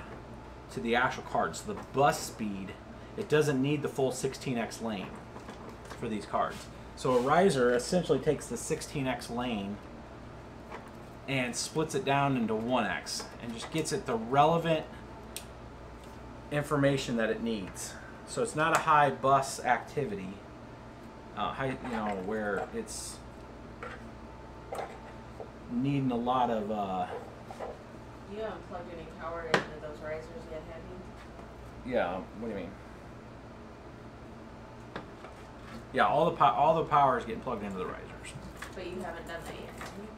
to the actual card. So the bus speed, it doesn't need the full 16x lane for these cards. So a riser essentially takes the 16x lane and splits it down into 1x and just gets it the relevant information that it needs. So it's not a high bus activity, where it's needing a lot of. You haven't plugged any power into those risers yet, have you? Yeah. What do you mean? Yeah, all the power is getting plugged into the risers. But you haven't done that yet, have you?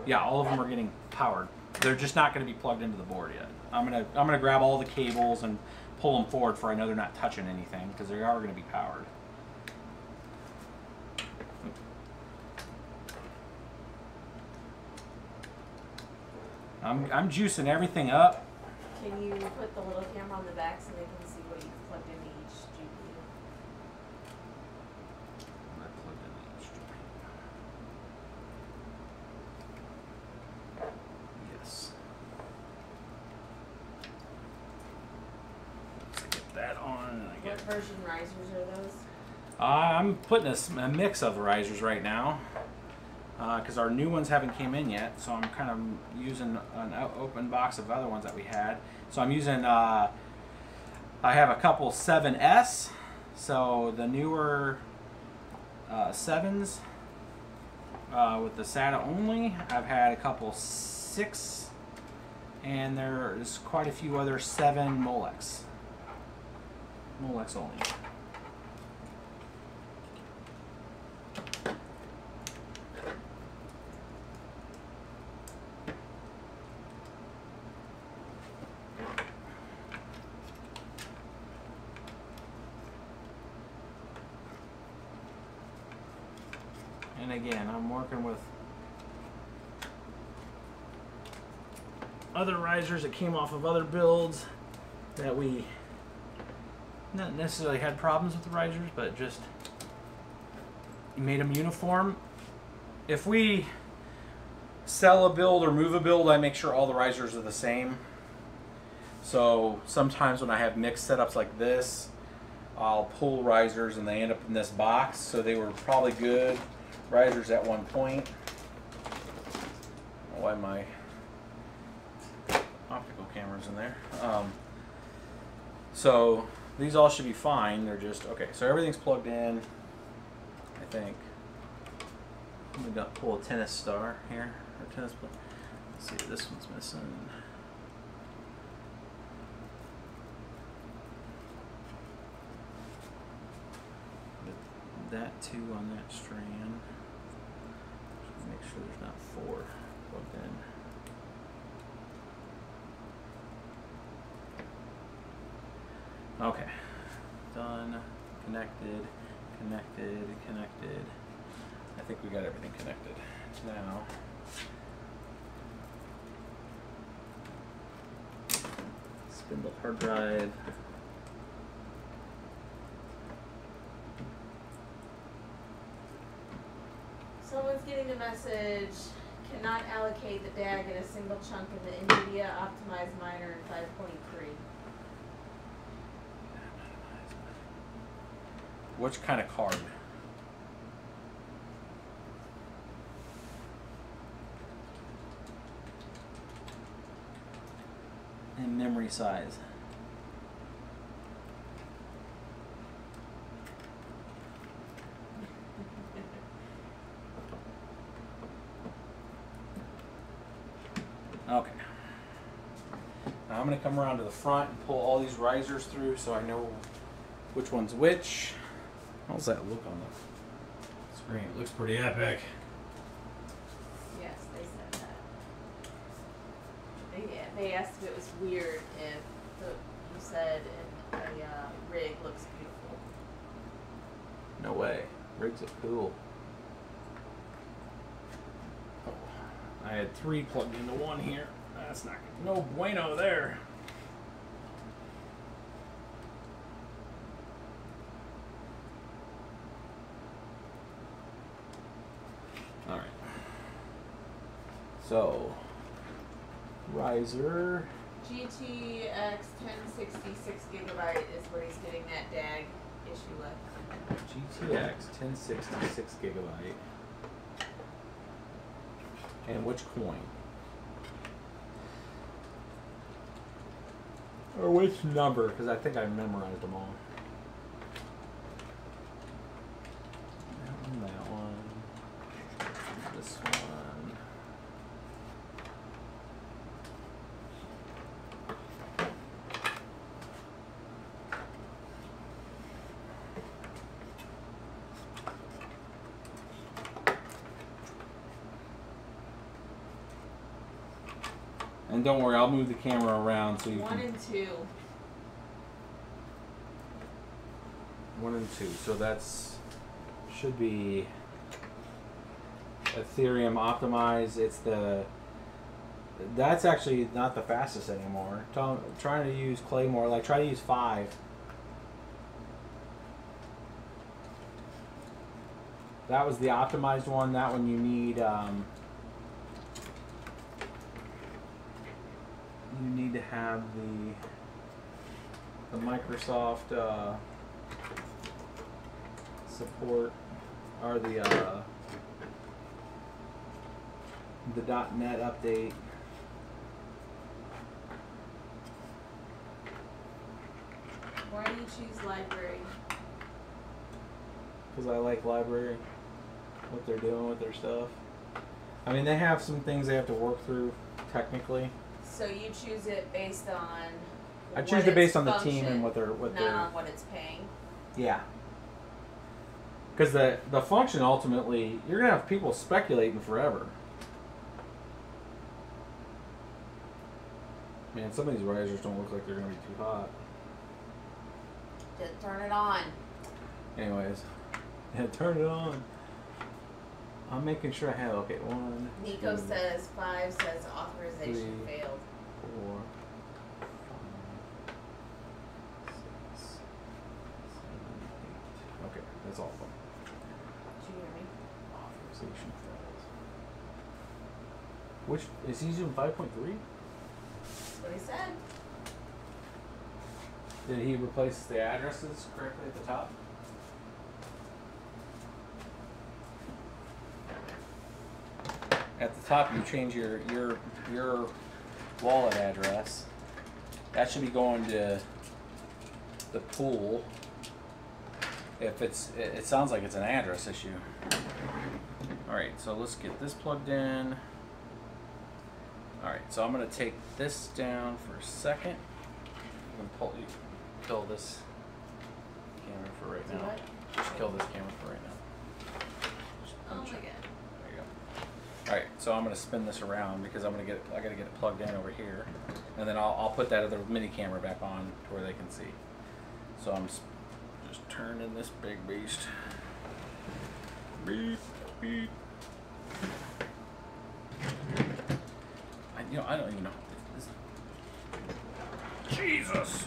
Yeah, all of them are getting powered. They're just not going to be plugged into the board yet. I'm gonna grab all the cables and pull them forward for I know they're not touching anything because they are going to be powered. I'm juicing everything up. Can you put the little camera on the back so they can see what you've plugged into each GPU? Yes. Let's get that on. What version risers are those? I'm putting a mix of risers right now because our new ones haven't came in yet. So I'm kind of using an open box of other ones that we had. So I'm using, I have a couple 7S. So the newer 7s with the SATA only. I've had a couple 6, and there's quite a few other 7 Molex. Molex only. And again, I'm working with other risers that came off of other builds that we not necessarily had problems with the risers, but just made them uniform. If we sell a build or move a build, I make sure all the risers are the same. So sometimes when I have mixed setups like this, I'll pull risers and they end up in this box. So they were probably good risers at one point. Why my optical camera's in there. So these all should be fine. They're just okay. So everything's plugged in, I think. I'm gonna pull a tennis star here, or tennis play. Let's see, this one's missing. That 2 on that strand. Just make sure there's not 4 plugged in. Okay, done, connected, connected, connected. I think we got everything connected. Now, spindle hard drive. Someone's getting a message, cannot allocate the DAG in a single chunk in the NVIDIA optimized miner in 5.3. Which kind of card? And memory size. Okay. Now I'm going to come around to the front and pull all these risers through so I know which one's which. How's that look on the screen? It looks pretty epic. Yes, they said that. They asked if it was weird if you said a rig looks beautiful. No way. Rigs are cool. Oh, I had 3 plugged into 1 here. That's not good. No bueno there. All right. So, riser. GTX 1066 gigabyte is what he's getting that DAG issue with. GTX 1066 gigabyte. And which coin? Or which number? Because I think I memorized them all. That one. This one. And don't worry, I'll move the camera around so you 1 can. and 2. 1 and 2. So that's should be Ethereum optimized. It's the that's actually not the fastest anymore. Trying to use Claymore, like try to use 5. That was the optimized one. That one you need to have the Microsoft support or the .NET update. Why do you choose library? Because I like library, what they're doing with their stuff. I mean, they have some things they have to work through technically. So you choose it based on. I choose it based on the team and what they're not on what it's paying. Yeah. Because the function ultimately, you're gonna have people speculating forever. Man, some of these risers don't look like they're gonna be too hot. Just turn it on. Anyways, yeah, turn it on. I'm making sure I have, okay, 1, Nico 2, says 5 says authorization 3, failed. 4, 5, 6, 7, 8. Okay, that's all of them. Did you hear me? Authorization fails. Which, is he using 5.3? That's what he said. Did he replace the addresses correctly at the top? At the top, you change your wallet address. That should be going to the pool. If it sounds like it's an address issue. All right, so let's get this plugged in. All right, so I'm gonna take this down for a second. I'm gonna kill this camera for right Do now. what? Just kill this camera for right now. Oh my god. There you go. All right, so I'm gonna spin this around because I gotta get it plugged in over here, and then I'll put that other mini camera back on to where they can see. So I'm just turning this big beast. Beep, beep. I don't even know. Jesus.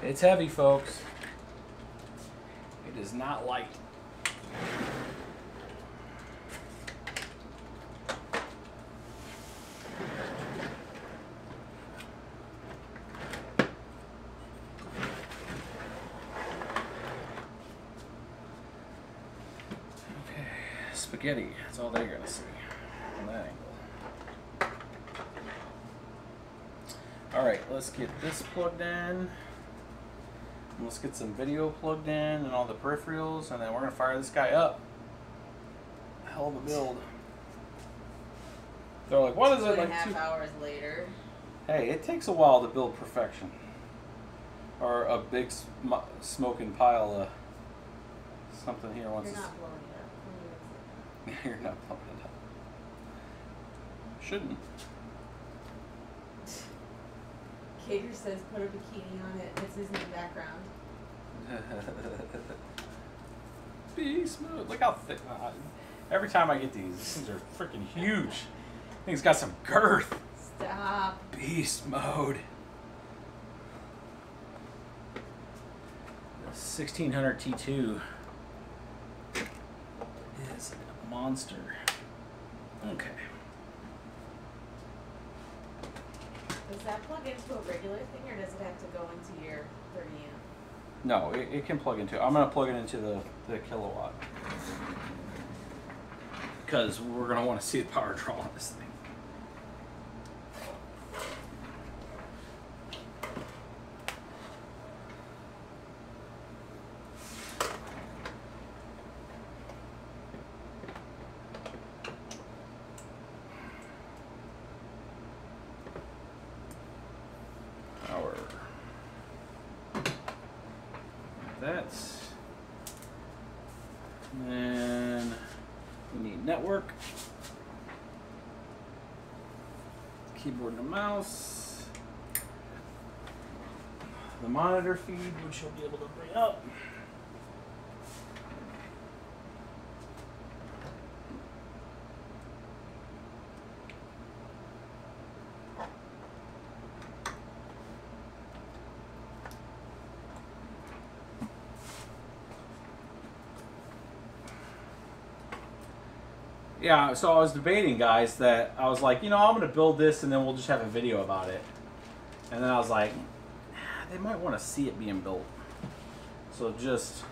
It's heavy, folks. It is not light. Okay, spaghetti. That's all they're gonna see from that angle. All right, let's get this plugged in. Let's get some video plugged in and all the peripherals, and then we're gonna fire this guy up. Hell of a build. They're like, what is it? 2.5 hours later. Hey, it takes a while to build perfection. Or a big smoking pile of something here once You're it's... not blowing it up. You're not blowing it up. Shouldn't. Cater says put a bikini on it. This is in the background. Be smooth. Look how thick. Every time I get these things are freaking huge. Things got some girth. Stop. Beast mode. The 1600 T2 is a monster. Okay. Does that plug into a regular thing, or does it have to go into your 30 amp? No, it can plug into. I'm gonna plug it into the kilowatt because we're gonna want to see the power draw on this thing. That's, and network. Keyboard and a mouse. The monitor feed, which you'll be able to bring up. Yeah, so I was debating, guys, that I was like, you know, I'm going to build this and then we'll just have a video about it. And then I was like, they might want to see it being built. So just,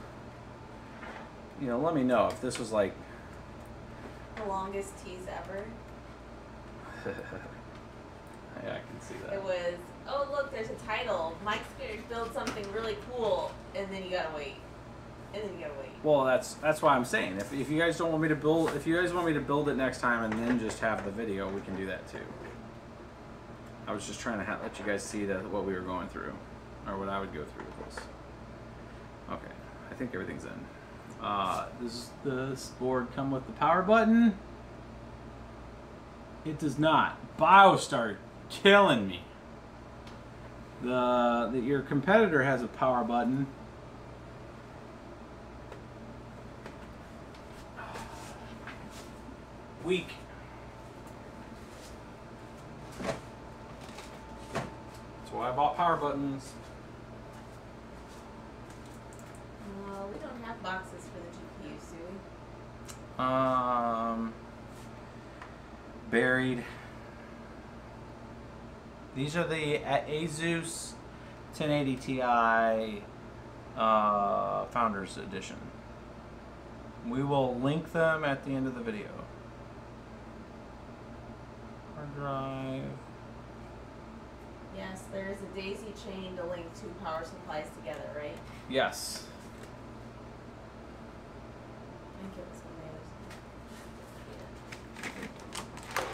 you know, let me know if this was like... The longest tease ever. Yeah, I can see that. It was, oh look, there's a title. Mike's going to build something really cool, and then you gotta wait. And then you gotta wait. Well, that's why I'm saying, if you guys don't want me to build, if you guys want me to build it next time and then just have the video, we can do that too. I was just trying to let you guys see what we were going through, or what I would go through with this. Okay, I think everything's in. Does this board come with the power button? It does not. BIOSTAR killing me. Your competitor has a power button. Weak. That's why I bought power buttons. We don't have boxes for the GPUs, do we? Buried. These are the Asus 1080 Ti Founders Edition. We will link them at the end of the video. Hard drive. Yes, there is a daisy chain to link two power supplies together, right? Yes. I think it was one of those.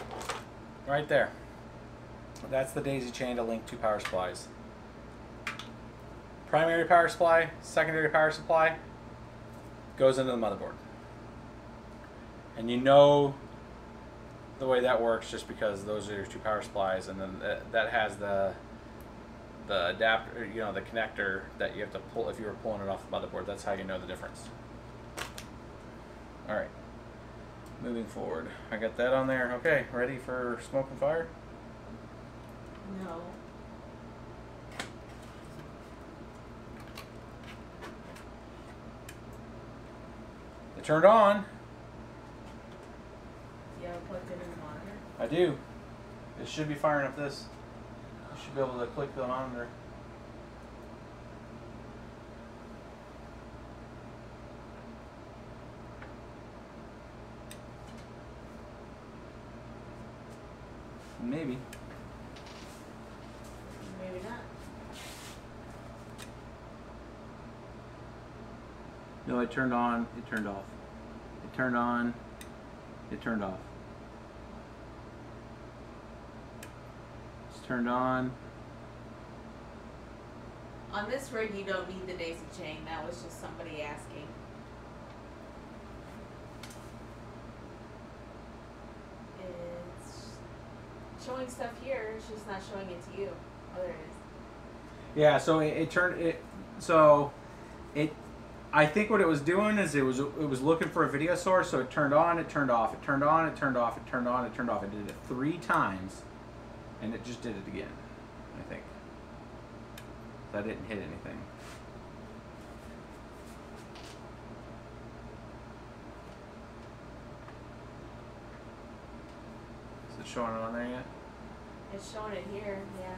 Yeah. Right there. That's the daisy chain to link two power supplies. Primary power supply, secondary power supply goes into the motherboard. And you know the way that works just because those are your two power supplies, and then that has the adapter, you know, the connector that you have to pull if you were pulling it off the motherboard. That's how you know the difference. All right, moving forward. I got that on there. Okay, ready for smoke and fire? No. It turned on. You haven't plugged it in the monitor? I do. It should be firing up this. You should be able to click the monitor. Maybe. Maybe not. No, it turned on, it turned off. It turned on, it turned off. It's turned on. On this rig, you don't need the daisy chain. That was just somebody asking. It's showing stuff here. It's just not showing it to you. Oh, there it is. Yeah, so it turned it. So it. I think what it was doing is it was looking for a video source. So it turned on, it turned off, it turned on, it turned off, it turned on, it turned off. It did it 3 times, and it just did it again. I think. So I didn't hit anything. Is it showing it on there yet? It's showing it here. Yeah.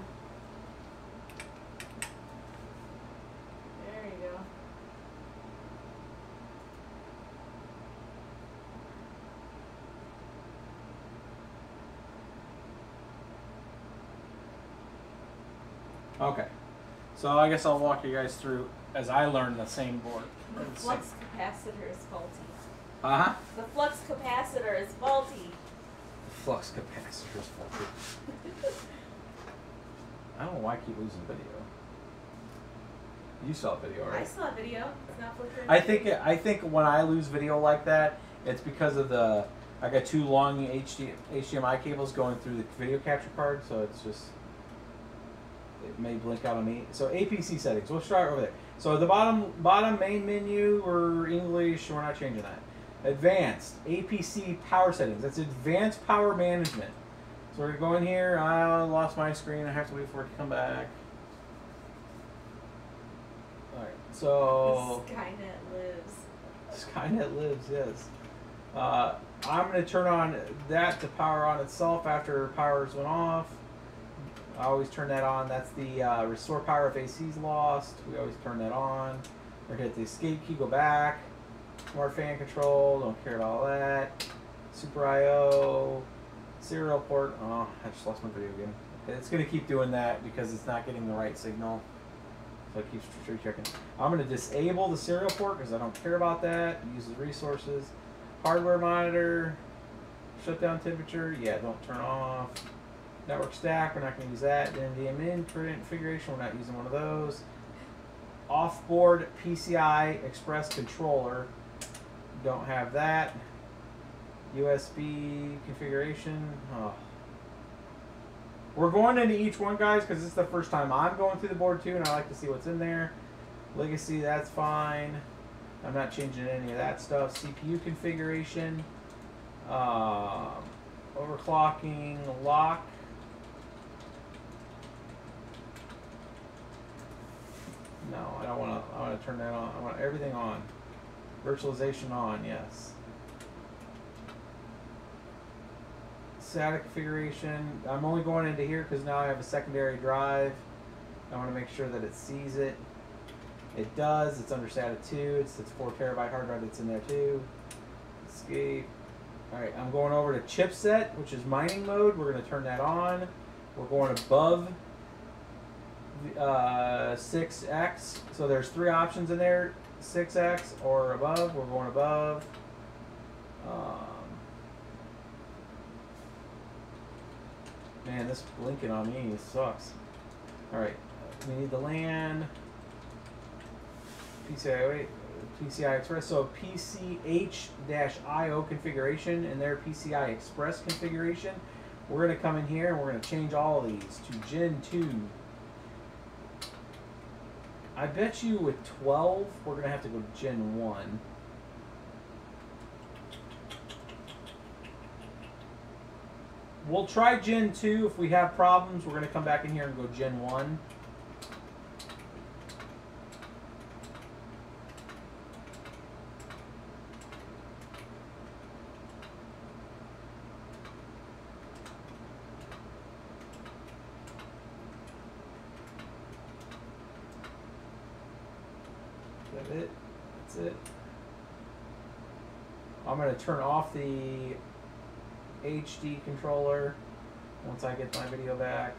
There you go. Okay. So I guess I'll walk you guys through as I learned the same board. The flux capacitor is faulty. Uh-huh. The flux capacitor is faulty. Flux capacitor is faulty. I don't know why I keep losing video. You saw video, right? I saw a video. It's not flickering. I think when I lose video like that, it's because of the I got 2 long HDMI cables going through the video capture card, so it's just, it may blink out on me. So APC settings, we'll start over there. So the bottom main menu, we're English, we're not changing that. Advanced, APC power settings, that's advanced power management. So we're going to go in here, I lost my screen, I have to wait for it to come back. Alright, so... Skynet lives. Skynet lives, yes. I'm going to turn on that to power on itself after powers went off. I always turn that on. That's the restore power if AC is lost. We always turn that on. We're going to hit the escape key, go back. Smart fan control, don't care about all that. Super IO, serial port. Oh, I just lost my video again. It's going to keep doing that because it's not getting the right signal. So it keeps checking. I'm going to disable the serial port because I don't care about that. It uses resources. Hardware monitor, shutdown temperature, yeah, don't turn off. Network stack, we're not going to use that. NVMe configuration, we're not using one of those. Offboard PCI Express controller, don't have that. USB configuration, oh. We're going into each one, guys, because this is the first time I'm going through the board too, and I like to see what's in there. Legacy, that's fine. I'm not changing any of that stuff. CPU configuration, overclocking, lock. No, I don't want to. I want to turn that on. I want everything on. Virtualization on, yes. SATA configuration. I'm only going into here because now I have a secondary drive. I want to make sure that it sees it. It does. It's under SATA 2. It's 4 terabyte hard drive that's in there too. Escape. Alright, I'm going over to chipset, which is mining mode. We're going to turn that on. We're going above 6x. So there's 3 options in there. 6x or above. We're going above. Man, this blinking on me sucks. Alright, we need the LAN. PCI Express, so PCH-IO configuration and their PCI Express configuration. We're going to come in here and we're going to change all of these to Gen 2. I bet you with 12, we're going to have to go to Gen 1. We'll try Gen 2. If we have problems, we're going to come back in here and go Gen 1. It. That's it. I'm going to turn off the HD controller once I get my video back.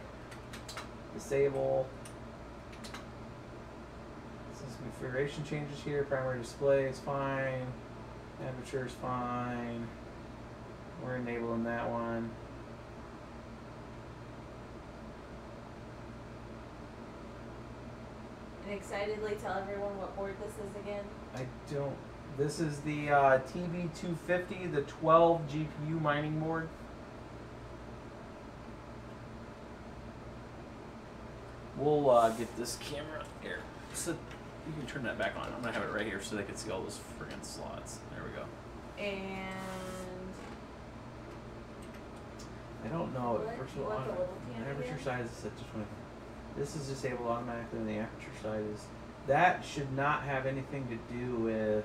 Disable. Some configuration changes here. Primary display is fine. Aperture is fine. We're enabling that one. And excitedly tell everyone what board this is again. I don't. This is the TB250, the 12 GPU mining board. We'll get this camera here. So you can turn that back on. I'm gonna have it right here so they can see all those friggin' slots. There we go. And I don't know. what the little The aperture size is set to 20. This is disabled automatically, and the aperture size is. That should not have anything to do with.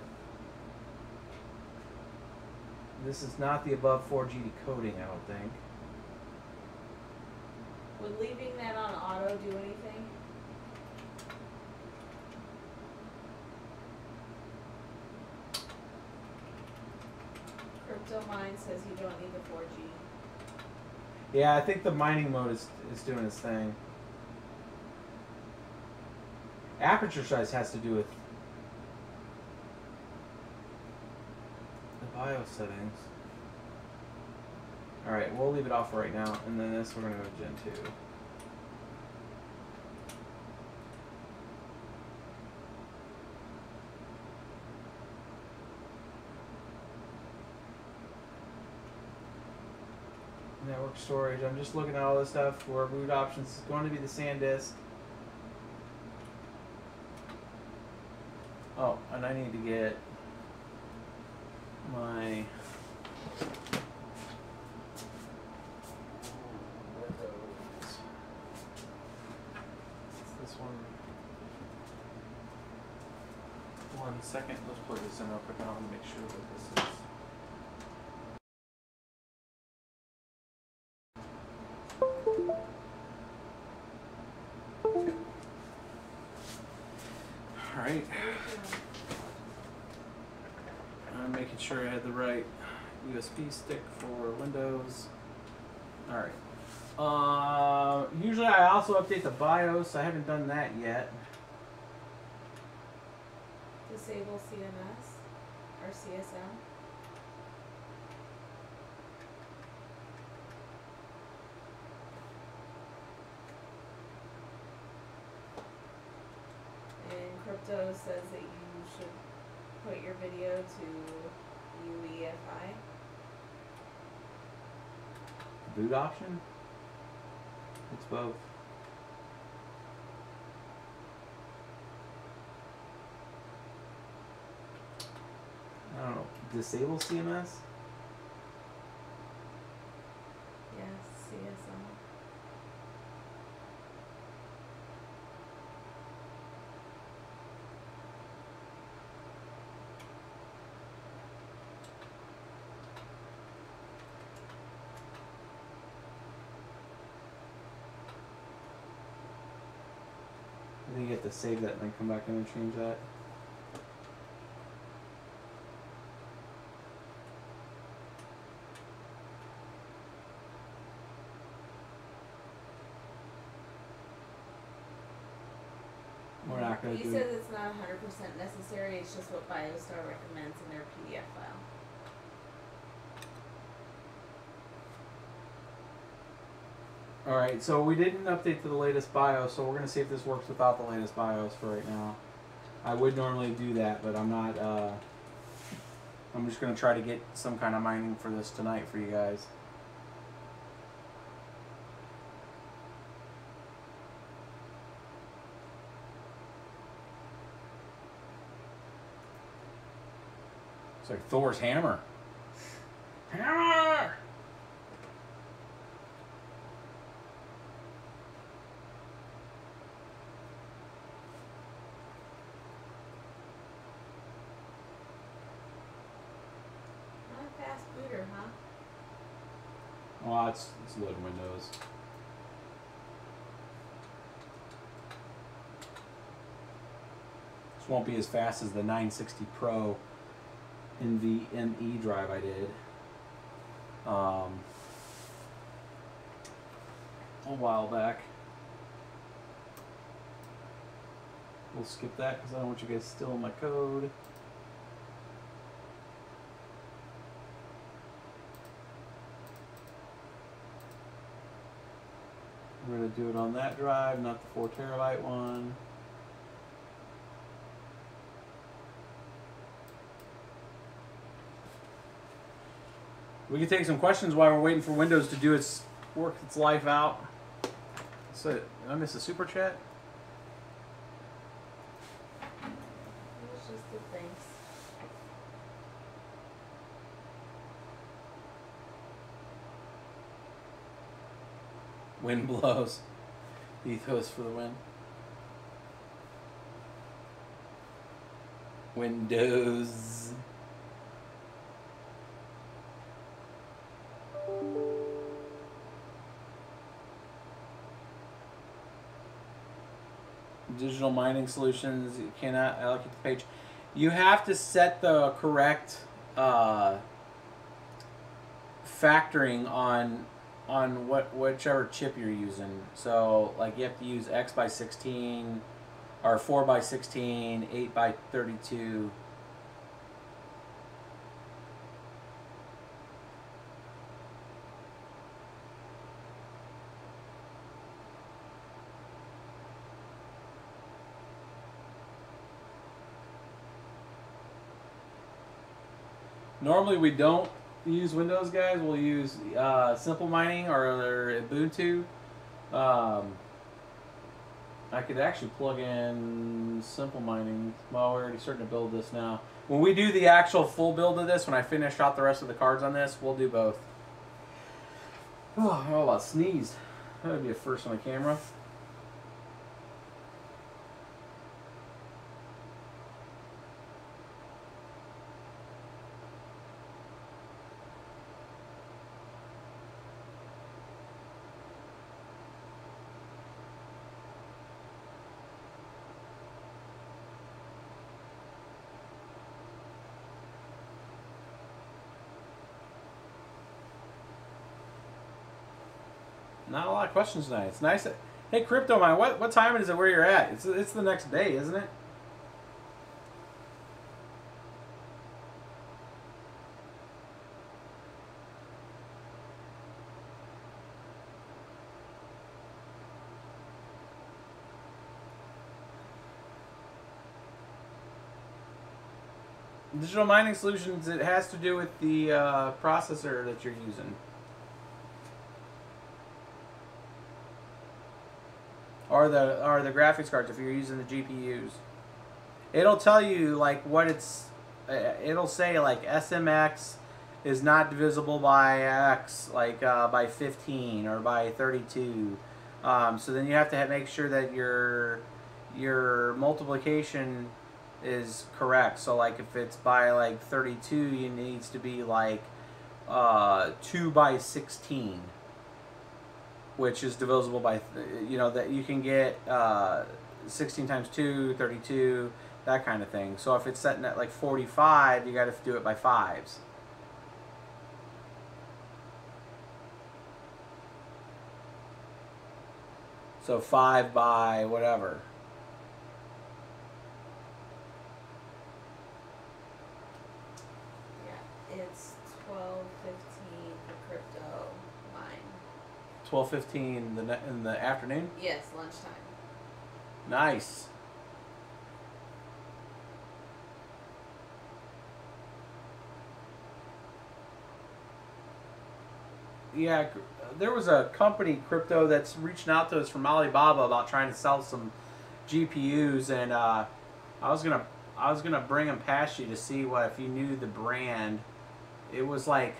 This is not the above 4G decoding, I don't think. would leaving that on auto do anything? Crypto Mine says you don't need the 4G. Yeah, I think the mining mode is doing its thing. Aperture size has to do with the BIOS settings. Alright, we'll leave it off for right now, and then this we're going to go to Gen 2. network storage. I'm just looking at all this stuff for boot options. It's going to be the SanDisk. Oh, and I need to get my Windows. It's this one. 1 second. Let's plug this in real quick. I want to make sure that this is. Alright. I'm making sure I had the right USB stick for Windows. Alright. Usually I also update the BIOS. I haven't done that yet. Disable CMS or CSM. And Crypto says that you should put your video to UEFI. Boot option? It's both. I don't know. Disable CMS? Yes, CSM. I think you have to save that and then come back in and change that. We're not going to He do says it. it's not 100% necessary, it's just what BIOSTAR recommends in their PDF file. Alright, so we didn't update to the latest BIOS, so we're going to see if this works without the latest BIOS for right now. I would normally do that, but I'm not, I'm just going to try to get some kind of mining for this tonight for you guys. It's like Thor's hammer. Hammer! Not a fast booter, huh? Well, it's loading Windows. This won't be as fast as the 960 Pro NVMe drive I did a while back. We'll skip that because I don't want you guys stealing my code. We're going to do it on that drive, not the 4 terabyte one. We can take some questions while we're waiting for Windows to do its work, its life out. So, did I miss a super chat? It's just the things. Wind blows. Ethos for the win. Windows. Digital mining solutions, you cannot allocate the page. You have to set the correct factoring on whichever chip you're using. So like you have to use X by 16 or 4 by 16, 8 by 32. Normally we don't use Windows, guys, we'll use Simple Mining or Ubuntu. I could actually plug in Simple Mining. Well, we're already starting to build this now. When we do the actual full build of this, when I finish out the rest of the cards on this, we'll do both. Oh, I about sneezed. That would be a first on the camera. Not a lot of questions tonight. It's nice. Hey, Crypto Mine, what time is it where you're at? It's the next day, isn't it? Digital mining solutions, it has to do with the processor that you're using. Or the graphics cards if you're using the GPUs. It'll tell you like what it's. It'll say like SMX is not divisible by X, like by 15 or by 32. So then you have to make sure that your multiplication is correct. So like if it's by like 32, it needs to be like 2 by 16. Which is divisible by, that you can get 16 times 2, 32, that kind of thing. So if it's setting at like 45, you got to do it by 5s. So 5 by whatever. Yeah, it's 12:15 for crypto mine. 12:15 in the afternoon? Yes, lunchtime. Nice. Yeah, there was a company, Crypto, that's reaching out to us from Alibaba about trying to sell some GPUs, and I was gonna bring them past you to see if you knew the brand. It was like.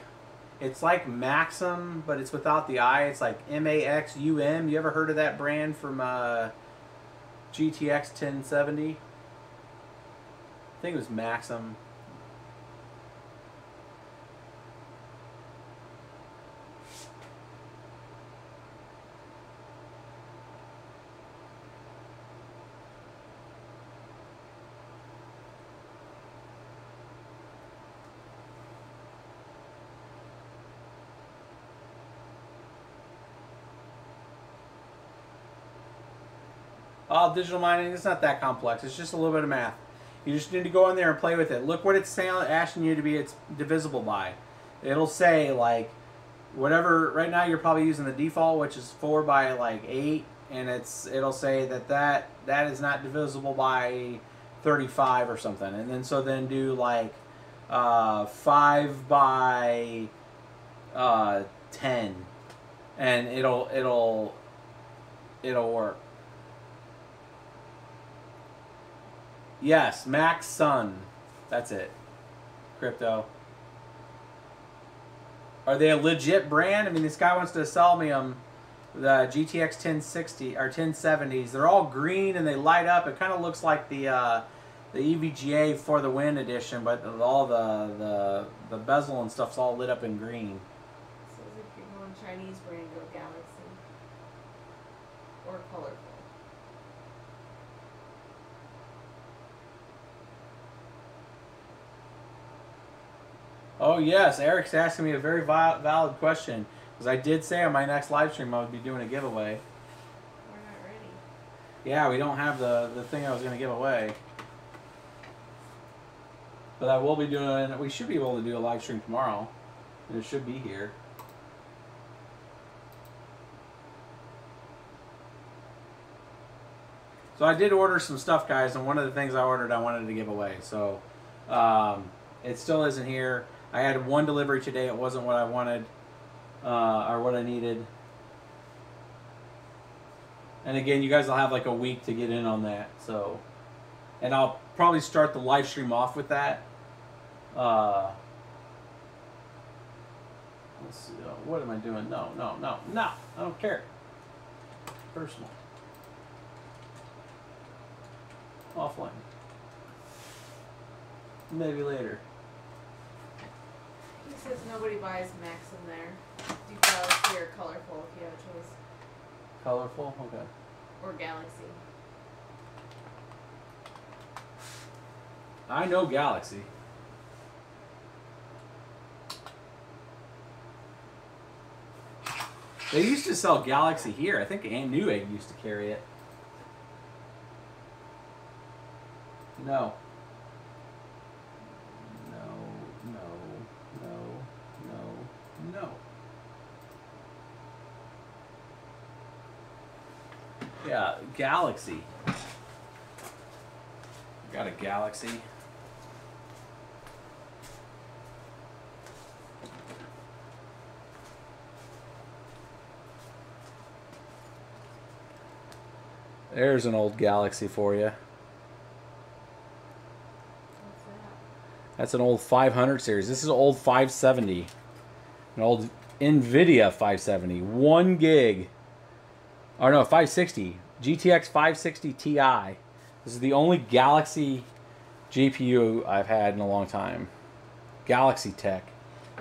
It's like Maxim, but it's without the I. It's like MAXUM. You ever heard of that brand from GTX 1070? I think it was Maxim. Oh, digital mining, it's not that complex. It's just a little bit of math. You just need to go in there and play with it. Look what it's saying, asking you to be it's divisible by. It'll say, like, whatever, right now you're probably using the default, which is 4 by, like, 8, and it'll say that is not divisible by 35 or something. And then, then do, like, 5 by 10, and it'll work. Yes, Max Sun. That's it. Crypto. Are they a legit brand? I mean, this guy wants to sell me the GTX 1060 or 1070s. They're all green and they light up. It kind of looks like the EVGA for the Win edition, but all the bezel and stuff's all lit up in green. So if you're going Chinese brand, go Galaxy or colorful. Oh yes, Eric's asking me a very valid question, because I did say on my next live stream I would be doing a giveaway. We're not ready. Yeah, we don't have the thing I was going to give away. But I will be doing, we should be able to do a live stream tomorrow. It should be here. So I did order some stuff, guys, and one of the things I ordered I wanted to give away. So it still isn't here. I had one delivery today. It wasn't what I wanted or what I needed. And again, you guys will have like a week to get in on that. So, and I'll probably start the live stream off with that. Let's see. What am I doing? No. I don't care. Personal. Offline. Maybe later. He says nobody buys Max in there. Do Galaxy or Colorful if you have a choice. Colorful? Okay. Or Galaxy. I know Galaxy. They used to sell Galaxy here. I think Newegg used to carry it. No. No. Yeah, Galaxy. Got a Galaxy. There's an old Galaxy for you. What's that? That's an old 500 series. This is an old 570. An old NVIDIA 570. 1 gig. Or no, 560. GTX 560 Ti. This is the only Galaxy GPU I've had in a long time. Galaxy Tech.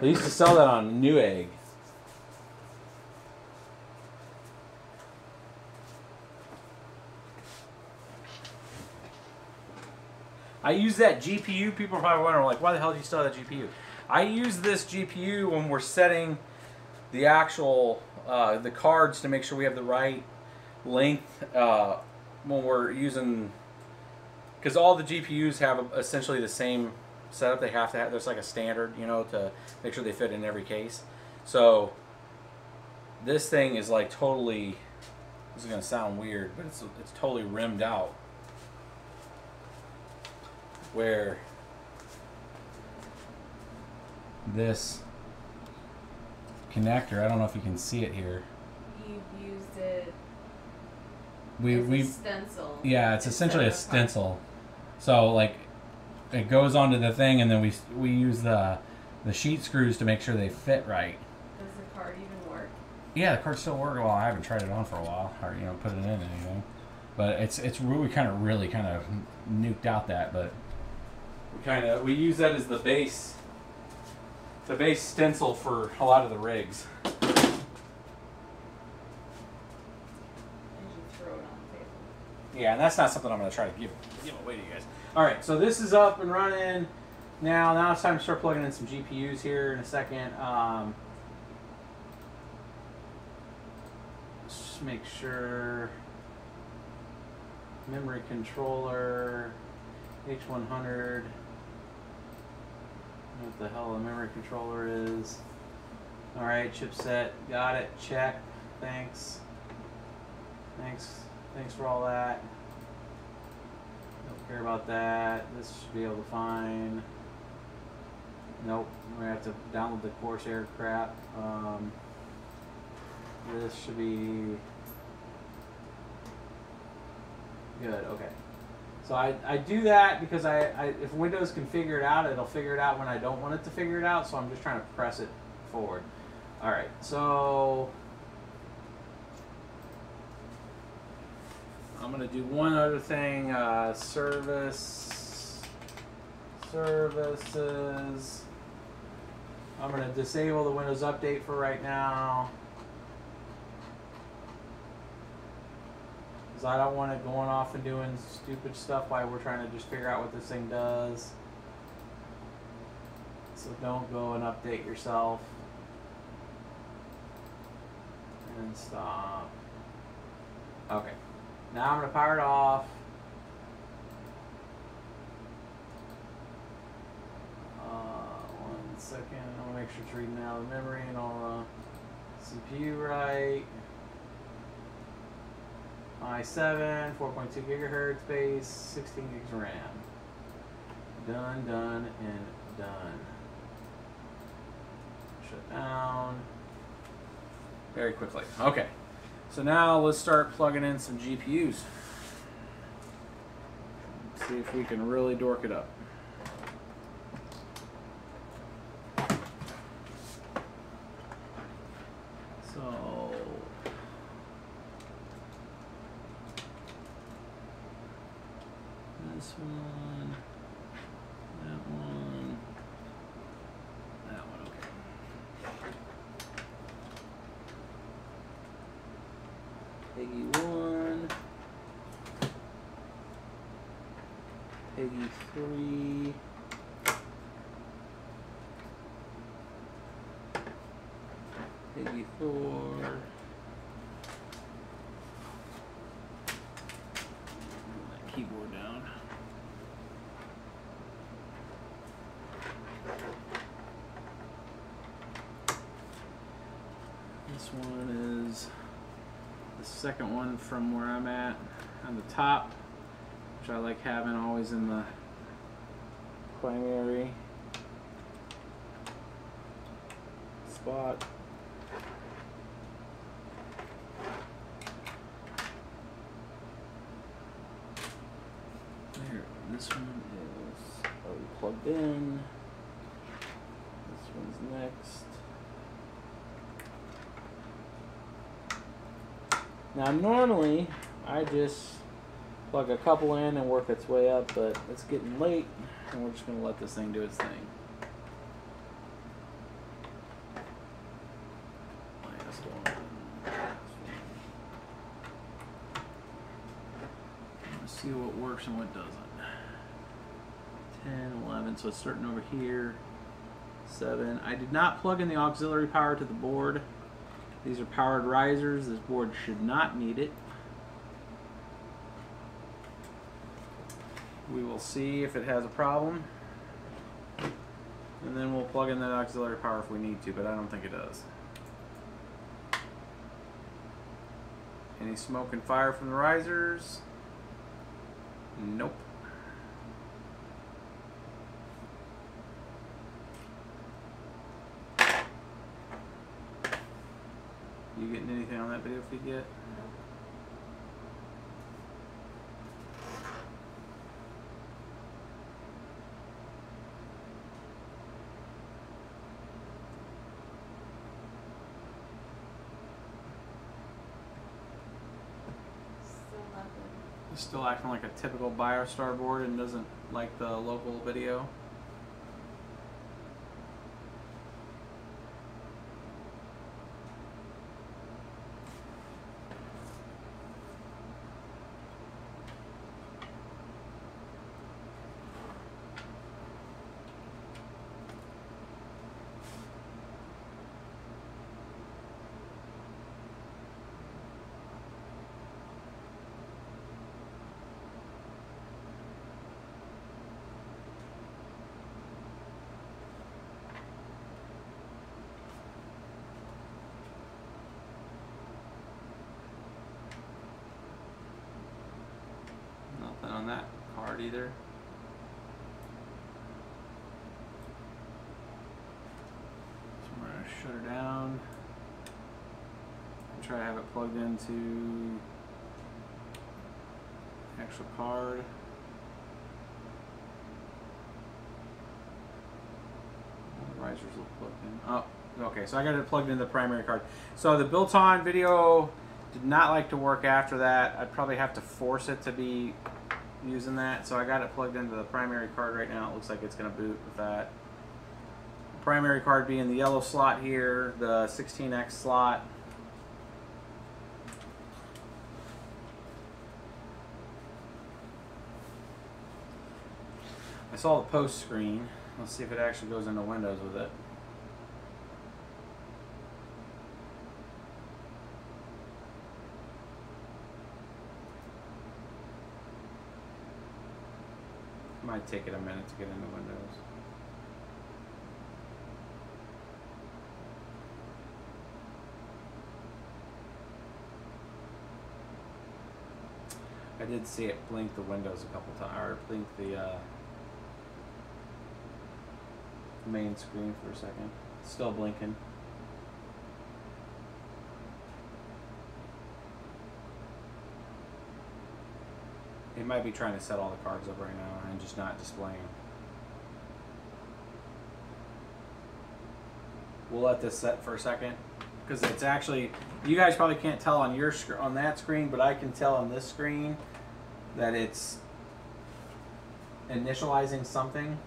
They used to sell that on Newegg. I use that GPU. People are probably wondering, like, why the hell do you still have that GPU? I use this GPU when we're setting the actual the cards to make sure we have the right length when we're using, because all the GPUs have essentially the same setup. They have to have, there's like a standard, you know, to make sure they fit in every case. So this thing is like totally, this is gonna sound weird, but it's totally rimmed out, where this connector, I don't know if you can see it here. You've used it We as a stencil. Yeah, it's essentially a instead of a stencil. So like it goes onto the thing, and then we use the sheet screws to make sure they fit right. Does the card even work? Yeah, the card still works. Well, I haven't tried it on for a while, or put it in anything. But it's really kind of nuked out that, but we use that as the base stencil for a lot of the rigs. As you throw it on the table. Yeah, and that's not something I'm going to try to give away to you guys. All right, so this is up and running. Now it's time to start plugging in some GPUs here in a second. Just make sure. Memory controller, H100. What the hell a memory controller is. All right, chipset, got it, check. Thanks for all that. Don't care about that. This should be able to find. Nope, we have to download the Corsair crap. This should be good. Okay. So I do that because if Windows can figure it out, it'll figure it out when I don't want it to figure it out. So I'm just trying to press it forward. All right. So I'm gonna do one other thing. Services. I'm gonna disable the Windows Update for right now, because I don't want it going off and doing stupid stuff while we're trying to just figure out what this thing does. So don't go and update yourself. And stop. Okay. Now I'm going to power it off. One second. I want to make sure it's reading out the memory and all the CPU right. i7, 4.2 gigahertz base, 16 gigs RAM. Done, and done. shut down very quickly. Okay, so now let's start plugging in some GPUs. See if we can really dork it up. So this one, that one, that one, okay. Peggy 1, Peggy 3, Peggy 4, my keyboard down. This one is the second one from where I'm at on the top, which I like having always in the primary spot. There, this one is already plugged in. This one's next. Now normally I just plug a couple in and work its way up, but it's getting late and we're just going to let this thing do its thing. Last one. Let's see what works and what doesn't. 10, 11, so it's starting over here. 7. I did not plug in the auxiliary power to the board. These are powered risers. This board should not need it. We will see if it has a problem. And then we'll plug in that auxiliary power if we need to, but I don't think it does. Any smoke and fire from the risers? Nope. You getting anything on that video feed yet? Still nothing. It's still acting like a typical BIOSTAR board and doesn't like the local video. Nothing on that card either. So we're going to shut her down and try to have it plugged into the actual card. The risers look plugged in. Oh, okay, so I got it plugged into the primary card. So the built-on video did not like to work after that. I'd probably have to force it to be using that. So I got it plugged into the primary card right now. It looks like it's going to boot with that. The primary card being the yellow slot here, the 16X slot. I saw the post screen. Let's see if it actually goes into Windows with it. Might take it a minute to get into Windows. I did see it blink the windows a couple times, or blink the main screen for a second. Still blinking. It might be trying to set all the cards up right now and just not displaying them. We'll let this set for a second because it's actually, you guys probably can't tell on your on that screen, but I can tell on this screen that it's initializing something.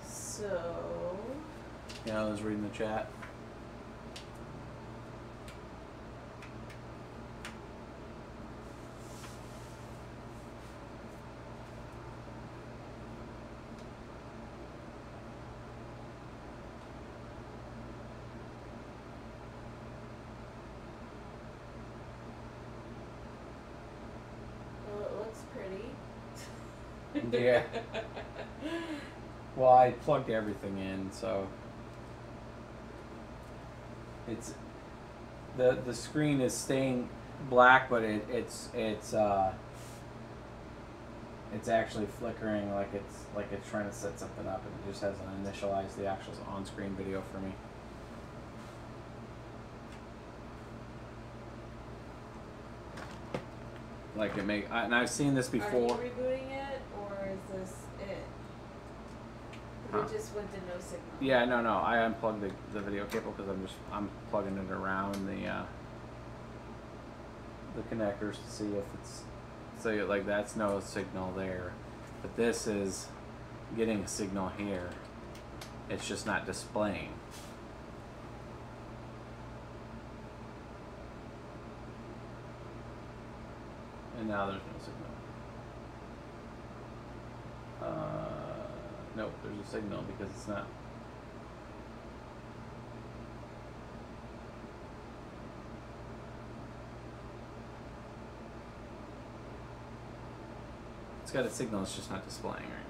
So, Yeah, I was reading the chat. well, it looks pretty. Yeah. Well, I plugged everything in, so it's the screen is staying black, but it's actually flickering like it's trying to set something up, and it just hasn't initialized the actual on-screen video for me. Like it may, and I've seen this before. Are you rebooting it, or is this it? It just went to no signal. Yeah, no, I unplugged the video cable because I'm plugging it around the connectors to see if it's, so like that's no signal there, but this is getting a signal here. It's just not displaying. And now there's no signal. Nope, there's a signal because it's not. It's got a signal, it's just not displaying right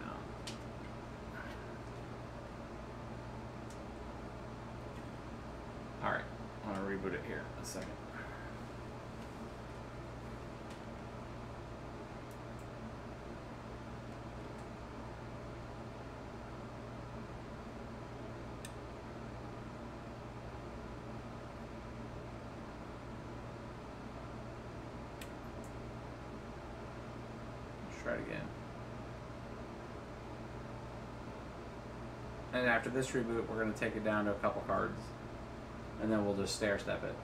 now. Alright, I'm gonna reboot it here in a second. Try it again. And after this reboot, we're going to take it down to a couple cards, and then we'll just stair step it.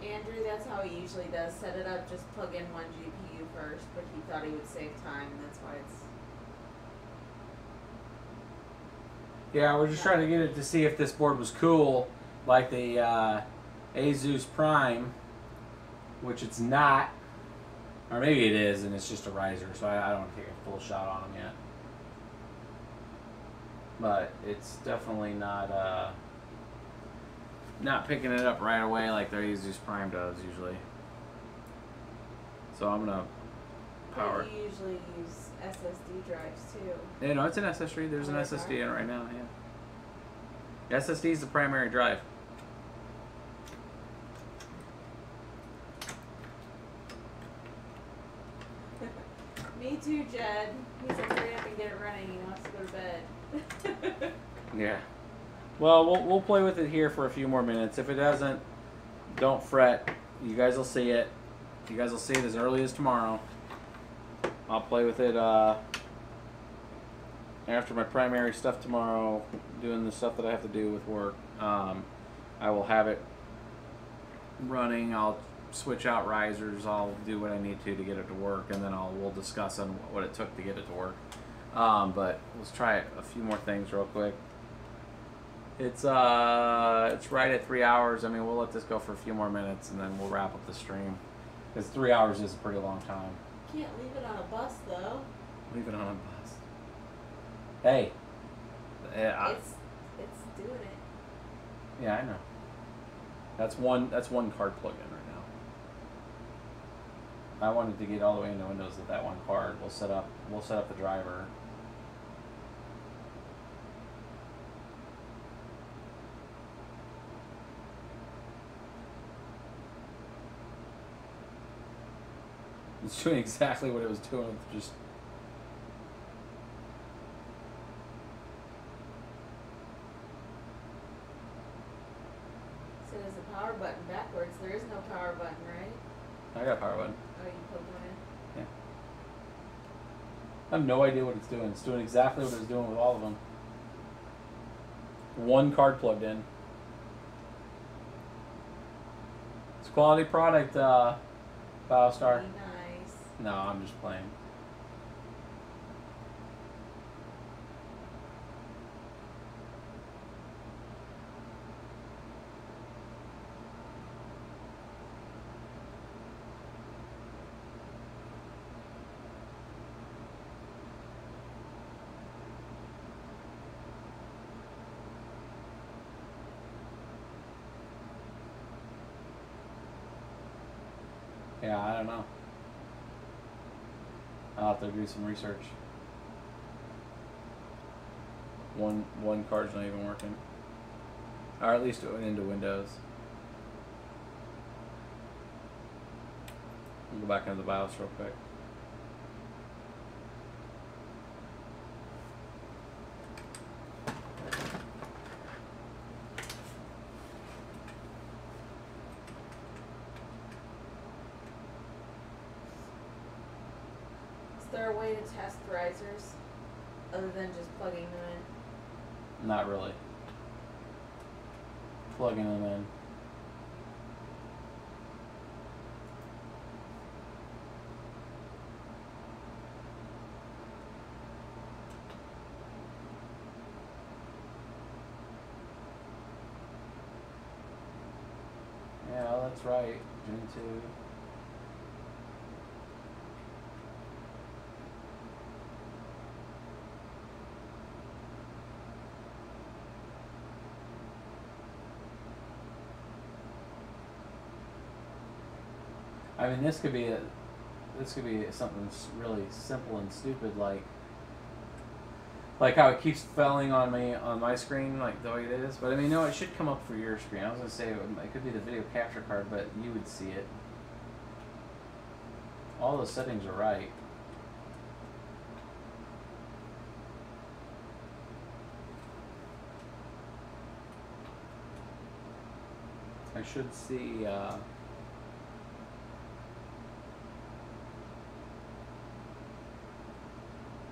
Andrew, that's how he usually does. Set it up, just plug in one GPU first, but he thought he would save time, and that's why it's... Yeah, we're just trying to get it to see if this board was cool, like the Asus Prime, which it's not. Or maybe it is, and it's just a riser, so I don't take a full shot on them yet. But it's definitely not picking it up right away like their Asus Prime does usually. So I'm gonna power. But you usually use SSD drives too. Yeah, no, it's an SSD. There's an SSD in it right now. Yeah. SSD is the primary drive. Me too, Jed. He said hurry up and get it running. He wants to go to bed. Yeah. Well, we'll play with it here for a few more minutes. If it doesn't, don't fret. You guys will see it. You guys will see it as early as tomorrow. I'll play with it after my primary stuff tomorrow, doing the stuff that I have to do with work. I will have it running. I'll switch out risers. I'll do what I need to get it to work, and then we'll discuss on what it took to get it to work. But let's try a few more things real quick. It's right at 3 hours. I mean, we'll let this go for a few more minutes, and then we'll wrap up the stream. Because 3 hours is a pretty long time. Can't leave it on a bus though. Leave it on a bus. Hey. It's doing it. Yeah, I know. That's one card plug-in right now. I wanted to get all the way into Windows with that one card. We'll set up the driver. It's doing exactly what it was doing, just So there's a power button backwards. There is no power button, right? I got a power button. Oh, you plugged one in? Yeah. I have no idea what it's doing. It's doing exactly what it was doing with all of them. One card plugged in. It's a quality product, BioStar. Pretty nice. No, I'm just playing. Yeah, I don't know. I'll have to do some research. One card's not even working. Or at least it went into Windows. We'll go back into the BIOS real quick. Is there a way to test risers other than just plugging them in? Not really. Plugging them in. Yeah, that's right. Gen 2. I mean, this could be something really simple and stupid, like how it keeps failing on me on my screen, like the way it is. But I mean, no, it should come up for your screen. I was gonna say it could be the video capture card, but you would see it. All the settings are right. I should see.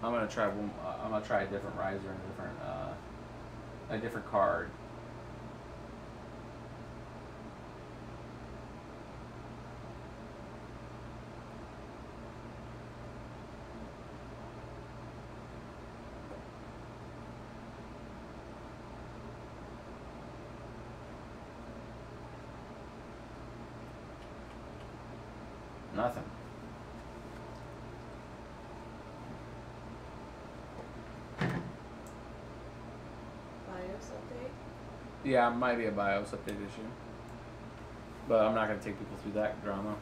I'm gonna try a different riser and a different card. Nothing. Yeah, it might be a BIOS update issue. But I'm not going to take people through that drama.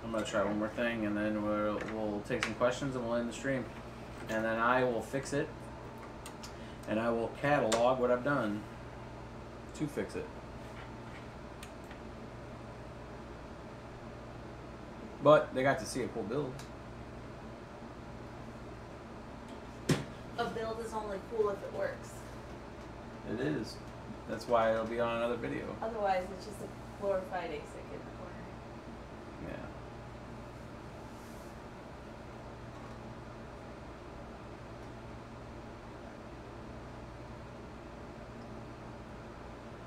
I'm going to try one more thing, and then we'll take some questions, and we'll end the stream. And then I will fix it, and I will catalog what I've done to fix it. But they got to see a cool build. A build is only cool if it works. It is. That's why it'll be on another video. Otherwise, it's just a glorified ASIC in the corner. Yeah.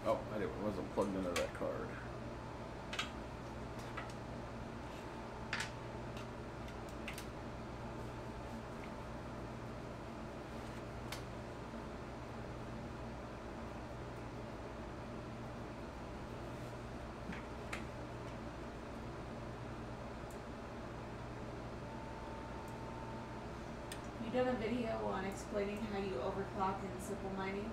Oh, I wasn't plugged into that card. you done a video on explaining how you overclock in simple mining?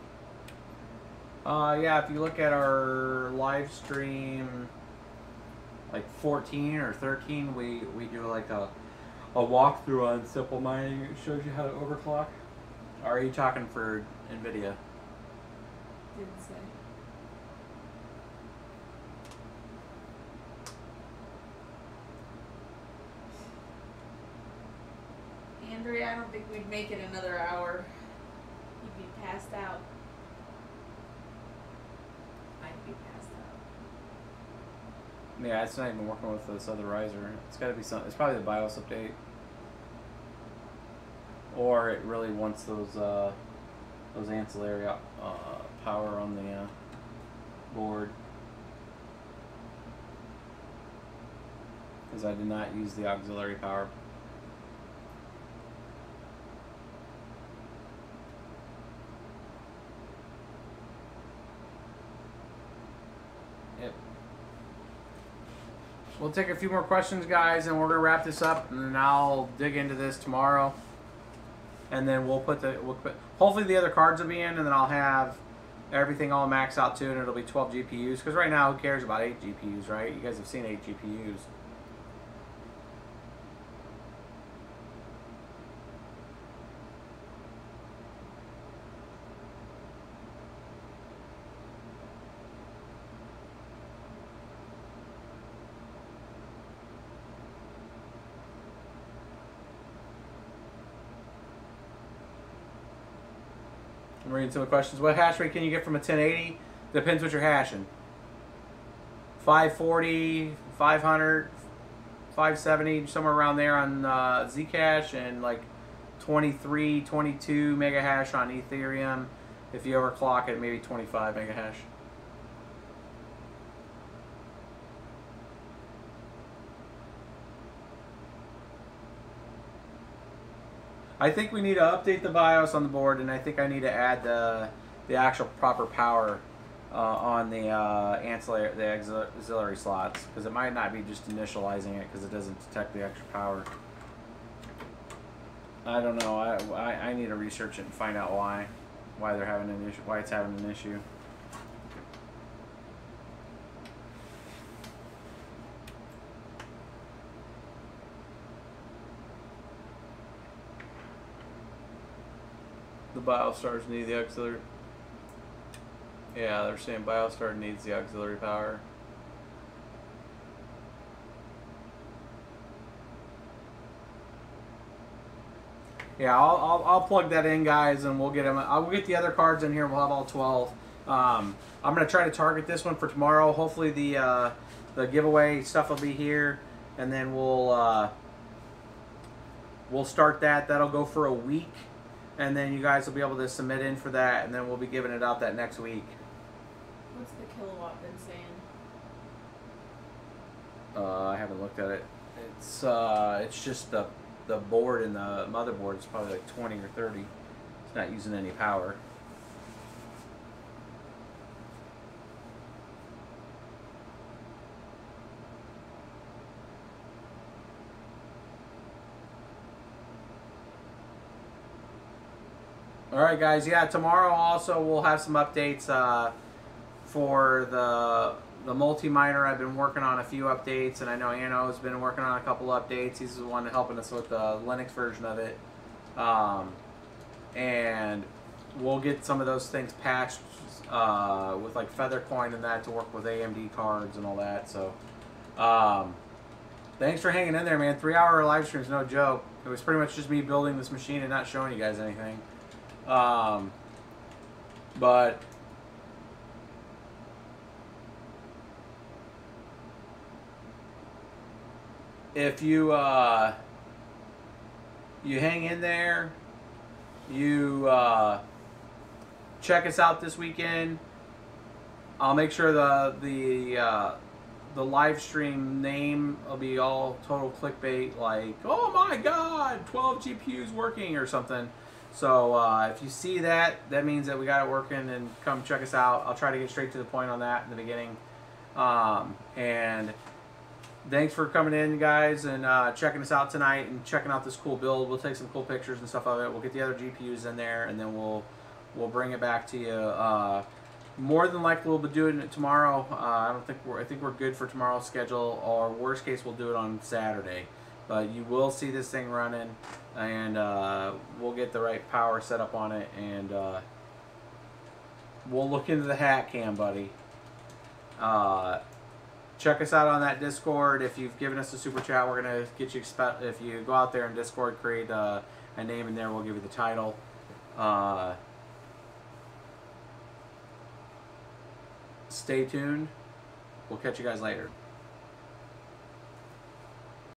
Yeah, if you look at our live stream, like 14 or 13, we do like a walkthrough on simple mining. It shows you how to overclock. Or are you talking for NVIDIA? Didn't say. Andrea, I don't think we'd make it another hour. You'd be passed out. I'd be passed out. Yeah, it's not even working with this other riser. It's got to be something. It's probably the BIOS update, or it really wants those ancillary power on the board. Because I did not use the auxiliary power. Yep. We'll take a few more questions, guys, and we're gonna wrap this up, and then I'll dig into this tomorrow, and then we'll put hopefully the other cards will be in, and then I'll have everything all maxed out too, and it'll be 12 GPUs. Because right now, who cares about 8 GPUs, right? You guys have seen 8 GPUs. I'm reading some of the questions. What hash rate can you get from a 1080? Depends what you're hashing. 540, 500, 570, somewhere around there on Zcash, and like 23, 22 mega hash on Ethereum. If you overclock it, maybe 25 mega hash. I think we need to update the BIOS on the board, and I think I need to add the actual proper power on the auxiliary slots, because it might not be just initializing it because it doesn't detect the extra power. I don't know. I need to research it and find out why they're having an issue, why it's having an issue. The BIOSTARs need the auxiliary. Yeah, they're saying BIOSTAR needs the auxiliary power. Yeah, I'll plug that in, guys, and we'll get them. I'll get the other cards in here. We'll have all 12. I'm gonna try to target this one for tomorrow. Hopefully the giveaway stuff will be here, and then we'll start that. That'll go for a week. And then you guys will be able to submit in for that, and then we'll be giving it out that next week. What's the kilowatt been saying? I haven't looked at it. It's just the board and the motherboard is probably like 20 or 30. It's not using any power. All right, guys. Yeah, tomorrow also we'll have some updates for the multi-miner. I've been working on a few updates, and I know Anno's been working on a couple updates. He's the one helping us with the Linux version of it. And we'll get some of those things patched with like Feathercoin and that to work with AMD cards and all that. So thanks for hanging in there, man. 3-hour live stream's no joke. It was pretty much just me building this machine and not showing you guys anything. But if you you hang in there, you check us out this weekend. I'll make sure the live stream name will be all total clickbait, like, oh my god, 12 GPUs working or something. So if you see that, that means that we got it working, and come check us out. I'll try to get straight to the point on that in the beginning. And thanks for coming in, guys, and checking us out tonight and checking out this cool build. We'll take some cool pictures and stuff of it. We'll get the other GPUs in there, and then we'll bring it back to you. More than likely, we'll be doing it tomorrow. I think we're good for tomorrow's schedule. Or worst case, we'll do it on Saturday. But you will see this thing running, and we'll get the right power set up on it, and we'll look into the hat cam, buddy. Check us out on that Discord. If you've given us a super chat, we're gonna get you. If you go out there in Discord, create a name in there. We'll give you the title. Stay tuned. We'll catch you guys later.